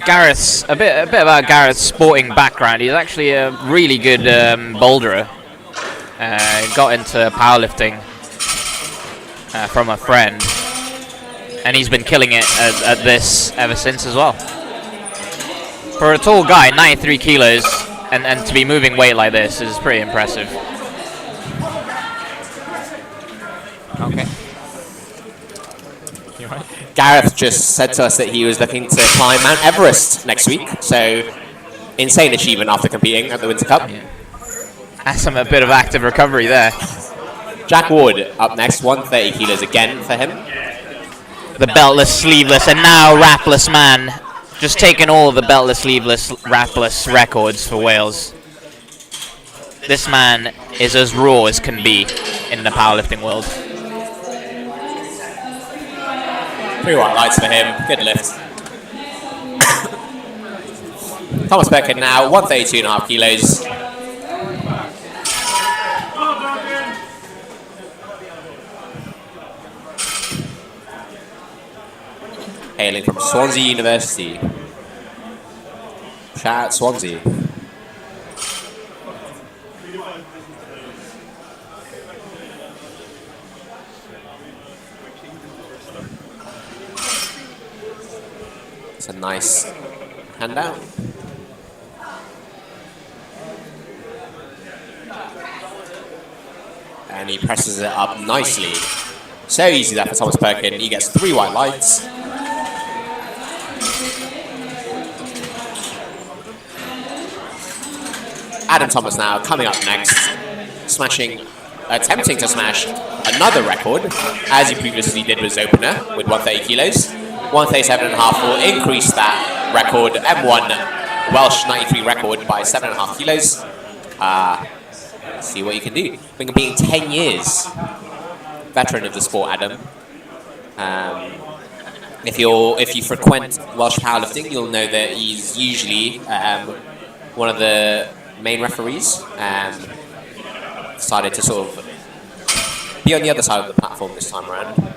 Gareth's a bit about Gareth's sporting background. He's actually a really good boulderer. Got into powerlifting from a friend, and he's been killing it at this ever since as well. For a tall guy, 93 kilos, and to be moving weight like this is pretty impressive. Gareth just said to us that he was looking to climb Mount Everest next week. So, insane achievement after competing at the Winter Cup. Yeah. That's a bit of active recovery there. Jack Ward up next, 130 kilos again for him. The beltless, sleeveless, and now wrapless man. Just taking all the beltless, sleeveless, wrapless records for Wales. This man is as raw as can be in the powerlifting world. 3 white lights for him. Good lift. Thomas Perkin now, 132.5 kilos. Hailing from Swansea University. Shout out Swansea. It's a nice handout. And he presses it up nicely. So easy that for Thomas Perkin. He gets 3 white lights. Adam Thomas now coming up next, attempting to smash another record, as he previously did with his opener with 130 kilos. 137.5 will increase that record, M1 Welsh 93 record by 7.5 kilos. See what you can do. Been competing 10 years. Veteran of the sport, Adam. If you frequent Welsh Powerlifting, you'll know that he's usually one of the main referees. Decided to sort of be on the other side of the platform this time around.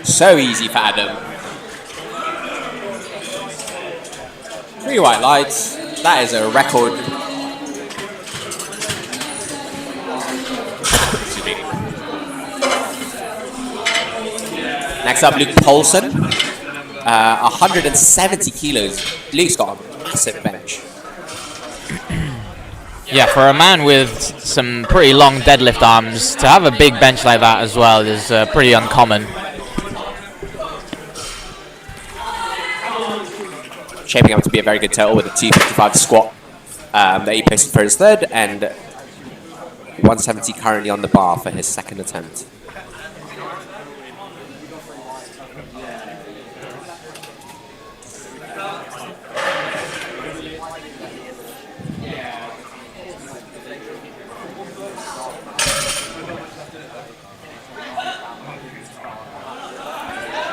So easy for Adam. 3 white lights. That is a record. Excuse me. Next up, Luke Poulsen. 170 kilos. Luke's got a massive bench. Yeah, for a man with some pretty long deadlift arms, to have a big bench like that as well is pretty uncommon. Shaping up to be a very good total with a 255 squat that he posted for his third, and 170 currently on the bar for his second attempt.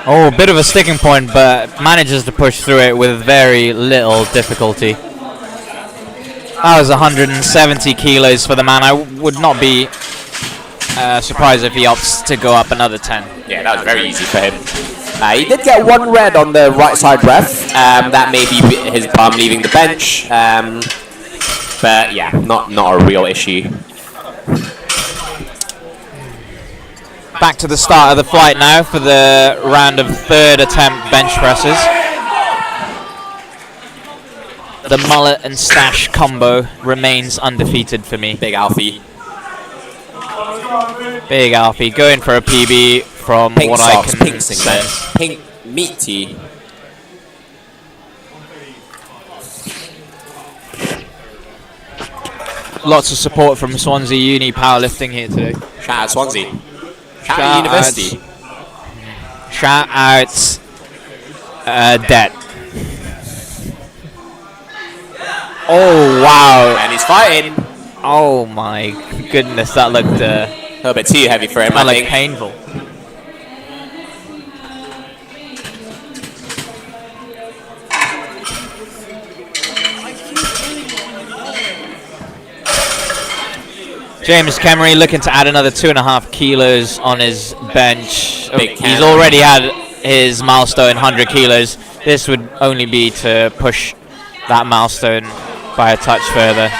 Oh, a bit of a sticking point, but manages to push through it with very little difficulty. That was 170 kilos for the man. I would not be surprised if he opts to go up another 10. Yeah, that was very easy for him. He did get 1 red on the right side ref. That may be his bum leaving the bench. But yeah, not a real issue. Back to the start of the flight now for the round of third attempt bench presses. The mullet and stash combo remains undefeated for me. Big Alfie. Big Alfie going for a PB from Pink what socks, I can pink sense. pink meat tea. Lots of support from Swansea Uni Powerlifting here today. Shout out Swansea. Shout out University. Shout out Det. Oh wow! And he's fighting. Oh my goodness, that looked A little bit too heavy for him, I think. painful. James Kemery looking to add another 2.5 kilos on his bench. He's already had his milestone 100 kilos. This would only be to push that milestone by a touch further.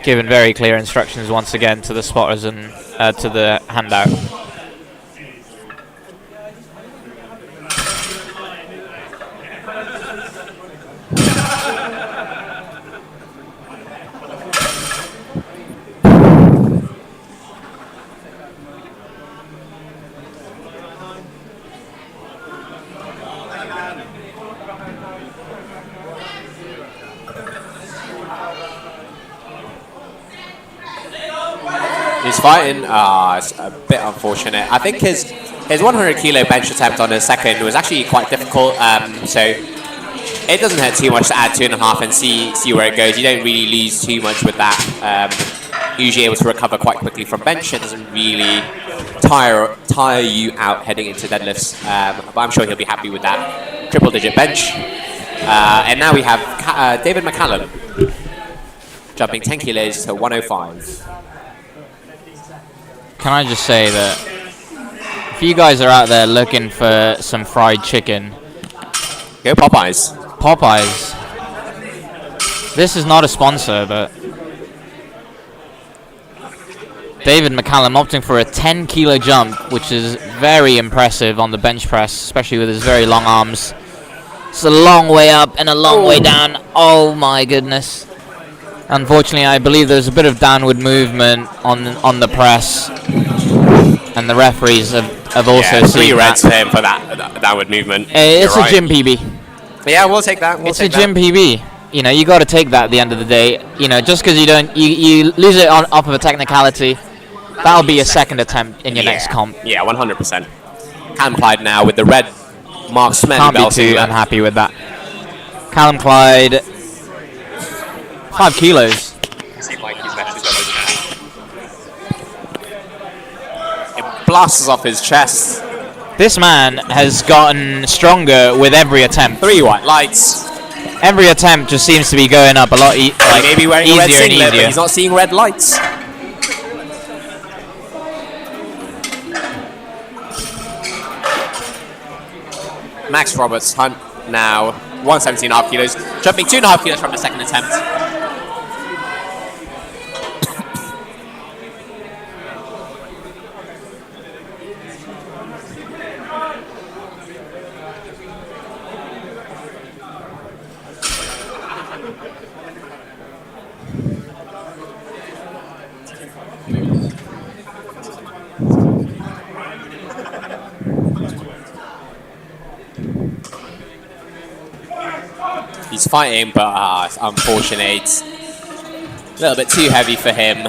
Given very clear instructions once again to the spotters and to the handout. He's fighting. It's a bit unfortunate. I think his 100 kilo bench attempt on his second was actually quite difficult. So it doesn't hurt too much to add 2.5 and see where it goes. You don't really lose too much with that. Usually able to recover quite quickly from bench. It doesn't really tire you out heading into deadlifts. But I'm sure he'll be happy with that triple-digit bench. And now we have David McCallum jumping 10 kilos to 105. Can I just say that if you guys are out there looking for some fried chicken, go Popeyes. Popeyes. This is not a sponsor, but David McCallum opting for a 10 kilo jump, which is very impressive on the bench press, especially with his very long arms. It's a long way up and a long way down. Oh my goodness. Unfortunately, I believe there's a bit of downward movement on the press, and the referees have also seen 3 reds for him for that downward movement. It's a gym PB. Yeah, we'll take that. It's a gym PB. You know, you got to take that at the end of the day. You know, just because you lose it off of a technicality, that'll be a second attempt in your next comp. Yeah, 100%. Callum Clyde now with the red Mark Smelly Can't be belt. too unhappy with that. Callum Clyde, 5 kilos. It blasts off his chest. This man has gotten stronger with every attempt. 3 white lights. Every attempt just seems to be going up a lot maybe wearing a red easier and singlet, but easier. he's not seeing red lights. Max Roberts Hunt now 117.5 kilos, jumping 2.5 kilos from the second attempt. He's fighting, but it's unfortunate. It's a little bit too heavy for him.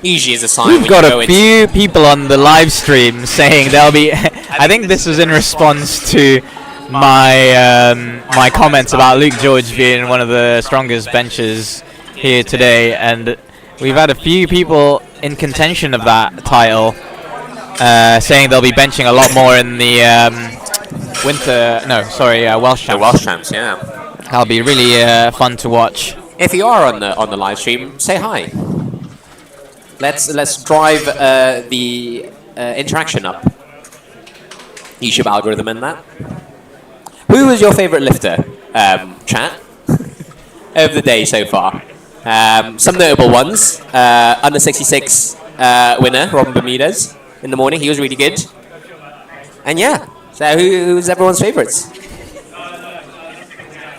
Usually is a sign We've when got you go a few people on the live stream saying there'll be. I think this was in response to my comments about Luke George being one of the strongest benches here today, and we've had a few people in contention of that title saying they'll be benching a lot more in the Welsh Champs. The Welsh Champs, yeah. That'll be really fun to watch. If you are on the live stream, say hi. Let's drive the interaction up. YouTube algorithm and that. Who was your favourite lifter, chat, of the day so far? Some notable ones. Under 66 winner, Robin Bermudez, in the morning. He was really good. And yeah, so who's everyone's favourites?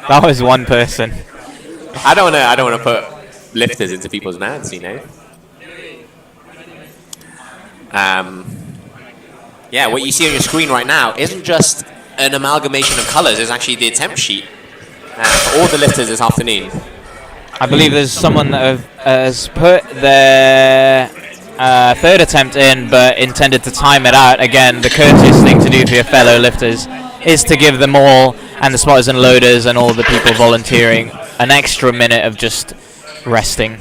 That was one person. I don't want to put lifters into people's mouths, you know. Yeah, what you see on your screen right now isn't just an amalgamation of colours. It's actually the attempt sheet for all the lifters this afternoon. I believe there's someone that has put their third attempt in, but intended to time it out. Again, the courteous thing to do for your fellow lifters is to give them all, and the spotters and loaders and all the people volunteering, an extra minute of just resting.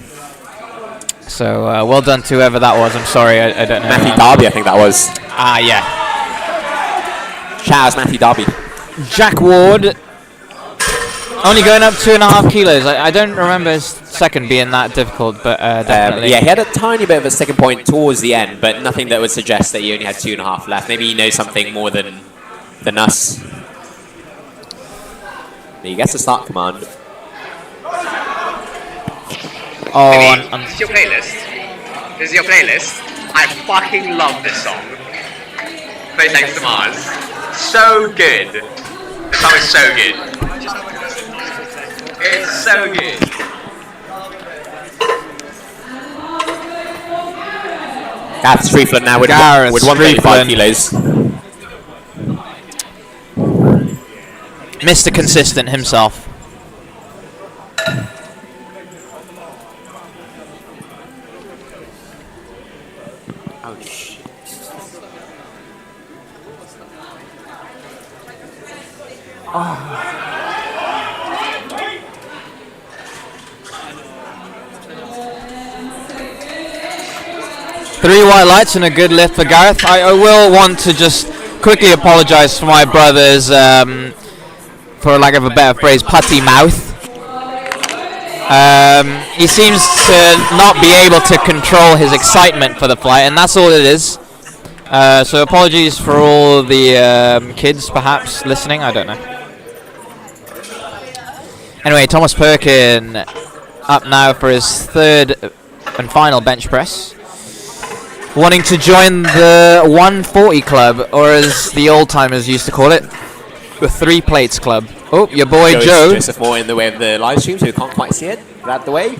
So well done to whoever that was. I'm sorry, I don't know. Matthew Darby, I think that was. Ah, yeah. Shout out Matthew Darby. Jack Ward, only going up 2.5 kilos. I don't remember his second being that difficult, but definitely. Yeah, he had a tiny bit of a sticking point towards the end, but nothing that would suggest that he only had 2.5 left. Maybe he knows something more than us. He gets a start command. Oh, This is your playlist. This is your playlist. I fucking love this song. Play Thanks to Mars. So good. This song is so good. It's so good. Gareth Striefland now with 135 kilos. Mr. Consistent himself. Three white lights and a good lift for Gareth. I will want to just quickly apologise for my brother's, for lack of a better phrase, putty mouth. He seems to not be able to control his excitement for the flight, and that's all it is. So apologies for all the kids perhaps listening, I don't know. Anyway, Thomas Perkin up now for his third and final bench press. Wanting to join the 140 club, or as the old timers used to call it, the 3 plates club. Oh, your boy Joe. Joseph Moore in the way of the live stream, so we can't quite see it. Out the way.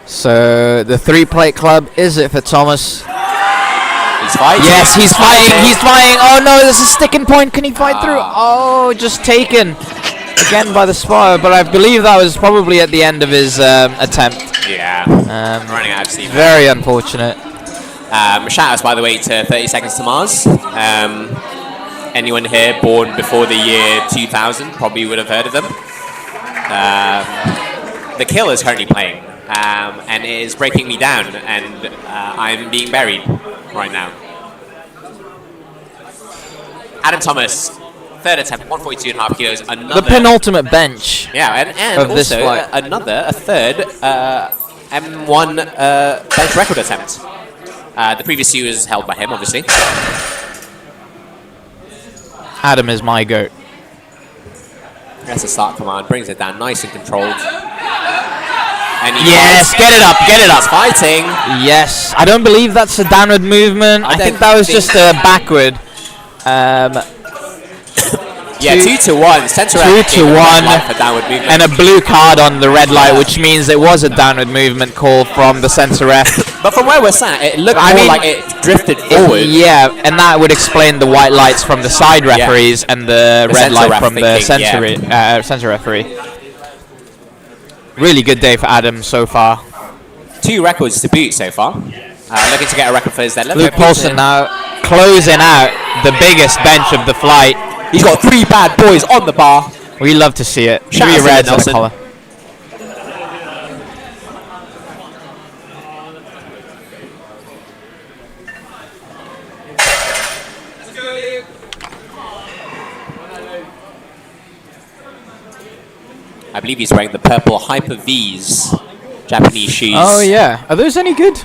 So the 3 plate club, is it for Thomas? He's fighting. Yes, he's fighting. He's fighting. Oh no, there's a sticking point. Can he fight through? Oh, just taken again by the spotter. But I believe that was probably at the end of his attempt. Yeah. Running out of steam. Very unfortunate. Shout outs, by the way, to 30 Seconds to Mars. Anyone here born before the year 2000 probably would have heard of them. The Kill is currently playing, and it is breaking me down, and I'm being buried right now. Adam Thomas, third attempt, 142.5 kilos. Another, the penultimate bench. Yeah, and of this also flight. a third M1 bench record attempt. The previous two was held by him, obviously. Adam is my goat. That's a start command, brings it down nice and controlled. And he Yes, get it up, get it up. He's fighting. Yes, I don't believe that's a downward movement. I think that was just a backward. Yeah, 2-1. Center 2-1. For downward movement. And a blue card on the red light, which means it was a downward movement call from the center ref. But from where we're sat, it looked more like it drifted forward. Yeah, and that would explain the white lights from the side referees and the red light from the center referee. Really good day for Adam so far. 2 records to boot so far. Looking to get a record for his deadlift. Luke Paulson now closing out the biggest bench of the flight. He's got 3 bad boys on the bar. We love to see it. 3 Shout out reds to and a collar. I believe he's wearing the purple Hyper V's Japanese shoes. Oh yeah, are those any good?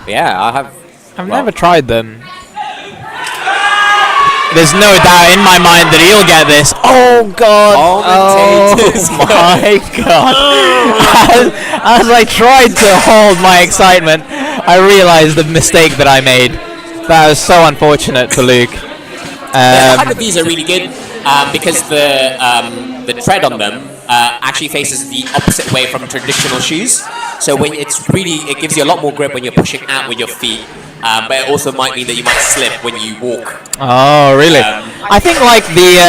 Yeah, I've never tried them. There's no doubt in my mind that he'll get this. Oh god! Oh my god! As I tried to hold my excitement, I realized the mistake that I made. That was so unfortunate for Luke. The Hyper V's are really good because the tread on them actually faces the opposite way from traditional shoes. So when it gives you a lot more grip when you're pushing out with your feet. But it also might mean that you might slip when you walk. Oh, really? I think like the,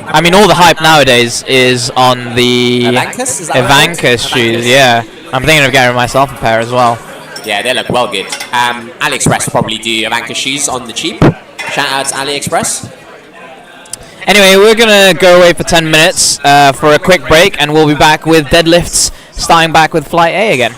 I mean, all the hype nowadays is on the Evanka's shoes. Yeah, I'm thinking of getting myself a pair as well. Yeah, they look well good. AliExpress will probably do Evanka's shoes on the cheap. Shout out to AliExpress. Anyway, we're gonna go away for 10 minutes for a quick break, and we'll be back with deadlifts, starting back with Flight A again.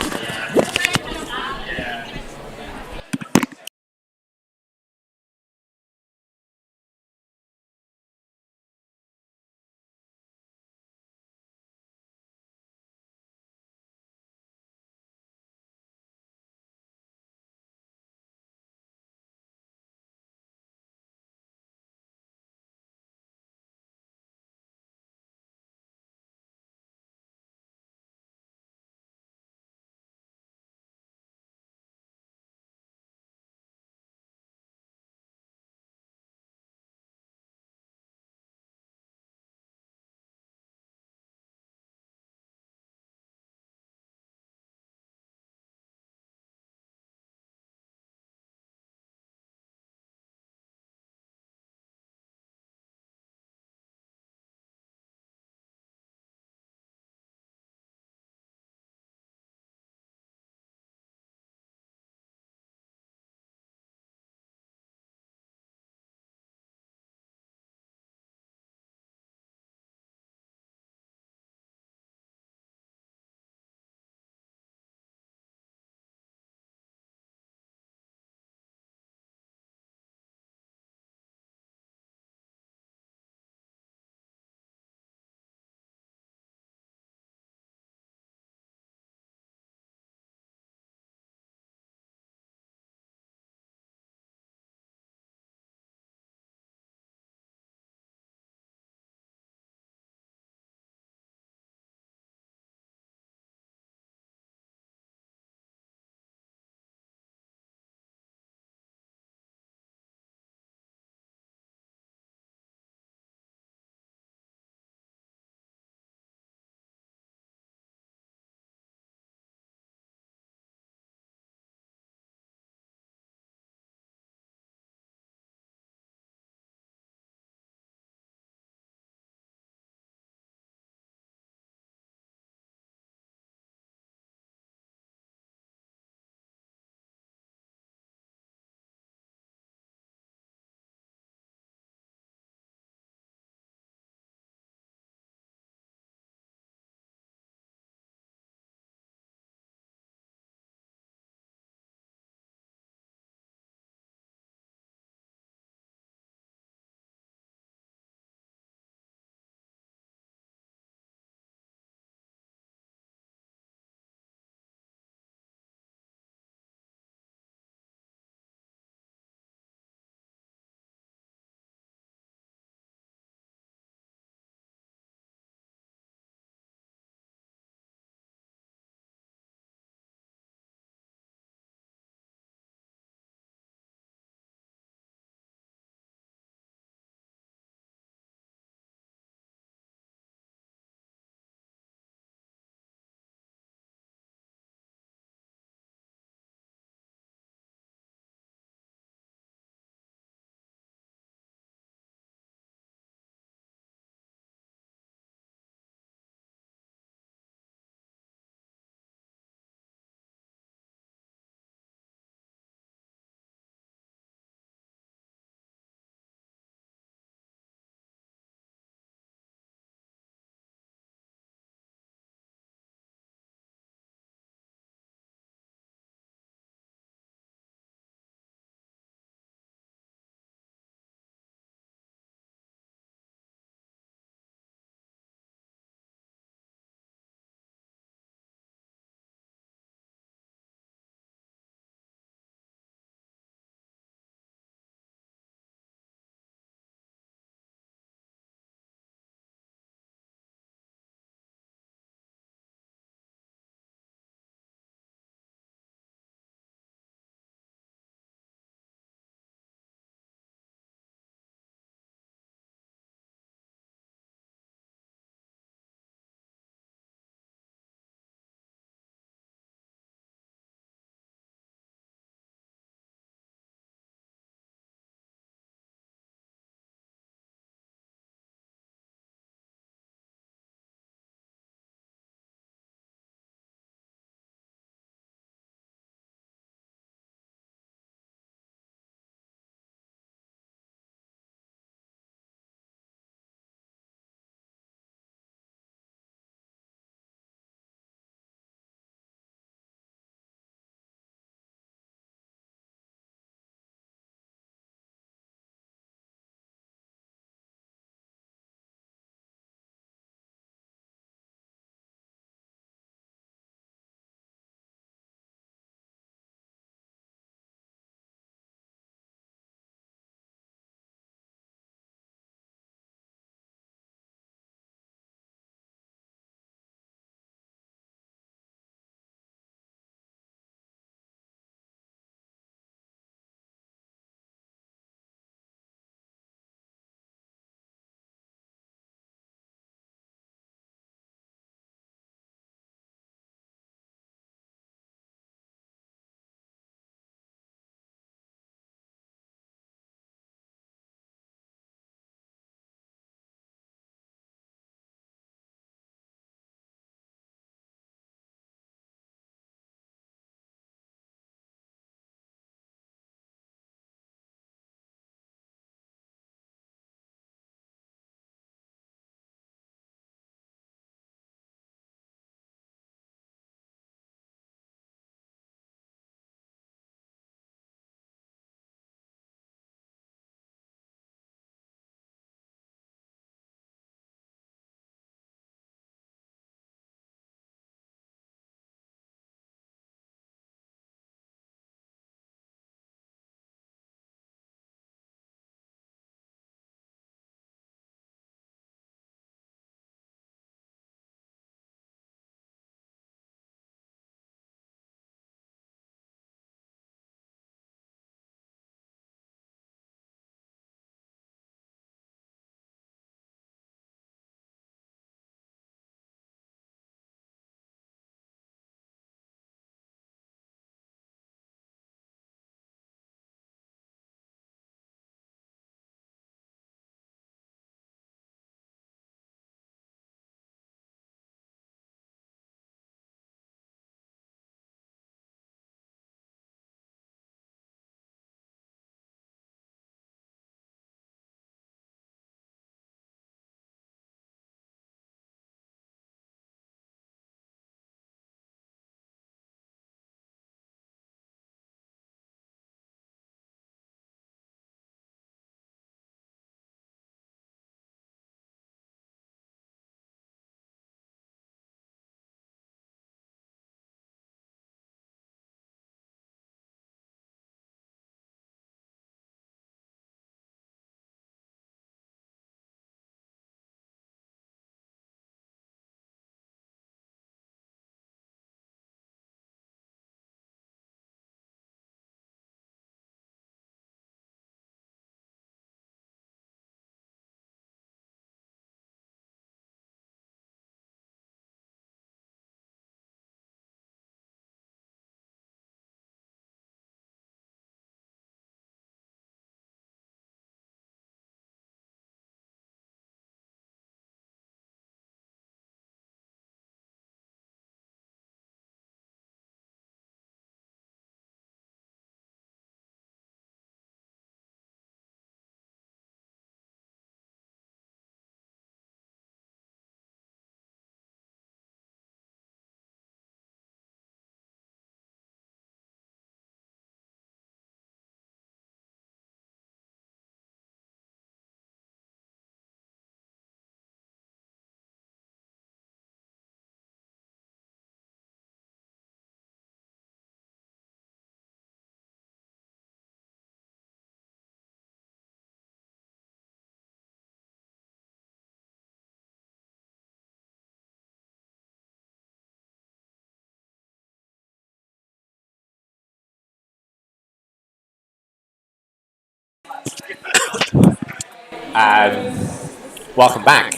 Welcome back.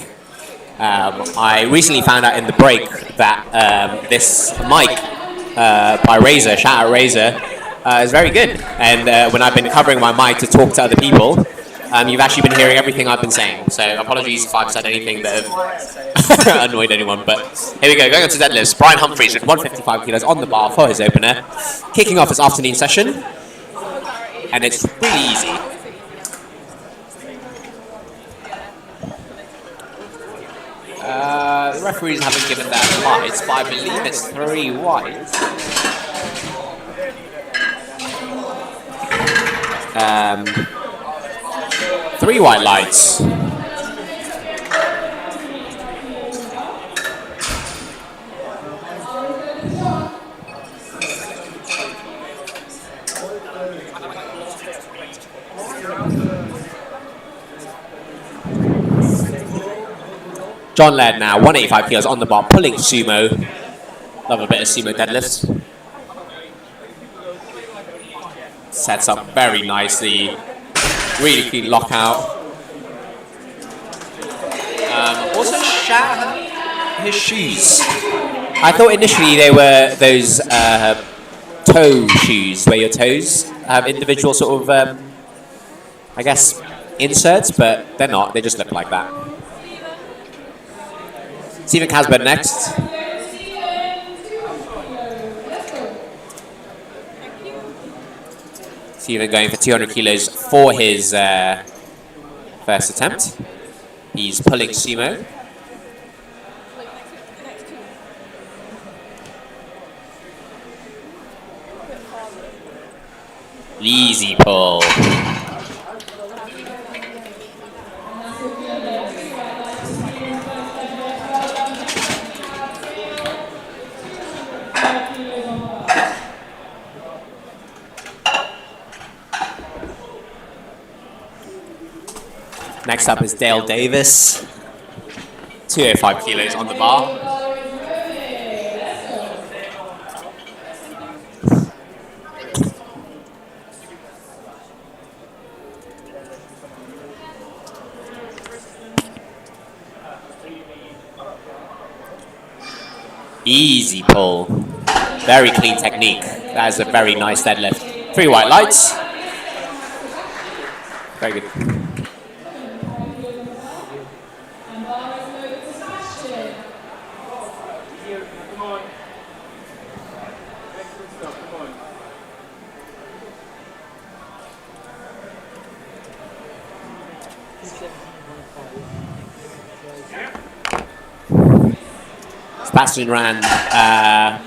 I recently found out in the break that this mic by Razer, shout out Razer, is very good. And when I've been covering my mic to talk to other people, you've actually been hearing everything I've been saying. So apologies if I've said anything that have annoyed anyone. But here we go, going on to deadlifts. Brian Humphries with 155 kilos on the bar for his opener, kicking off his afternoon session. And it's really easy. The referees haven't given that lights, but I believe it's 3 white. 3 white lights. John Laird now, 185 kilos on the bar, pulling sumo. Love a bit of sumo deadlift. Sets up very nicely. Really clean lockout. Also, shout out his shoes. I thought initially they were those toe shoes, where your toes have individual sort of, I guess, inserts, but they're not. They just look like that. Stephen Casbert next. Stephen going for 200 kilos for his first attempt. He's pulling sumo. Easy pull. Next up is Dale Davis, 205 kilos on the bar. Easy pull, very clean technique. That is a very nice deadlift. 3 white lights, very good. Sebastian Rand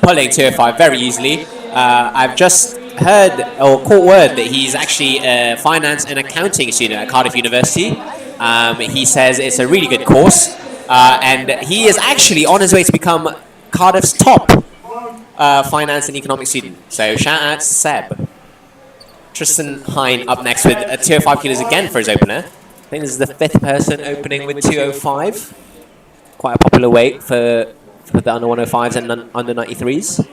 pulling 205 very easily. I've just heard or caught word that he's actually a finance and accounting student at Cardiff University. He says it's a really good course, and he is actually on his way to become Cardiff's top finance and economics student. So shout out to Seb. Tristan Hine up next with 205 kilos again for his opener. I think this is the 5th person opening with 205. Quite a popular weight for the under 105s and under 93s.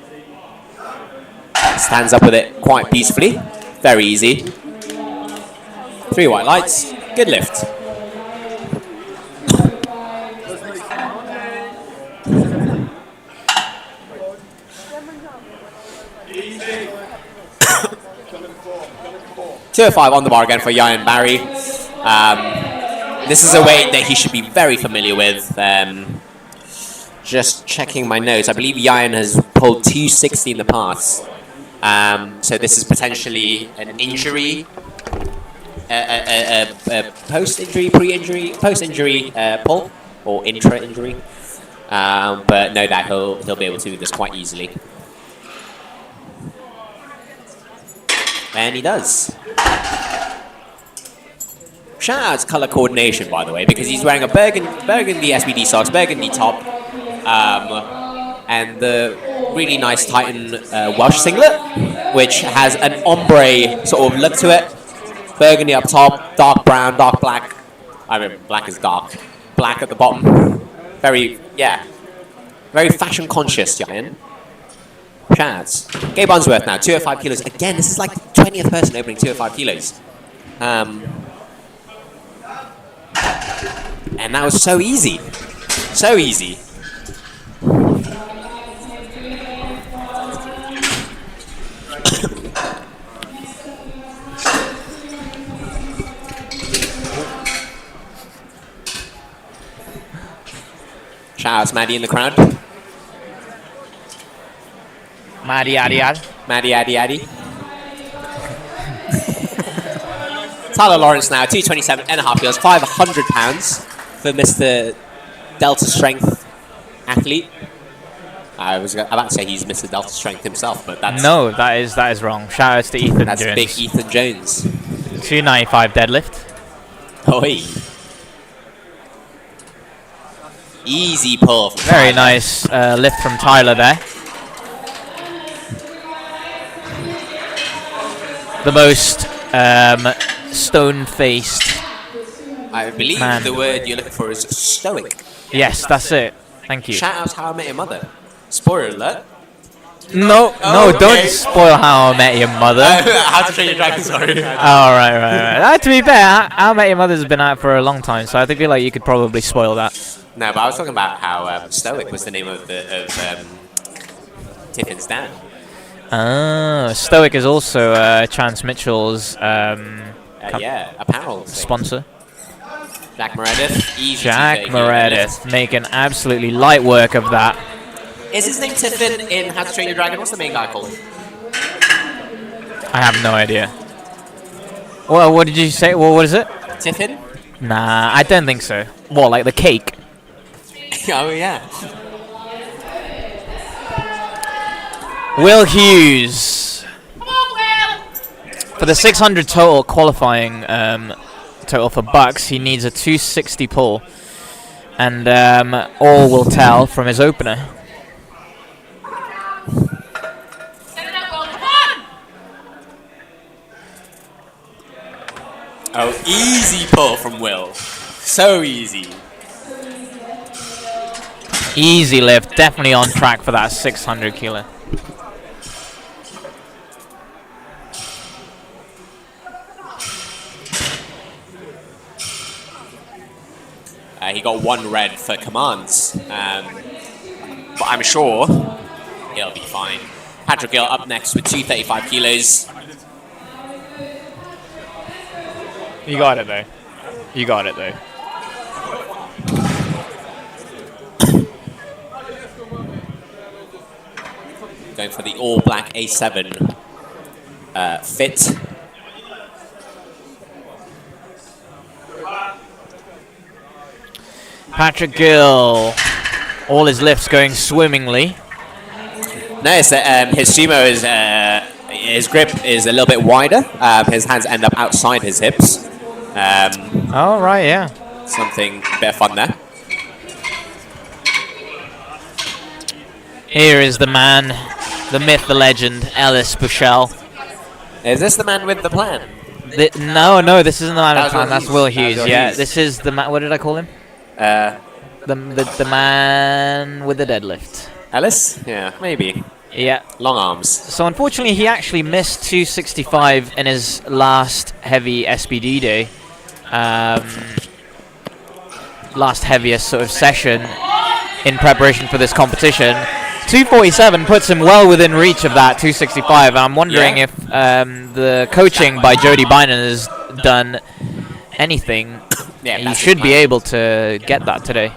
Stands up with it quite beautifully. Very easy. 3 white lights. Good lift. .205 on the bar again for Yayan Barry. This is a weight that he should be very familiar with. Just checking my notes, I believe Yayan has pulled 260 in the past. So this is potentially an injury, a post-injury, pre-injury, post-injury pull, or intra-injury. But no doubt he'll be able to do this quite easily. And he does. Shout out to colour coordination, by the way, because he's wearing a burgundy SBD socks, burgundy top, and the really nice Titan Welsh singlet, which has an ombre sort of look to it. Burgundy up top, dark brown, dark black. I mean, black is dark. Black at the bottom. Very fashion conscious, Yayan. Shout out. Gabe Unsworth now, 205 kilos. Again, this is like the 20th person opening 205 kilos. And that was so easy. So easy. Shout out to Maddie in the crowd. Maddie, addy, ad. Maddie, addy, addy. Tyler Lawrence now, 227.5 kilos, 500 pounds for Mr. Delta Strength athlete. I was about to say he's Mr. Delta Strength himself, but that's... No, that is wrong. Shout outs to Ethan That's Jones. big Ethan Jones. 295 deadlift. Oi. Easy pull. From Very Tyler. nice lift from Tyler there. The most stone-faced. I believe Man. the word you're looking for is stoic. Yes, that's it. Thank you. Shout out to How I Met Your Mother. Spoiler alert. No, Oh, no, don't okay. spoil How I Met Your Mother. How to Train Your Dragon, sorry. Oh, right. To be fair, How I Met Your Mother's been out for a long time, so I feel like you could probably spoil that. No, but I was talking about how Stoic was the name of Tiffin's dad. Oh, Stoic is also Chance Mitchell's Yeah, apparel thing. sponsor. Jack Meredith. Easy Jack 230 kilo Meredith deadlift. making absolutely light work of that. Is his name Tiffin in How to Train Your Dragon? What's the main guy called? I have no idea. Well, what did you say? Well, what is it? Tiffin? Nah, I don't think so. What, like the cake? Oh, yeah. Will Hughes. For the 600 total qualifying total for Bucks, he needs a 260 pull. And all will tell from his opener. Oh, easy pull from Will. So easy. Easy lift, definitely on track for that 600 kilo. He got 1 red for commands, but I'm sure he'll be fine. Patrick Gill up next with 235 kilos. You got it though. You got it though. Going for the all-black A7 fit. Patrick Gill, all his lifts going swimmingly. Notice that his sumo is his grip is a little bit wider. His hands end up outside his hips. Oh right, yeah. Something a bit of fun there. Here is the man, the myth, the legend, Ellis Bushell. Is this the man with the plan? No, this isn't the man with the plan. Will That's Hughes. Will That was Hughes. Will Yeah, Hughes. this is the man. What did I call him? The man with the deadlift. Ellis? Yeah, maybe. Yeah. Long arms. So unfortunately, he actually missed 265 in his last heavy SBD day. Last heaviest sort of session in preparation for this competition. 247 puts him well within reach of that 265. I'm wondering if the coaching by Jody Bynum has done anything. Yeah, He that's should his be plan. able to get that today.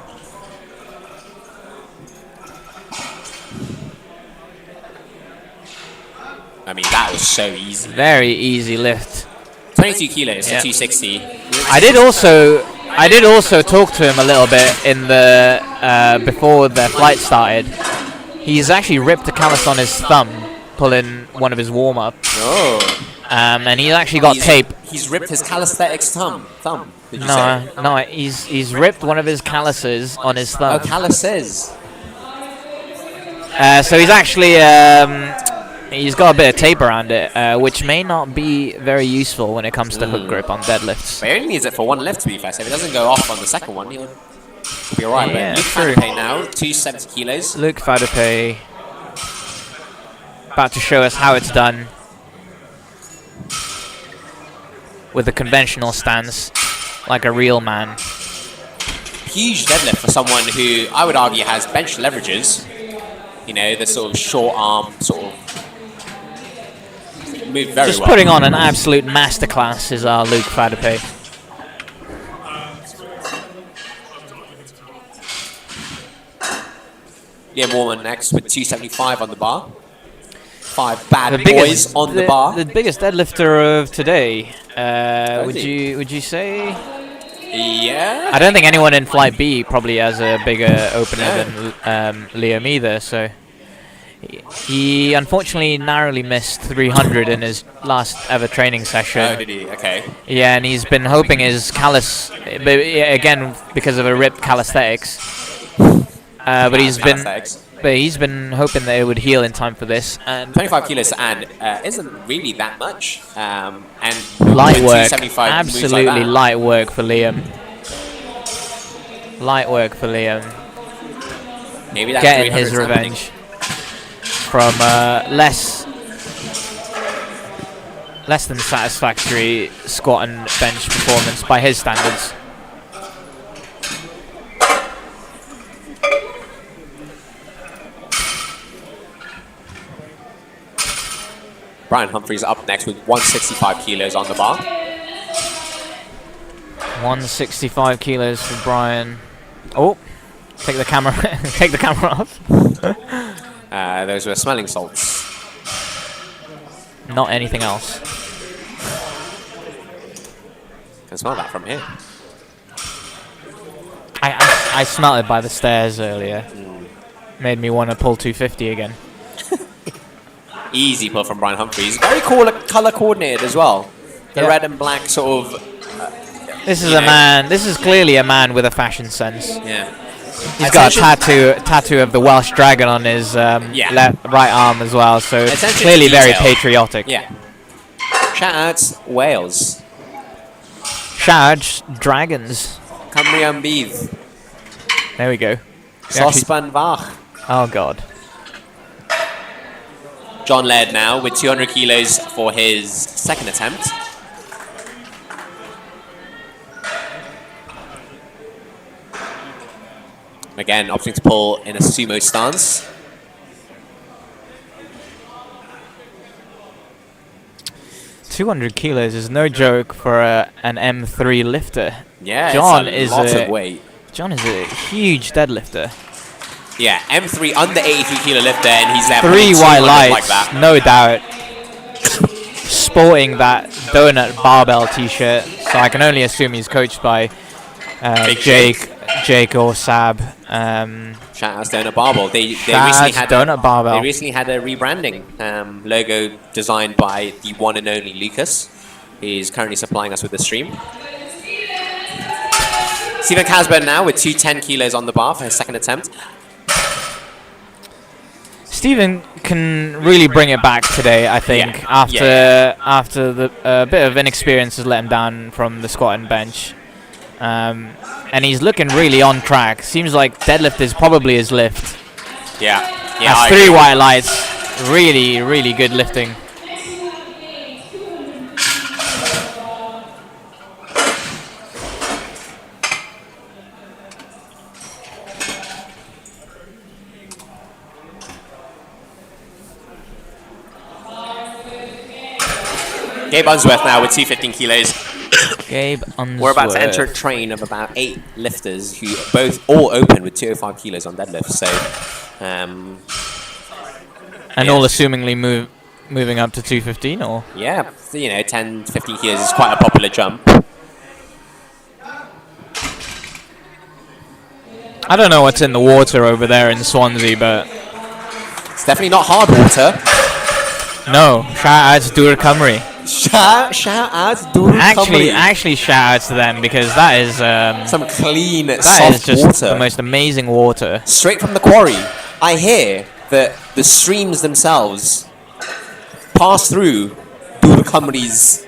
I mean, that was so easy. Very easy lift. 22 kilos to Yeah. 260. I did also talk to him a little bit in the before the flight started. He's actually ripped a callus on his thumb, pulling one of his warm-ups. Oh. And he's actually got tape. He's ripped his calisthenics thumb. Did you say? No, he's ripped one of his calluses on his thumb. Oh, calluses. So he's actually he's got a bit of tape around it, which may not be very useful when it comes to hook grip on deadlifts. But he only needs it for 1 lift, to be fair. So if it doesn't go off on the second one, he'll be alright. Yeah, But Luke true. Fanape now, 270 kilos. Luke Fadape about to show us how it's done with a conventional stance, like a real man. huge deadlift for someone who I would argue has bench leverages. You know, the sort of short arm sort of move very Just well. putting on an absolute masterclass is our Luke Fadape. Liam Warman next with 275 on the bar. 5 bad boys on the bar. The biggest deadlifter of today. Would he? you say? Yeah. I don't think anyone in Flight B probably has a bigger opener than Liam either. So he unfortunately narrowly missed 300 in his last ever training session. Oh, did he? Okay. Yeah, and he's been hoping his callus, again because of a ripped calisthenics. But he's been hoping that it would heal in time for this. And 25 kilos to add isn't really that much. And light work, 275 absolutely moves like that. light work for Liam. Light work for Liam. Maybe that's getting his revenge from less than satisfactory squat and bench performance by his standards. Brian Humphreys up next with 165 kilos on the bar. 165 kilos for Brian. Oh, take the camera, take the camera off. Those were smelling salts. Not anything else. Can smell that from here. I smelled it by the stairs earlier. Made me want to pull 250 again. Easy pull from Brian Humphreys. Very cool, color coordinated as well. The red and black sort of. This is a man. This is clearly a man with a fashion sense. Yeah. He's got a tattoo of the Welsh dragon on his right arm as well. So it's clearly very patriotic. Yeah. Shout out Wales. Shout out Dragons. Cymru am bydd. There we go. Sosban fach. Oh god. John Laird now with 200 kilos for his second attempt. Again, opting to pull in a sumo stance. $200 kilos is no joke for an M3 lifter. Yeah, John it's a lot of weight. John is a huge deadlifter. Yeah, M3 under 83 kilo lifter, and he's there. 3 white lights, like that. no doubt. Sporting that donut barbell T-shirt, so I can only assume he's coached by Jake or Sab. Shout out to Donut Barbell. They recently had Donut Barbell. They recently had a rebranding logo designed by the one and only Lucas. He's currently supplying us with the stream. Stephen Casburn now with 210 kilos on the bar for his second attempt. Stephen can really bring it back today, I think, after the bit of inexperience has let him down from the squat and bench. And he's looking really on track. Seems like deadlift is probably his lift. Yeah. That's 3 white lights. Really, really good lifting. Gabe Unsworth now with 215 kilos. Gabe Unsworth. We're about to enter a train of about 8 lifters who all open with 205 kilos on deadlift. So, and all assumingly moving up to 215, or? Yeah, 10 to 15 kilos is quite a popular jump. I don't know what's in the water over there in Swansea, but it's definitely not hard water. No, shout out to Dŵr Cymru. Shout out to Dŵr Cymru. Actually, shout out to them because that is some clean, that soft is just water. The most amazing water. Straight from the quarry. I hear that the streams themselves pass through Dŵr Cymru's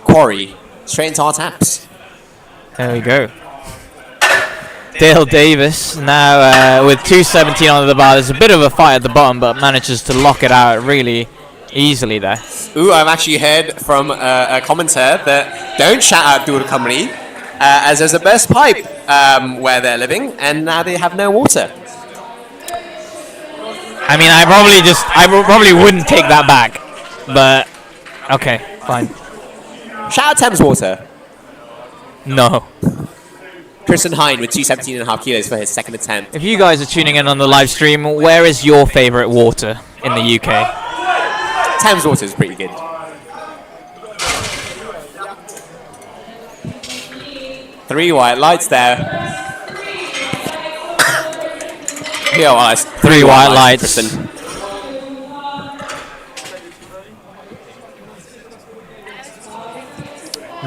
quarry straight into our taps. There we go. Dale Davis now with 217 on the bar. There's a bit of a fight at the bottom, but manages to lock it out really easily there. Ooh, I've actually heard from a commentator that don't shout out Dŵr Cymru. as there's a burst pipe where they're living, and now they have no water. I mean, I probably wouldn't take that back, but okay, fine. Shout out Thames Water. No. Kristen Hine with 217.5 kilos for his second attempt. If you guys are tuning in on the live stream, where is your favorite water in the UK? Thames Water is pretty good. Three white lights there. Yeah, well, that's Three white lights. Kristen.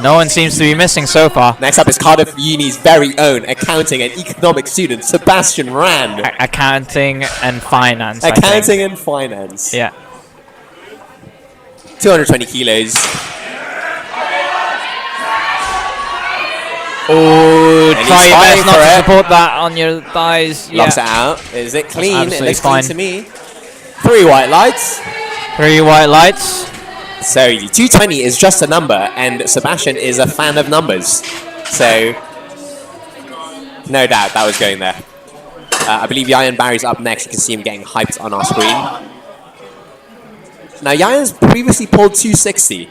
No one seems to be missing so far. Next up is Cardiff Uni's very own accounting and economics student, Sebastian Rand. Accounting and finance. Accounting and finance. Yeah. 220 kilos. Oh, And try he's your best fighting not for to it. support that on your thighs. Locks Yeah. it out. Is it clean? It absolutely looks fine. clean to me. Three white lights. Three white lights. So easy. 220 is just a number, and Sebastian is a fan of numbers. So, no doubt that was going there. I believe Yayan Barry's up next. You can see him getting hyped on our screen. Now, Yayan's previously pulled 260.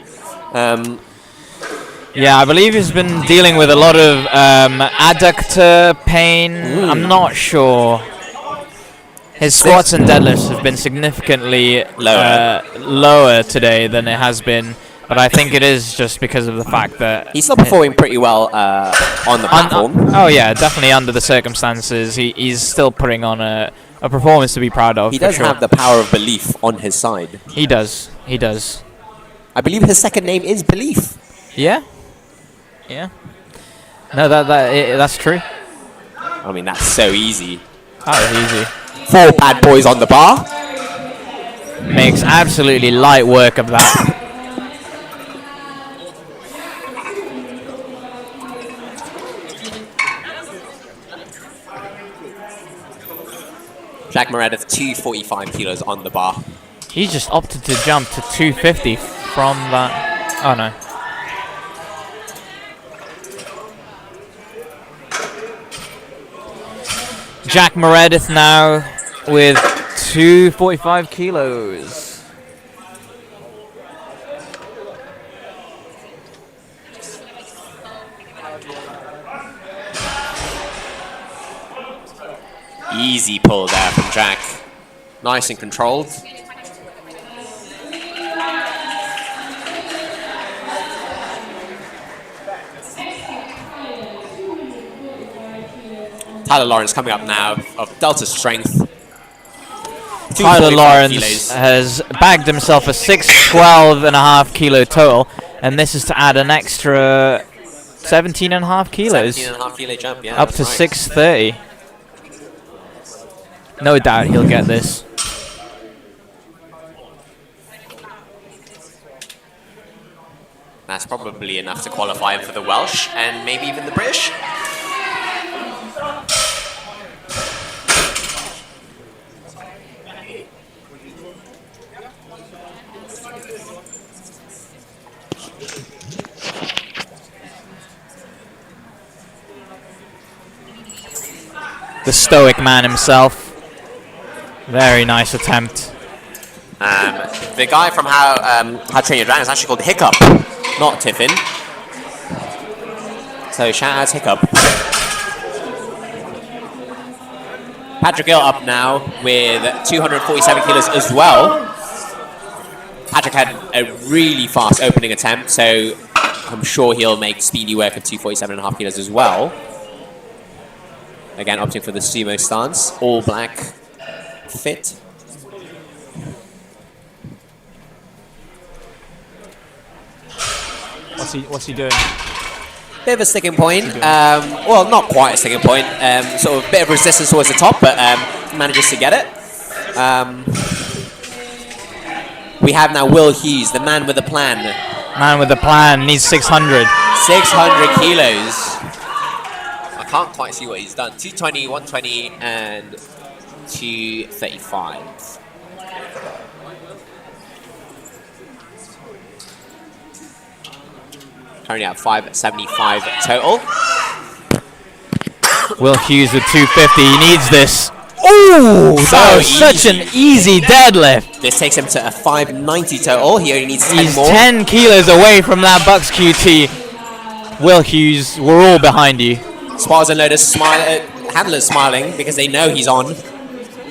Yeah, I believe he's been dealing with a lot of adductor pain. I'm not sure. His squats and deadlifts have been significantly lower today than it has been, but I think it is just because of the fact that He's still performing pretty well on the platform. oh yeah, definitely under the circumstances, he's still putting on a performance to be proud of. He for does sure. have the power of belief on his side. He does. He does. I believe his second name is Belief. Yeah. Yeah. No, that's true. I mean, that's so easy. That was easy. 4 bad boys on the bar. Makes absolutely light work of that. Jack Meredith, 245 kilos on the bar. He just opted to jump to 250 from that. Oh no. Jack Meredith now with 245 kilos. Easy pull there from Jack. Nice and controlled. Tyler Lawrence coming up now of Delta Strength. Tyler 245 Lawrence kilos. has bagged himself a 612.5 kilo total, and this is to add an extra 17.5 kilos. 17.5 kilo jump, yeah. Up to that's right. 630. No doubt he'll get this. That's probably enough to qualify him for the Welsh and maybe even the British. The stoic man himself. Very nice attempt. The guy from How Train Your Dragon is actually called Hiccup, not Tiffin. So shout out Hiccup. Patrick Gill up now with 247 kilos as well. Patrick had a really fast opening attempt, so I'm sure he'll make speedy work of 247.5 kilos as well. Again, opting for the sumo stance, all black fit. What's he doing? Bit of a sticking point. Well, not quite a sticking point. Sort of bit of resistance towards the top, but manages to get it. We have now Will Hughes, the man with a plan. Man with a plan needs 600. 600 kilos. I can't quite see what he's done. 220, 120, and 235. Currently at 575 total. Will Hughes with 250. He needs this. Ooh, that was such an easy deadlift. This takes him to a 590 total. He only needs 10 He's more. 10 kilos away from that Bucks QT. Will Hughes, we're all behind you. Spotters and loaders handlers smiling because they know he's on.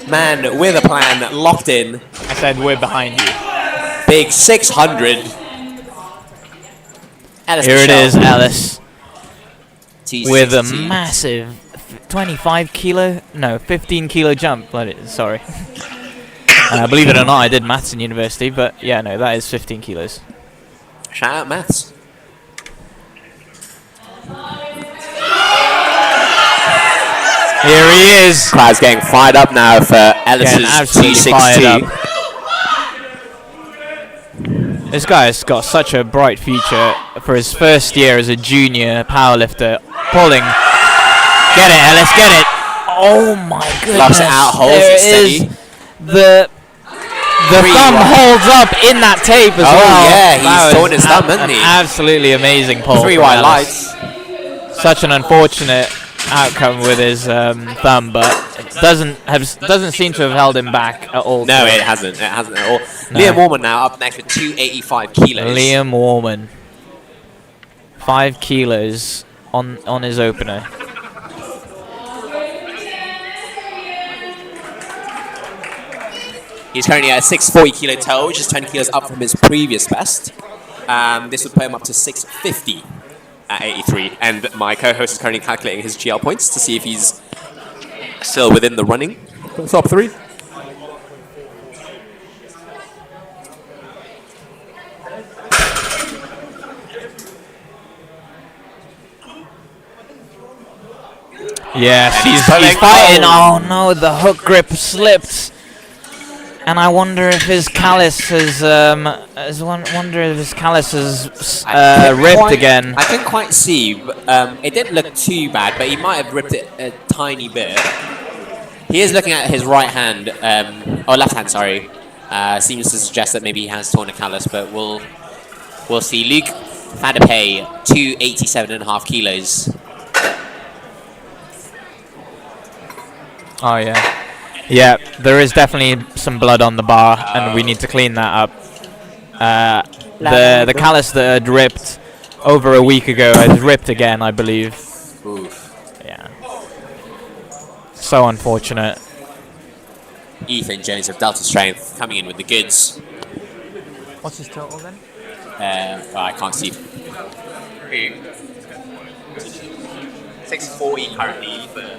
Man with a plan, locked in. I said we're behind you. Big 600. Ellis Here it Michelle. is, Ellis. With a T62. massive 25 kilo, no, 15 kilo jump. Sorry. Believe it or not, I did maths in university, but yeah, no, that is 15 kilos. Shout out maths. Here he is. Crowd's getting fired up now for Ellis's absolutely fired 262. This guy's got such a bright future for his first year as a junior powerlifter. Pulling. Get it, Ellis, get it. Oh my goodness. Locks it out, holds There it steady. is the thumb holds up in that tape as well. Oh yeah, That he's was torn his thumb, hasn't an he? absolutely amazing pull. 3 from white Ellis. lights. Such an unfortunate outcome with his thumb, but it doesn't seem to have held him back at all. No, it hasn't. It hasn't at all. Liam Warman now up next with 285 kilos. Liam Warman, 5 kilos on his opener. He's currently at a 640 kilo total, which is 20 kilos up from his previous best. This would put him up to 650 at 83. And my co-host is currently calculating his GL points to see if he's still within the running for the top 3. Yes, And he's pulling. fighting. Oh no, the hook grip slipped. And I wonder if his callus has ripped again. I couldn't quite see. It didn't look too bad, but he might have ripped it a tiny bit. He is looking at his right hand, or left hand, sorry. Seems to suggest that maybe he has torn a callus, but we'll see. Luke Fadapay, 287.5 kilos. Oh yeah. Yeah, there is definitely some blood on the bar, and we need to clean that up. The callus that had ripped over a week ago has ripped again, I believe. Oof. Yeah. So unfortunate. Ethan Jones of Delta Strength coming in with the goods. What's his total then? Well, I can't see. 640 currently, but.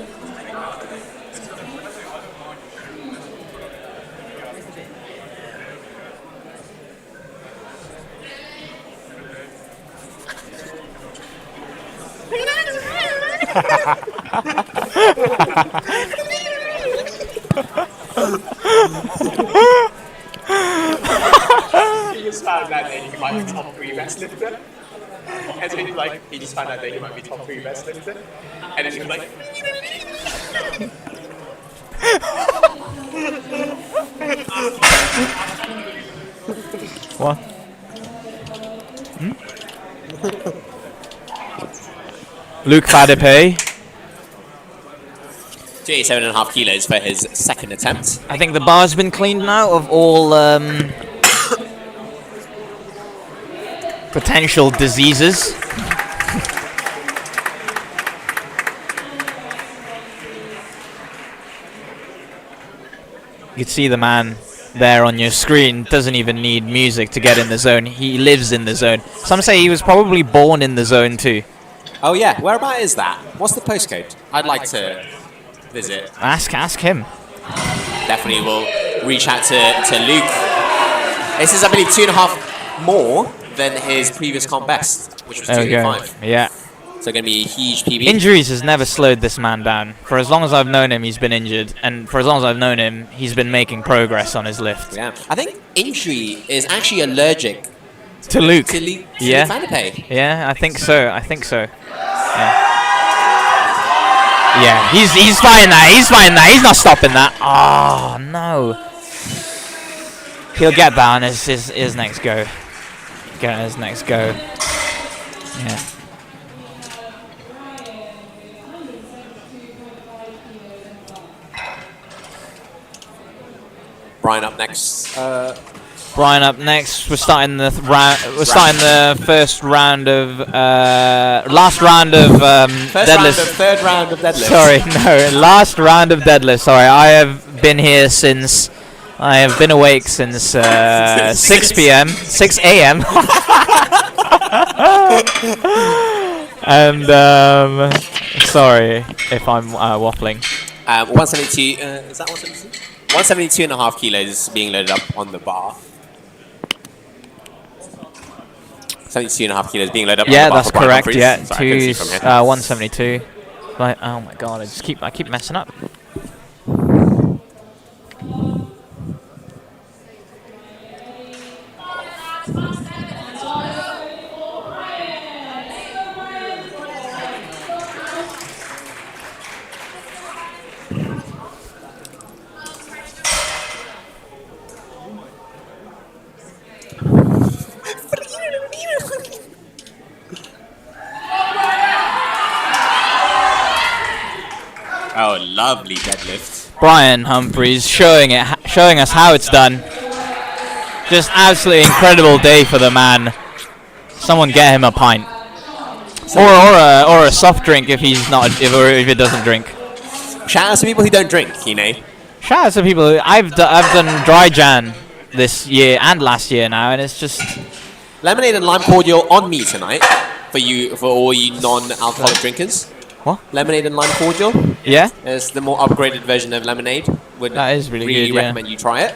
He just found out that he might be top 3 best lifter. And so he's like, he just found out that he might be top 3 best lifter. And then he was like, What? Luke Fadapay. 287.5 kilos for his second attempt. I think the bar's been cleaned now of all potential diseases. You can see the man there on your screen doesn't even need music to get in the zone. He lives in the zone. Some say he was probably born in the zone too. Oh yeah, whereabout is that? What's the postcode? I'd like to visit. Ask him. Definitely will reach out to Luke. This is, I believe, 2.5 more than his previous comp best, which was 285. Yeah. So going to be a huge PB. Injuries has never slowed this man down. For as long as I've known him, he's been injured. And for as long as I've known him, he's been making progress on his lift. Yeah. I think injury is actually allergic To Luke. to Luke Yeah. Fadapay. Yeah, I think so. Yeah, he's fighting that. He's fighting that. He's not stopping that. Oh, no. He'll get that on his next go. Get his next go. Yeah. Brian up next. Brian up next. We're starting the first round of last round of deadlift. Third round of deadlift. Sorry, no, last round of deadlift. Sorry, I have been here since. I have been awake since 6 p.m. 6 a.m. And sorry if I'm waffling. 172. Is that 172? 172.5 kilos being loaded up on the bar. 72.5 kilos being loaded up. Yeah, on the bar that's for Brian correct. Humphries. Yeah, Sorry, I couldn't see from here. 172. Like, oh my god, I keep messing up. Oh, lovely deadlift. Brian Humphries showing us how it's done. Just absolutely incredible day for the man. Someone get him a pint, or a soft drink if he's not if he doesn't drink. Shout out to people who don't drink, you know. Shout out to people who I've done dry Jan this year and last year now, and it's just Lemonade and lime cordial on me tonight for all you non-alcoholic drinkers. What? Lemonade and lime cordial. Yeah. It's the more upgraded version of lemonade. Would That is really good, yeah. recommend you try it.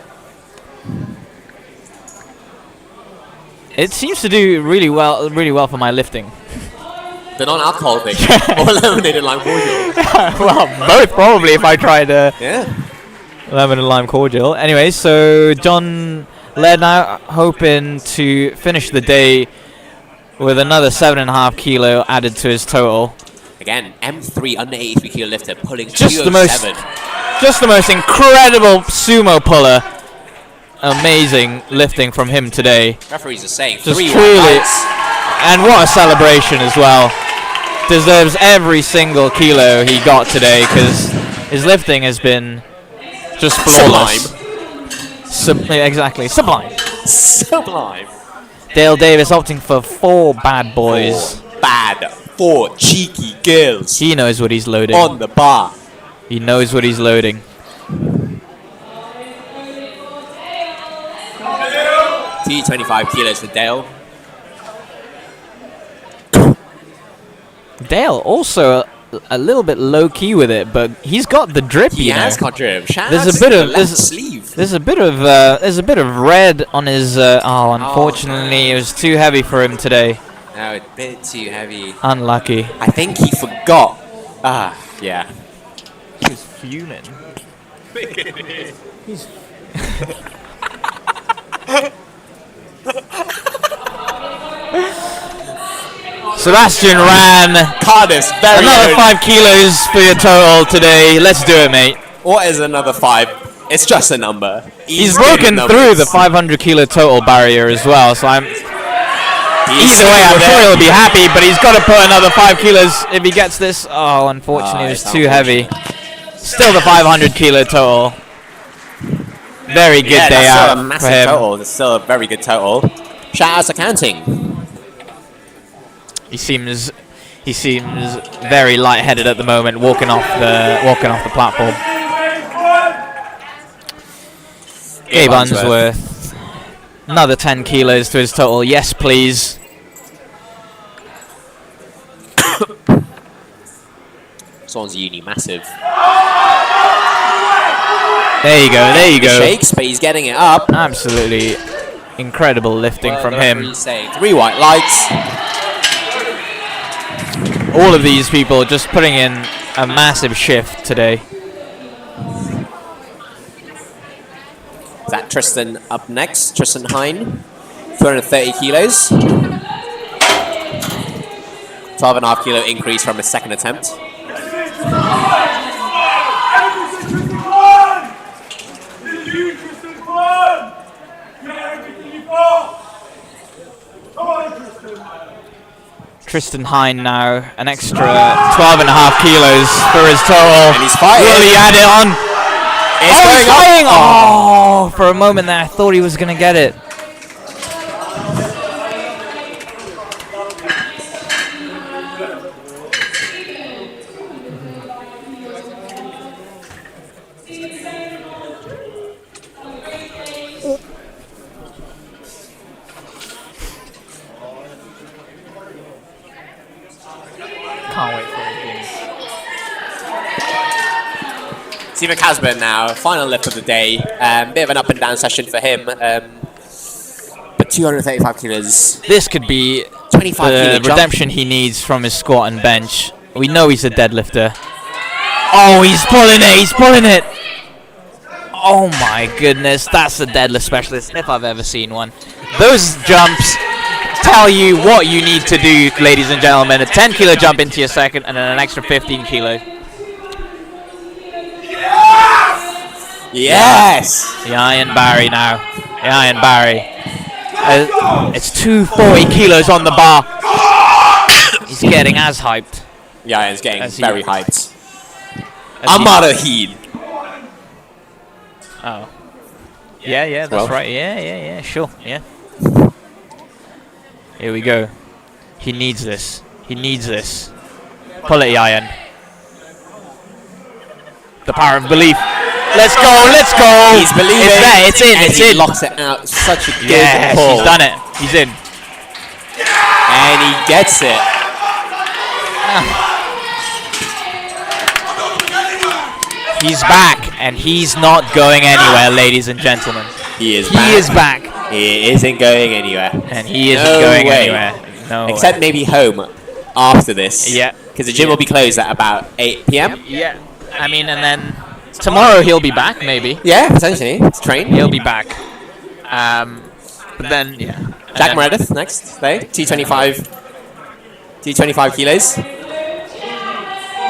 It seems to do really well for my lifting. The non-alcoholic thing. Or lemonade and lime cordial. Well, both probably if I tried Yeah. lemon and lime cordial. Anyway, so John led now, hoping to finish the day with another 7.5 kilo added to his total. Again, M3 under 83 kilo lifter pulling Just 207. the most incredible sumo puller. Amazing lifting from him today. Referees are saying Just 3 truly, white lights. and what a celebration as well. Deserves every single kilo he got today because his lifting has been just flawless. Exactly, sublime. Sublime. Dale Davis opting for 4 bad boys. 4 cheeky girls He knows what he's loading. on the bar. He knows what he's loading. T25 kilos for Dale. Dale also a little bit low key with it, but he's got the drip. He has got drip. Shout out There's to a bit the of left sleeve. there's a bit of red on his. Unfortunately, it was too heavy for him today. No, it's a bit too heavy. Unlucky. I think he forgot. Yeah. He's fuming. Sebastian ran Cardiff's very another own. 5 kilos for your total today. Let's do it, mate. What is another 5? It's just a number. He's broken through the 500 kilo total barrier as well, so I'm. Either way, I'm sure he'll be happy, but he's got to put another 5 kilos if he gets this. Oh, unfortunately, it was too heavy. Still the 500 kilo total. Very good day that's out still a for massive him. total. It's still a very good total. Shout out to counting. He seems very lightheaded at the moment, walking off the platform. Gabe Unsworth, another 10 kilos to his total. Yes, please. Swansea Uni massive. There you go. There you go. Shakes, but he's getting it up. Absolutely incredible lifting from him. 3 white lights. All of these people just putting in a massive shift today. Is that Tristan up next? Tristan Hine, 230 kilos. 12.5 kilo increase from his second attempt. Tristan Hine now, an extra 12.5 kilos for his total. And he's fighting. Will he add it on? It's Oh, he's going up. flying! Oh, for a moment there, I thought he was going to get it. Can't wait for it. Stephen Casburn now, final lift of the day. Bit of an up and down session for him. But 235 kilos. This could be 25 the kilo jump. redemption he needs from his squat and bench. We know he's a deadlifter. Oh, he's pulling it! He's pulling it! Oh my goodness, that's a deadlift specialist if I've ever seen one. Those jumps tell you what you need to do, ladies and gentlemen. A 10 kilo jump into your second and then an extra 15 kilo. Yes! The Iron Barry now. The Iron Barry. It's 240 kilos on the bar. He's getting as hyped. Yeah, it's getting As he- very hyped. as I'm he- out of heat. Oh. Yeah, that's Well. right. Yeah, sure, yeah. Here we go. He needs this. He needs this. Pull it, Iron. The power of belief. Let's go, let's go! He's believing. It's there, it's in, and it's he in. locks it out. Such a good Yes, pull. he's done it. He's in. And he gets it. He's back, and he's not going anywhere, ladies and gentlemen. He is He back. is back, He isn't going anywhere. and he isn't No going way. anywhere. No Except way. maybe home after this. Yeah. Because the gym will be closed at about 8 p.m. Yeah. I mean, and then tomorrow he'll be back, maybe. Yeah, potentially. To train. He'll be back. But then, yeah. And Jack then- Meredith next day. 225 kilos.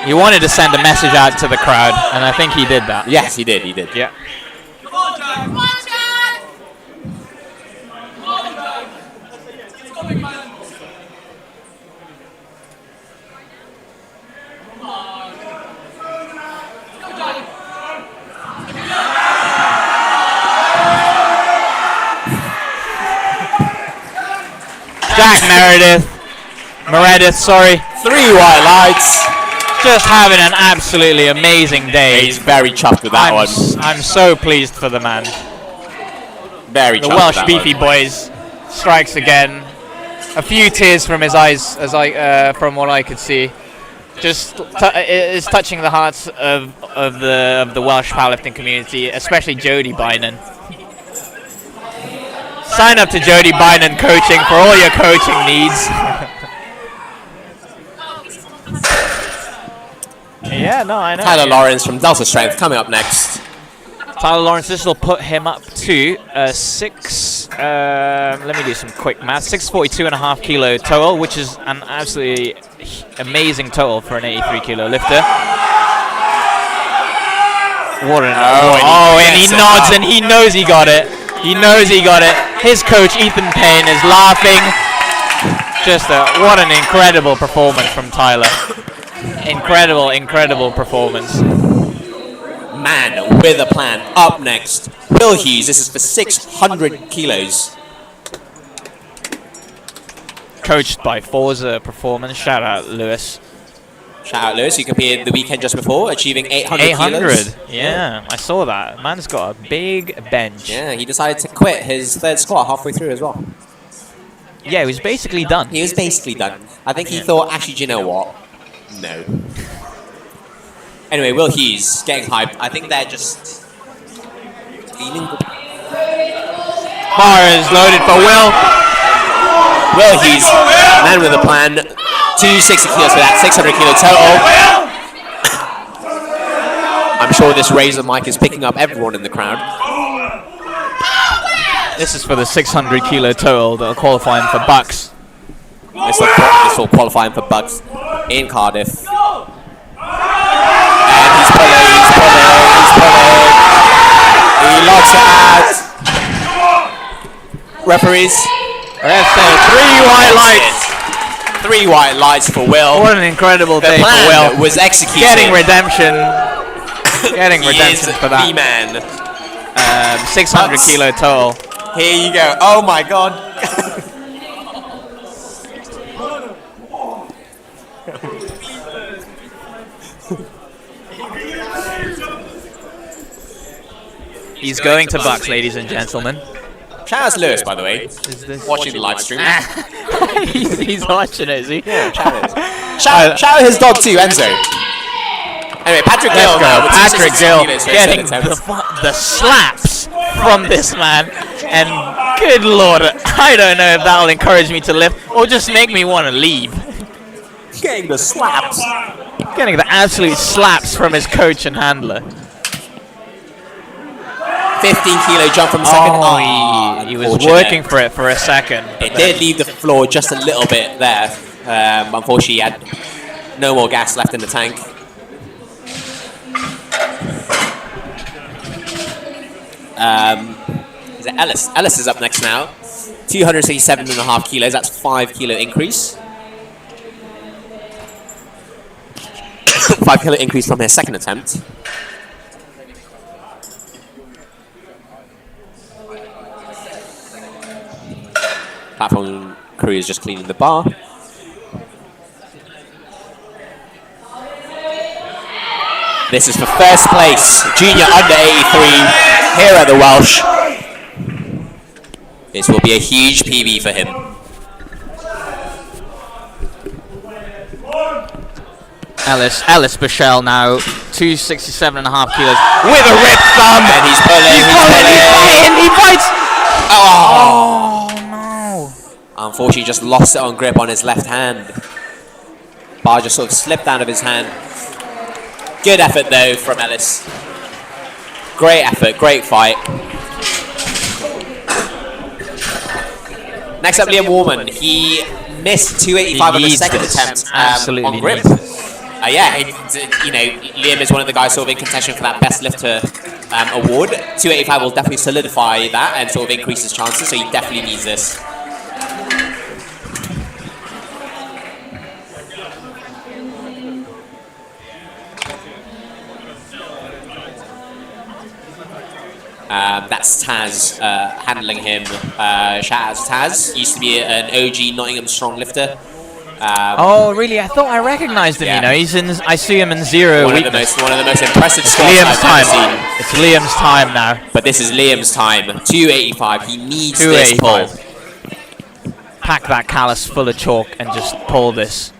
He wanted to send a message out to the crowd, and I think he did that. Yes, he did. He did. Yeah. Jack Meredith, sorry. 3 white lights. Just having an absolutely amazing day. He's very chuffed with that one. I'm so pleased for the man. Very The chuffed Welsh with that Beefy one. Boys strikes again. A few tears from his eyes, from what I could see. Just is touching the hearts of the Welsh powerlifting community, especially Jody Bynon. Sign up to Jody Bynon Coaching for all your coaching needs. Yeah, no, I know. Tyler Lawrence from Delta Strength coming up next. Tyler Lawrence, this will put him up to let me do some quick math, 642.5 kilo total, which is an absolutely amazing total for an 83 kilo lifter. What an and he nods and he knows he got it. He knows he got it. His coach, Ethan Payne, is laughing. What an incredible performance from Tyler. Incredible performance. Man with a plan. Up next, Will Hughes. This is for 600 kilos. Coached by Forza Performance. Shout out, Lewis. Shout out Lewis, who competed the weekend just before, achieving 800 kilos. Yeah, I saw that. Man's got a big bench. Yeah, he decided to quit his third squat halfway through as well. Yeah, he was basically done. He was basically done. I think he thought, actually, do you know what? No. Anyway, Will Hughes getting hyped. I think they're just feeling good. Bar is loaded for Will. Will Hughes, man with a plan. 260 kilos for that, 600 kilo total. I'm sure this razor mic is picking up everyone in the crowd. This is for the 600 kilo total that will qualify him for Bucks. This will qualify him for Bucks in Cardiff. And he's pulling. He locks it out. Referees. Ref says 3 white lights. 3 white lights for Will. What an incredible The day for plan Will. was executed. Getting redemption. Getting He redemption is for that. the man. 600 That's- kilo total. Here you go. Oh my god. He's going to Bucks, ladies and gentlemen. Shout out to Lewis, by the way, watching the live stream. He's watching it, is he? Yeah, shout out his dog too, Enzo. Anyway, Patrick Gill. Patrick Gill getting the slaps from this man. And good lord, I don't know if that'll encourage me to lift or just make me want to leave. Getting the slaps. Getting the absolute slaps from his coach and handler. 15 kilo jump from second. He was working for it for a second. It did leave the floor just a little bit there. Unfortunately, he had no more gas left in the tank. Is it Ellis? Ellis is up next now. 267.5 kilos. That's 5 kilo increase. 5 kilo increase from his second attempt. Platform crew is just cleaning the bar. This is for first place, junior under 83, here at the Welsh. This will be a huge PB for him. Alice Bichelle now, 267.5 kilos with a ripped thumb. And he's pulling, He bites. Oh no. Unfortunately, just lost it on grip on his left hand. Bar just sort of slipped out of his hand. Good effort though from Ellis. Great effort, great fight. Next up, Liam Warman. He missed 285 on the second attempt on grip. Yeah, you know, Liam is one of the guys sort of in contention for that best lifter award. 285 will definitely solidify that and sort of increase his chances, so he definitely needs this. That's Taz handling him. Shout out to Taz. Used to be an OG Nottingham strong lifter. Oh, really? I thought I recognized him. Yeah. You know, he's in. I see him in Zero. One of the most impressive squats Liam's I've time. ever seen. It's Liam's time now. But this is Liam's time. 285. He needs this pull. Pack that callus full of chalk and just pull this.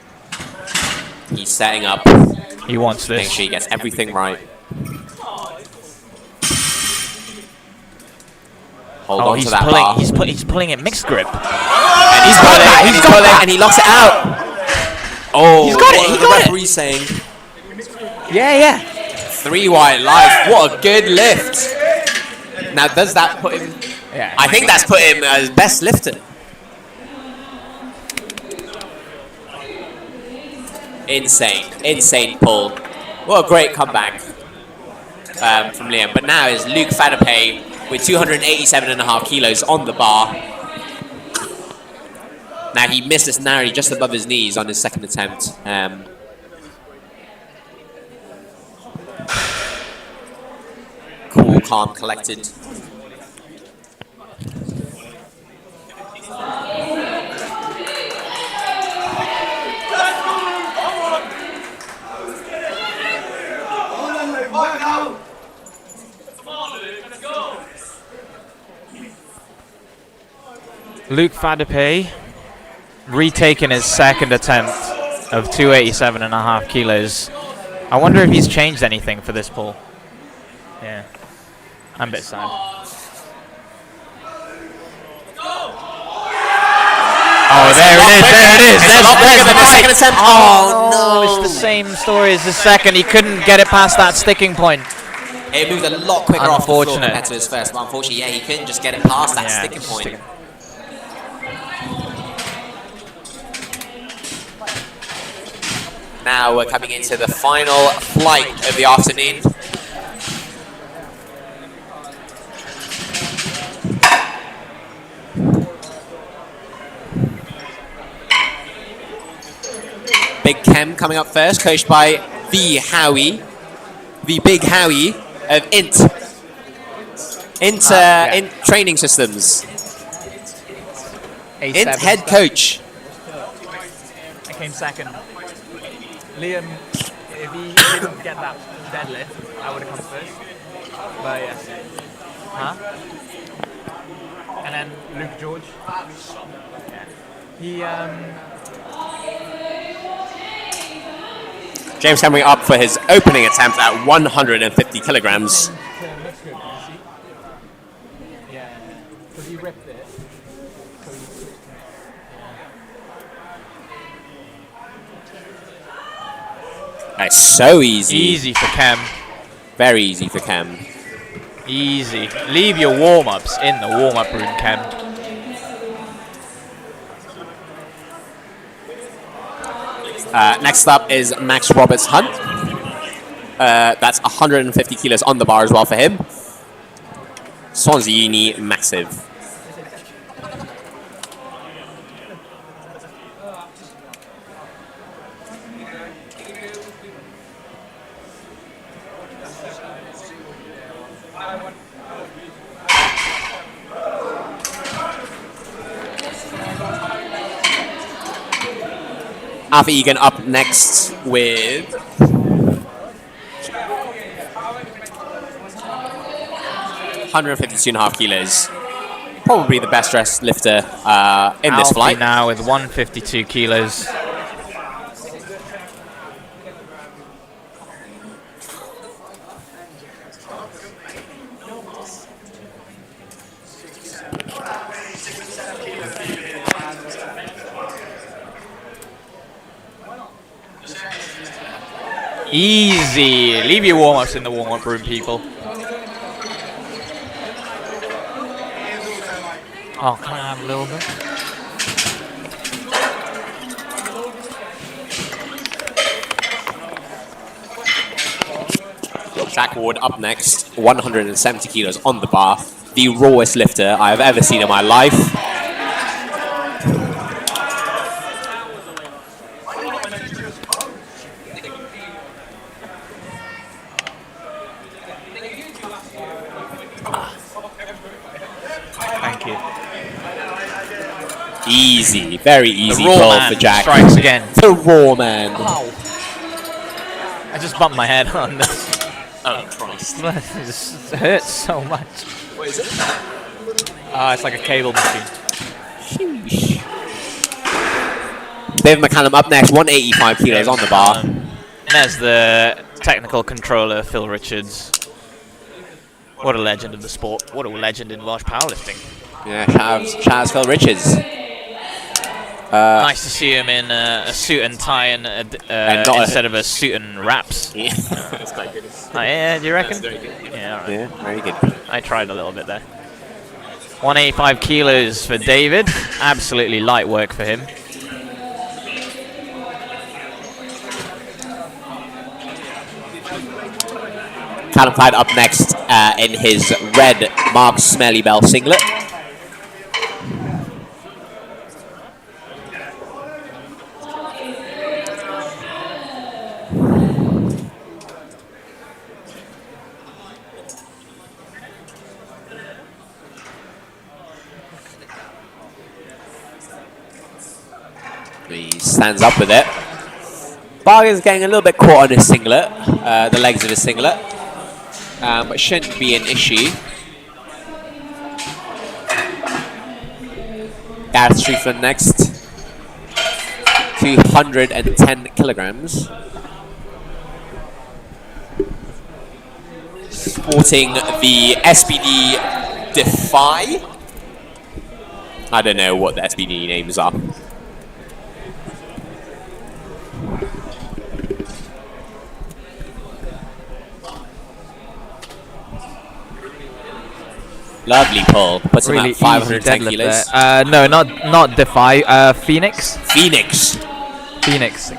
He's setting up. He wants this. Make sure he gets everything right. Hold on to that bar. He's pulling it mixed grip. And he's got it. He's got it, and he locks it out. Oh, he's got it. He got it. The referee's saying. Yeah. 3 wide life. What a good lift. Now, does that put him? Yeah. I think that's put him as best lifter. Insane pull. What a great comeback from Liam. But now is Luke Fadape with 287.5 kilos on the bar. Now he missed this narrowly just above his knees on his second attempt. Cool, calm, collected. Luke Fadape retaking his second attempt of 287.5 kilos. I wonder if he's changed anything for this pull. Yeah, I'm a bit sad. Oh, there it is. There's the second attempt. Oh no! It's the same story as the second. He couldn't get it past that sticking point. It moved a lot quicker off the floor compared to his first, but unfortunately, yeah, he couldn't just get it past that sticking point. Now we're coming into the final flight of the afternoon. Big Kem coming up first, coached by the Howie. the big Howie of Int Training Systems. Int head coach. I came second. Liam, if he didn't get that deadlift, I would have come first. But yes. Huh? And then Luke George. Yeah. James Henry up for his opening attempt at 150 kilograms. Yeah, because he ripped it. That's so easy. Easy for Cam. Very easy for Cam. Easy. Leave your warm-ups in the warm-up room, Cam. Next up is Max Roberts Hunt. That's 150 kilos on the bar as well for him. Swansea Uni, massive. Alpha Egan up next with 152.5 kilos. Probably the best dressed lifter in this Alfie flight. now with 152 kilos. Easy. Leave your warm-ups in the warm-up room, people. Oh, can I have a little bit? Jack Ward up next, 170 kilos on the bar. The rawest lifter I have ever seen in my life. Thank you. Easy, very easy The raw pull man for Jack. strikes again. The raw man. Ow. I just bumped my head on this. Oh, Christ. It hurts so much. What is it? It's like a cable machine. David McCallum up next, 185 kilos on the bar. And there's the technical controller, Phil Richards. What a legend of the sport. What a legend in Welsh powerlifting. Yeah, shout out Phil Richards. Nice to see him in a suit and tie and instead of a suit and wraps. Yeah, that's quite good. Yeah, do you reckon? That's very good. Yeah, all right. Yeah, very good. I tried a little bit there. 185 kilos for David. Absolutely light work for him. Callum Clyde up next in his red Mark Smelly Bell singlet. He stands up with it. Bargain's getting a little bit caught on his singlet, the legs of his singlet, but shouldn't be an issue. Gareth Striefland next, 210 kilograms. Sporting the SBD Defy. I don't know what the SBD names are. Lovely pull. Puts Really him at 510 easy kilos. deadlift there. No, not Defy. Phoenix. Phoenix. Phoenix.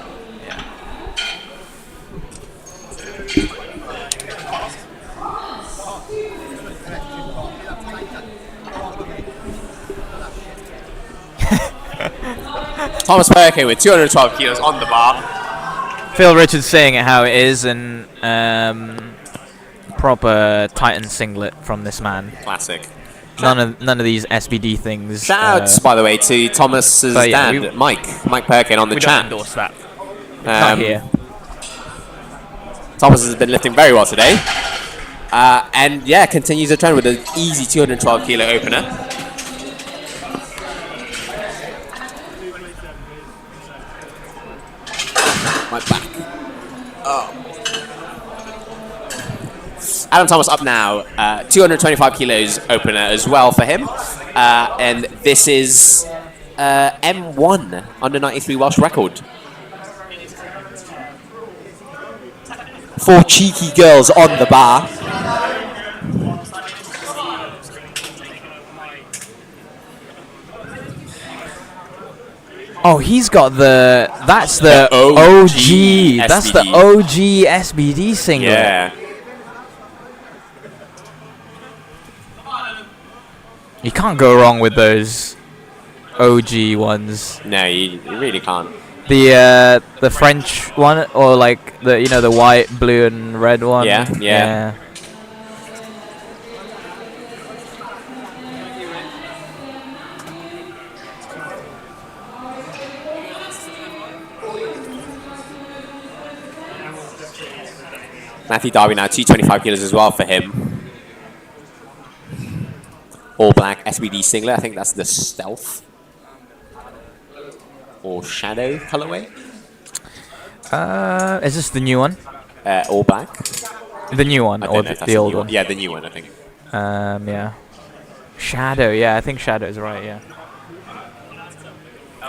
Thomas Perkin with 212 kilos on the bar. Phil Richards saying it how it is, and proper Titan singlet from this man. Classic. None of these SBD things. Shouts, by the way, to Thomas's dad, Mike Perkin, on the we chat. Don't endorse that. Not here. Thomas has been lifting very well today. And yeah, continues the trend with an easy 212 kilo opener. My back. Oh. Adam Thomas up now. 225 kilos opener as well for him. And this is M1 under 93 Welsh record. 4 cheeky girls on the bar. Oh, he's got the. That's the OG. That's the OG SBD singlet. Yeah. You can't go wrong with those OG ones. No, you really can't. The French one, or like the white, blue, and red one. Yeah. Matthew Darby now 225 kilos as well for him. All black SBD singlet. I think that's the Stealth or Shadow colorway. Is this the new one? All black. The new one or the old one? Yeah, the new one, I think. Yeah. Shadow. Yeah, I think Shadow is right. Yeah.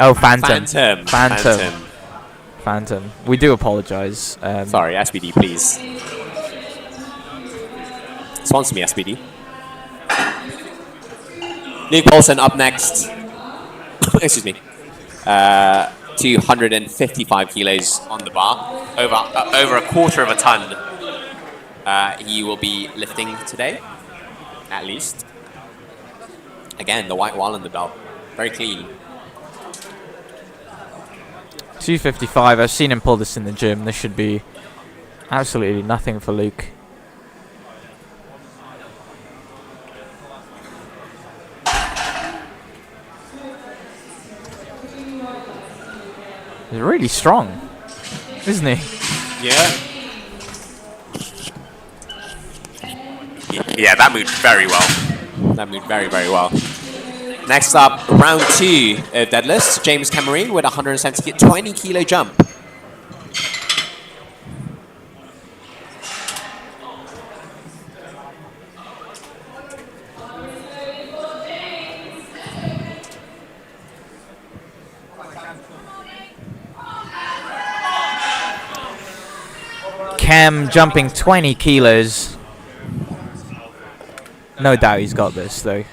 Oh, Phantom. Phantom. We do apologize. Sorry, SBD, please. Sponsor me, SBD. Luke Paulson up next. Excuse me. 255 kilos on the bar. Over a quarter of a ton. He will be lifting today, at least. Again, the white wall in the belt. Very clean. 255. I've seen him pull this in the gym. This should be absolutely nothing for Luke. He's really strong, isn't he? Yeah. Yeah, that moved very well. That moved very, very well. Next up, round 2 of deadlifts. James Cameron with 20 kilo jump. Cam jumping 20 kilos. No doubt he's got this though.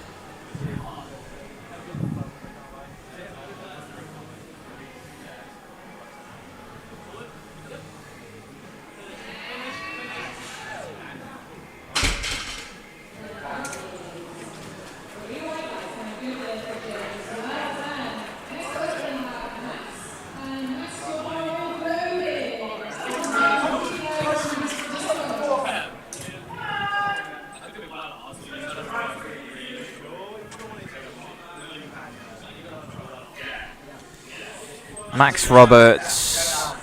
Max Roberts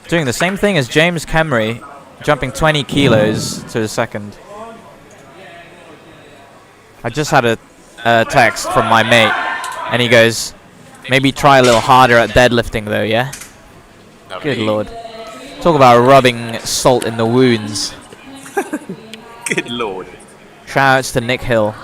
doing the same thing as James Kemry, jumping 20 kilos to the second. I just had a text from my mate, and he goes, maybe try a little harder at deadlifting though, yeah? Good lord. Talk about rubbing salt in the wounds. Good lord. Shoutouts to Nick Hill.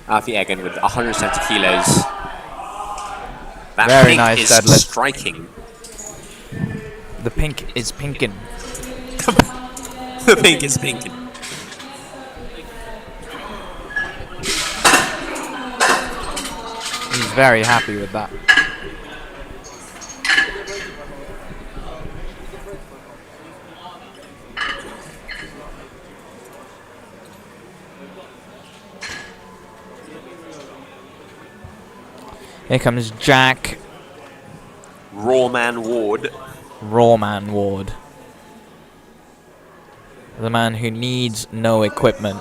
Alfie Egan with 170 kilos. That Very pink nice is deadlift. striking. The pink is pinkin'. The pink is pinking. He's very happy with that. Here comes Jack. Rawman Ward. Rawman Ward. The man who needs no equipment.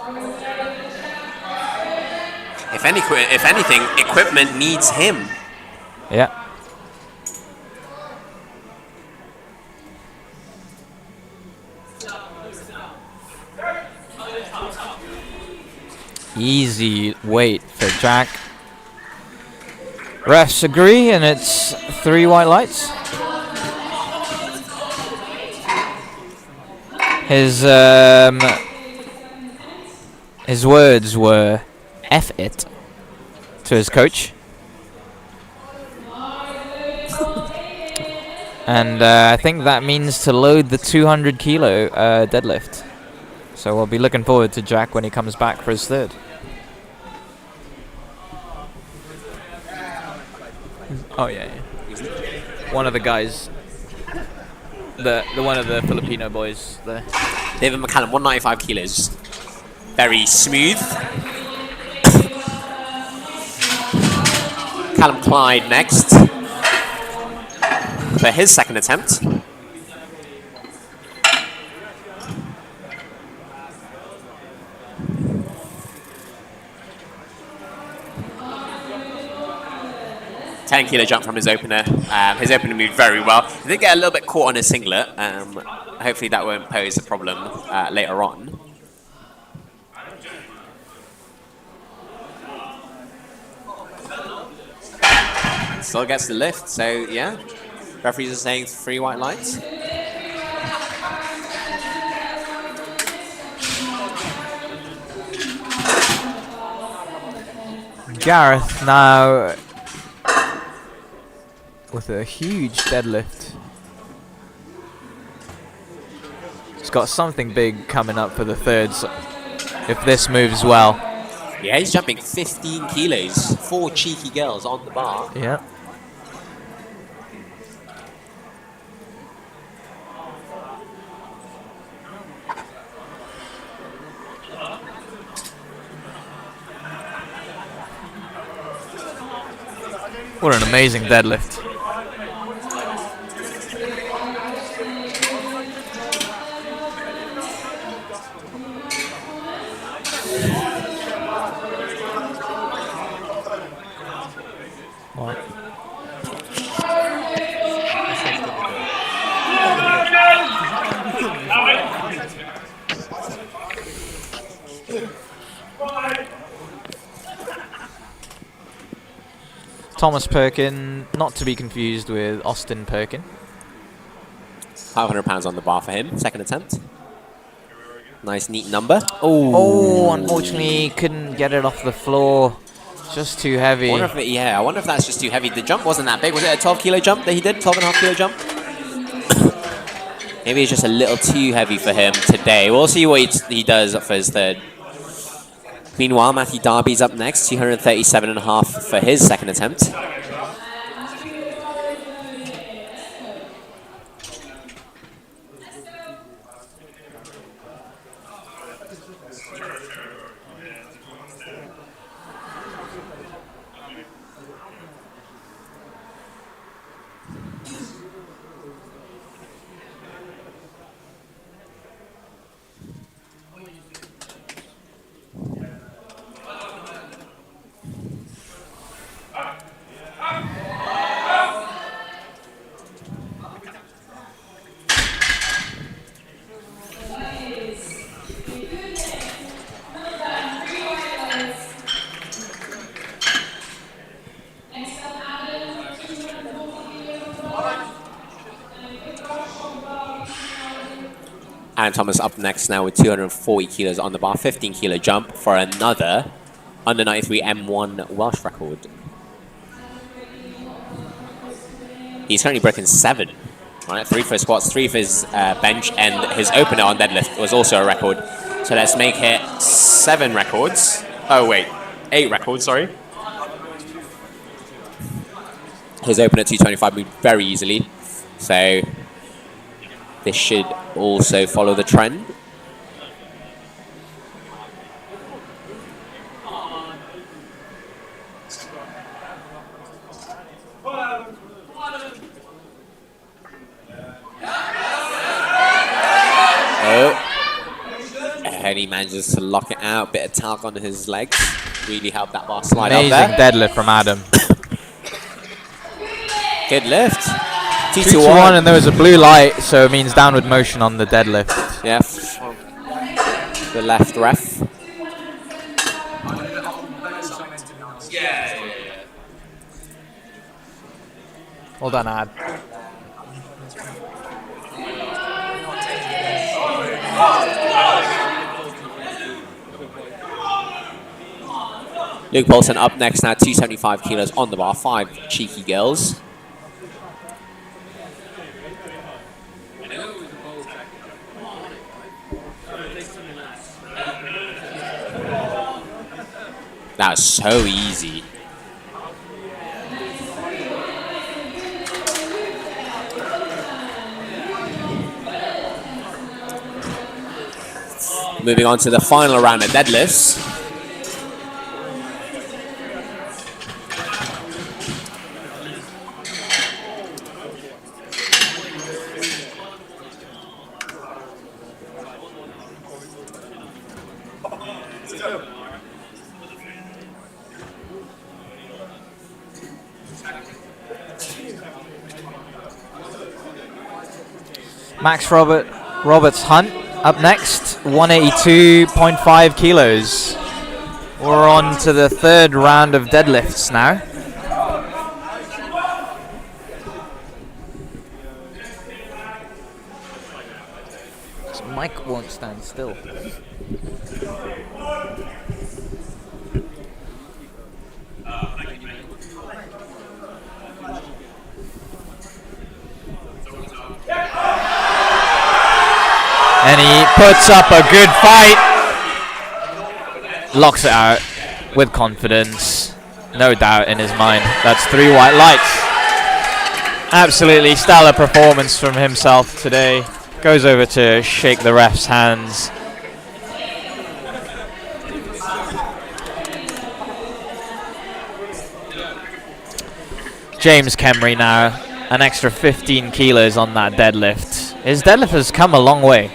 If anything, equipment needs him. Yeah. Easy weight for Jack. Refs agree, and it's 3 white lights. His words were "F it" to his coach. And I think that means to load the 200 kilo deadlift. So we'll be looking forward to Jack when he comes back for his third. Oh yeah, yeah. One of the guys, the one of the Filipino boys there. David McCallum, 195 kilos. Very smooth. Callum Clyde next for his second attempt. $10-kilo jump from his opener. His opener moved very well. He did get a little bit caught on his singlet. Hopefully that won't pose a problem later on. Still gets the lift, so yeah. Referees are saying 3 white lights. Gareth now with a huge deadlift. He's got something big coming up for the third, so if this moves well. Yeah, he's jumping 15 kilos. 4 cheeky girls on the bar. Yeah. What an amazing deadlift. What? Thomas Perkin, not to be confused with Austin Perkin. 500 pounds on the bar for him. Second attempt. Nice, neat number. Oh, unfortunately, couldn't get it off the floor. Just too heavy. I wonder if that's just too heavy. The jump wasn't that big. Was it a 12-kilo jump that he did? 12.5 kilo jump? Maybe it's just a little too heavy for him today. We'll see what he does for his third. Meanwhile, Matthew Darby's up next, 237.5 for his second attempt. Adam Thomas up next now with 240 kilos on the bar, 15-kilo jump for another under 93 M1 Welsh record. He's currently broken 7. Right, 3 for his squats, 3 for his bench, and his opener on deadlift was also a record. So let's make it 7 records. Oh wait, 8 records, sorry. His open at 225 moved very easily. So this should also follow the trend. And he manages to lock it out. Bit of talc on his legs. Really helped that bar slide Amazing up there. deadlift from Adam. Good lift. 2-1, and there was a blue light, so it means downward motion on the deadlift. Yeah. The left ref. Well done, Ad. Luke Paulson up next now, 275 kilos on the bar, 5 cheeky girls. That was so easy. Moving on to the final round of deadlifts. Max Roberts Hunt up next, 182.5 kilos. We're on to the third round of deadlifts now. This mic won't stand still. And he puts up a good fight. Locks it out with confidence. No doubt in his mind. That's 3 white lights. Absolutely stellar performance from himself today. Goes over to shake the ref's hands. James Kemry now. An extra 15 kilos on that deadlift. His deadlift has come a long way.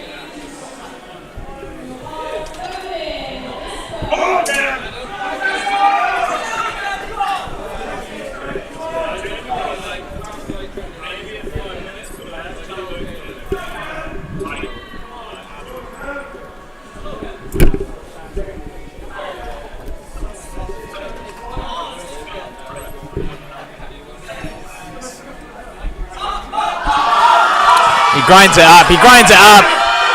He grinds it up, he grinds it up.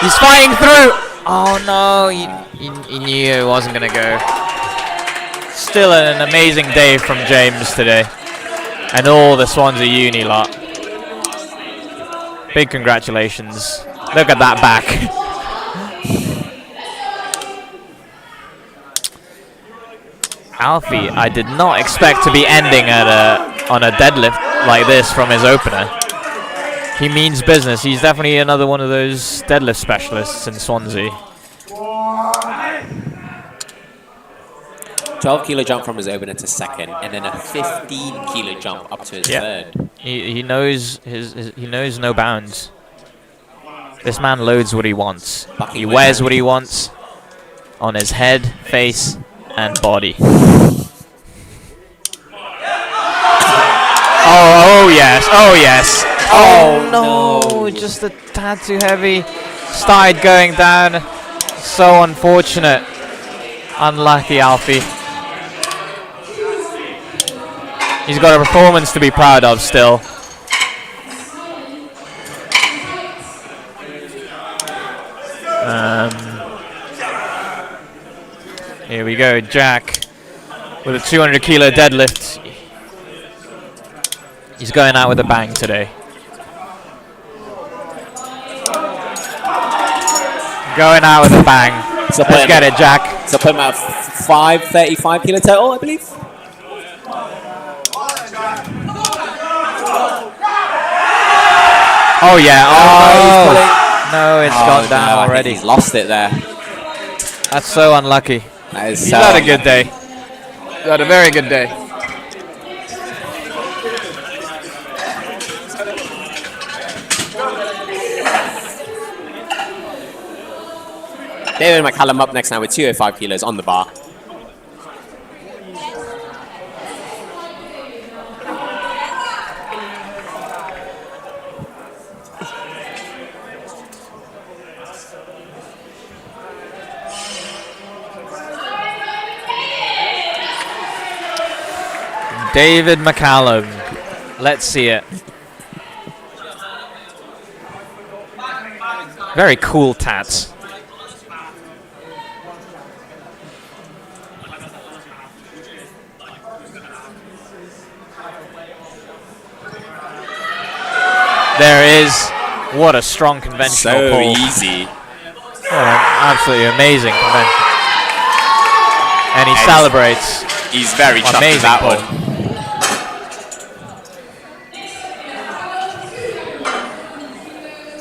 He's fighting through. Oh no, he knew it wasn't going to go. Still an amazing day from James today. And all the Swansea Uni lot. Big congratulations. Look at that back. Alfie, I did not expect to be ending on a deadlift like this from his opener. He means business. He's definitely another one of those deadlift specialists in Swansea. 12 kilo jump from his opener to second, and then a 15 kilo jump up to his third. He knows he knows no bounds. This man loads what he wants. He wears what he wants on his head, face, and body. Oh yes, oh yes. Oh no, just a tad too heavy. Started going down. So unfortunate. Unlucky Alfie. He's got a performance to be proud of still. Here we go, Jack with a 200 kilo deadlift. He's going out with a bang today. Going out with a bang. So let's get it, Jack. So put him at 535 kilo total, I believe. Oh yeah. Oh, Oh no, it's gone down no, I think already. he's lost it there. That's so unlucky. That is He's so had a good unlucky. day. He's had a very good day. David McCallum up next now with 205 kilos on the bar. David McCallum. Let's see it. Very cool tats. There is. What a strong conventional So pull. easy. What an absolutely amazing convention. And he celebrates. He's very chuffed with Amazing that pull. one.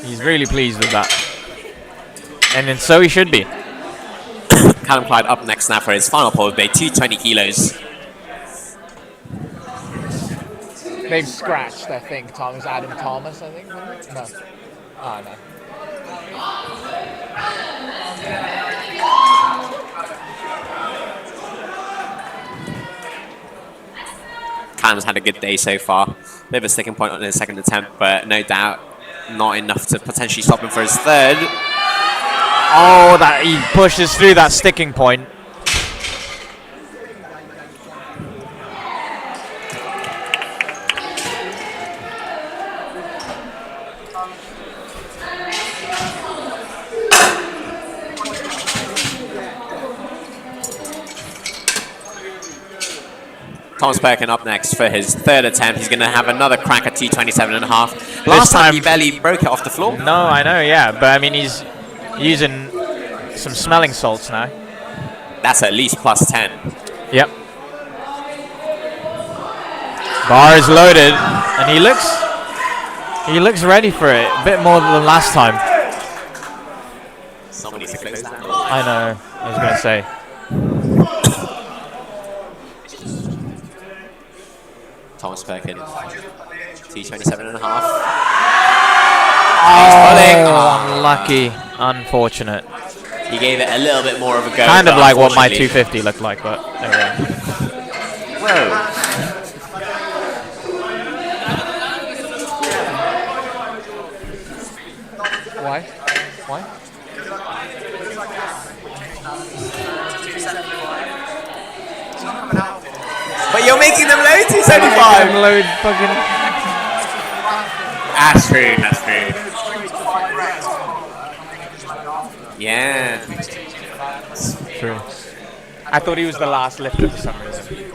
He's really pleased with that. And then so he should be. Callum Clyde up next now for his final pull of the day, 220 kilos. They've scratched, I think. Thomas, Adam Thomas, I think. Wasn't it? No. Oh, no. Callum's had a good day so far. Bit of a sticking point on his second attempt, but no doubt not enough to potentially stop him for his third. Oh, that he pushes through that sticking point. Thomas Perkin up next for his third attempt. He's going to have another crack at 227.5. Last time he barely broke it off the floor. No, I know, yeah. But I mean, he's using some smelling salts now. That's at least plus 10. Yep. Bar is loaded, and he looks ready for it. A bit more than last time. Someone needs to close that. I know. I was gonna say. Thomas Perkin, 227.5. Oh, unlucky. Unfortunate. He gave it a little bit more of a go. Kind of but like what my unfortunately- 250 looked like, but there we go. Whoa. Why? Why? But you're making them load 275. Load fucking. That's true, that's true. Yeah. True. I thought he was the last lifter for some reason.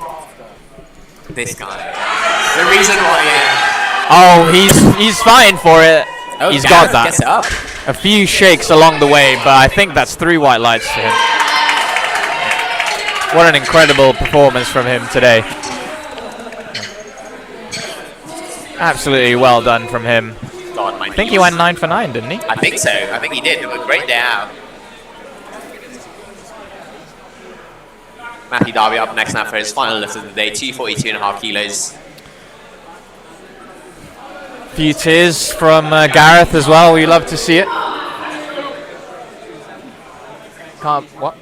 This guy. The reason why, Oh, he's fine for it. Oh, He's Gareth got gets it up. that. A few shakes along the way, but I think that's 3 white lights to him. What an incredible performance from him today. Absolutely well done from him. God, my I think he went 9 for 9, didn't he? I think so. I think he did. It was a great day out. Matthew Darby up next now for his final lift of the day, 242.5 kilos. Few tears from Gareth as well. We love to see it. Can't what?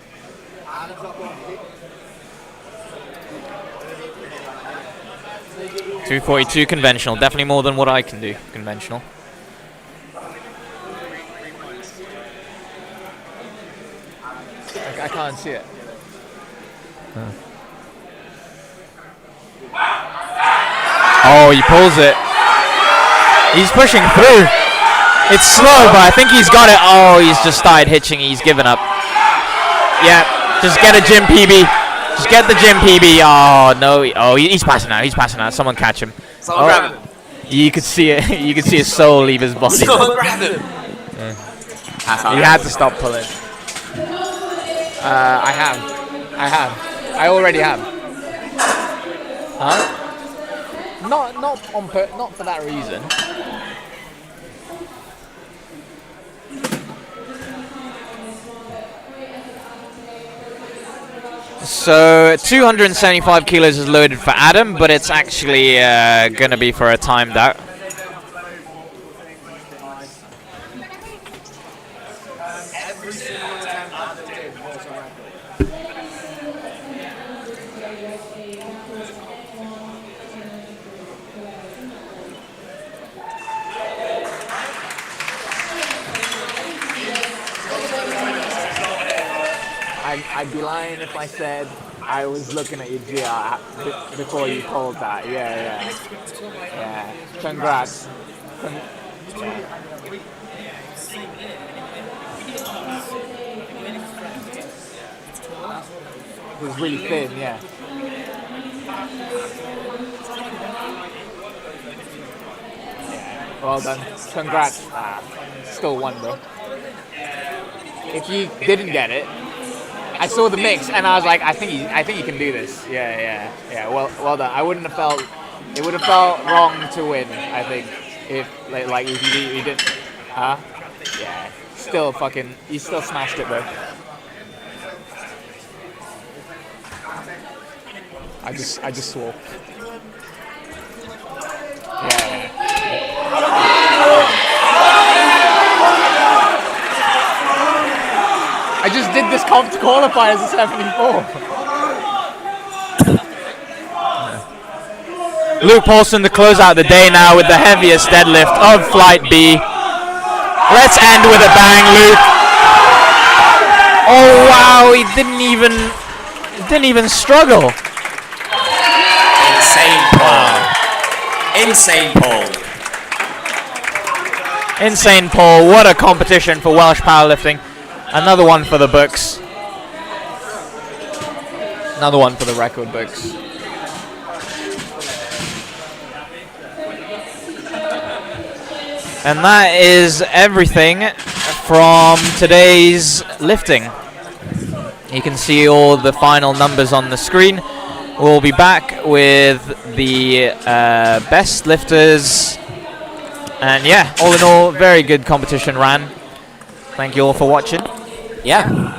.242 conventional, definitely more than what I can do conventional. I can't see it. Oh, he pulls it. He's pushing through. It's slow, but I think he's got it. Oh, he's just started hitching. He's given up. Yeah, just get a gym PB. Just get the gym PB. Oh, no. Oh, he's passing out. He's passing out. Someone catch him. Someone grab him. You could see it. You could see his soul leave his body. Someone grab him. He had to stop pulling. I have. I already have. Huh? Not for that reason. So 275 kilos is loaded for Adam, but it's actually going to be for a timed out. I'd be lying if I said I was looking at your GR before you called that. Yeah. Congrats. It was really thin, yeah. Well done. Congrats. Still won though. If you didn't get it, I saw the mix and I was like, I think you can do this. Yeah. Well done. It would have felt wrong to win. I think if like if you didn't. Yeah. Still you still smashed it though. I just swore. Yeah. I just did this comp to qualify as a 74. Luke Paulson to close out the day now with the heaviest deadlift of Flight B. Let's end with a bang, Luke. Oh wow, he didn't even struggle. Insane Paul. Insane Paul. Insane Paul. What a competition for Welsh Powerlifting. Another one for the books. Another one for the record books. And that is everything from today's lifting. You can see all the final numbers on the screen. We'll be back with the best lifters. And yeah, all in all, very good competition ran. Thank you all for watching. Yeah.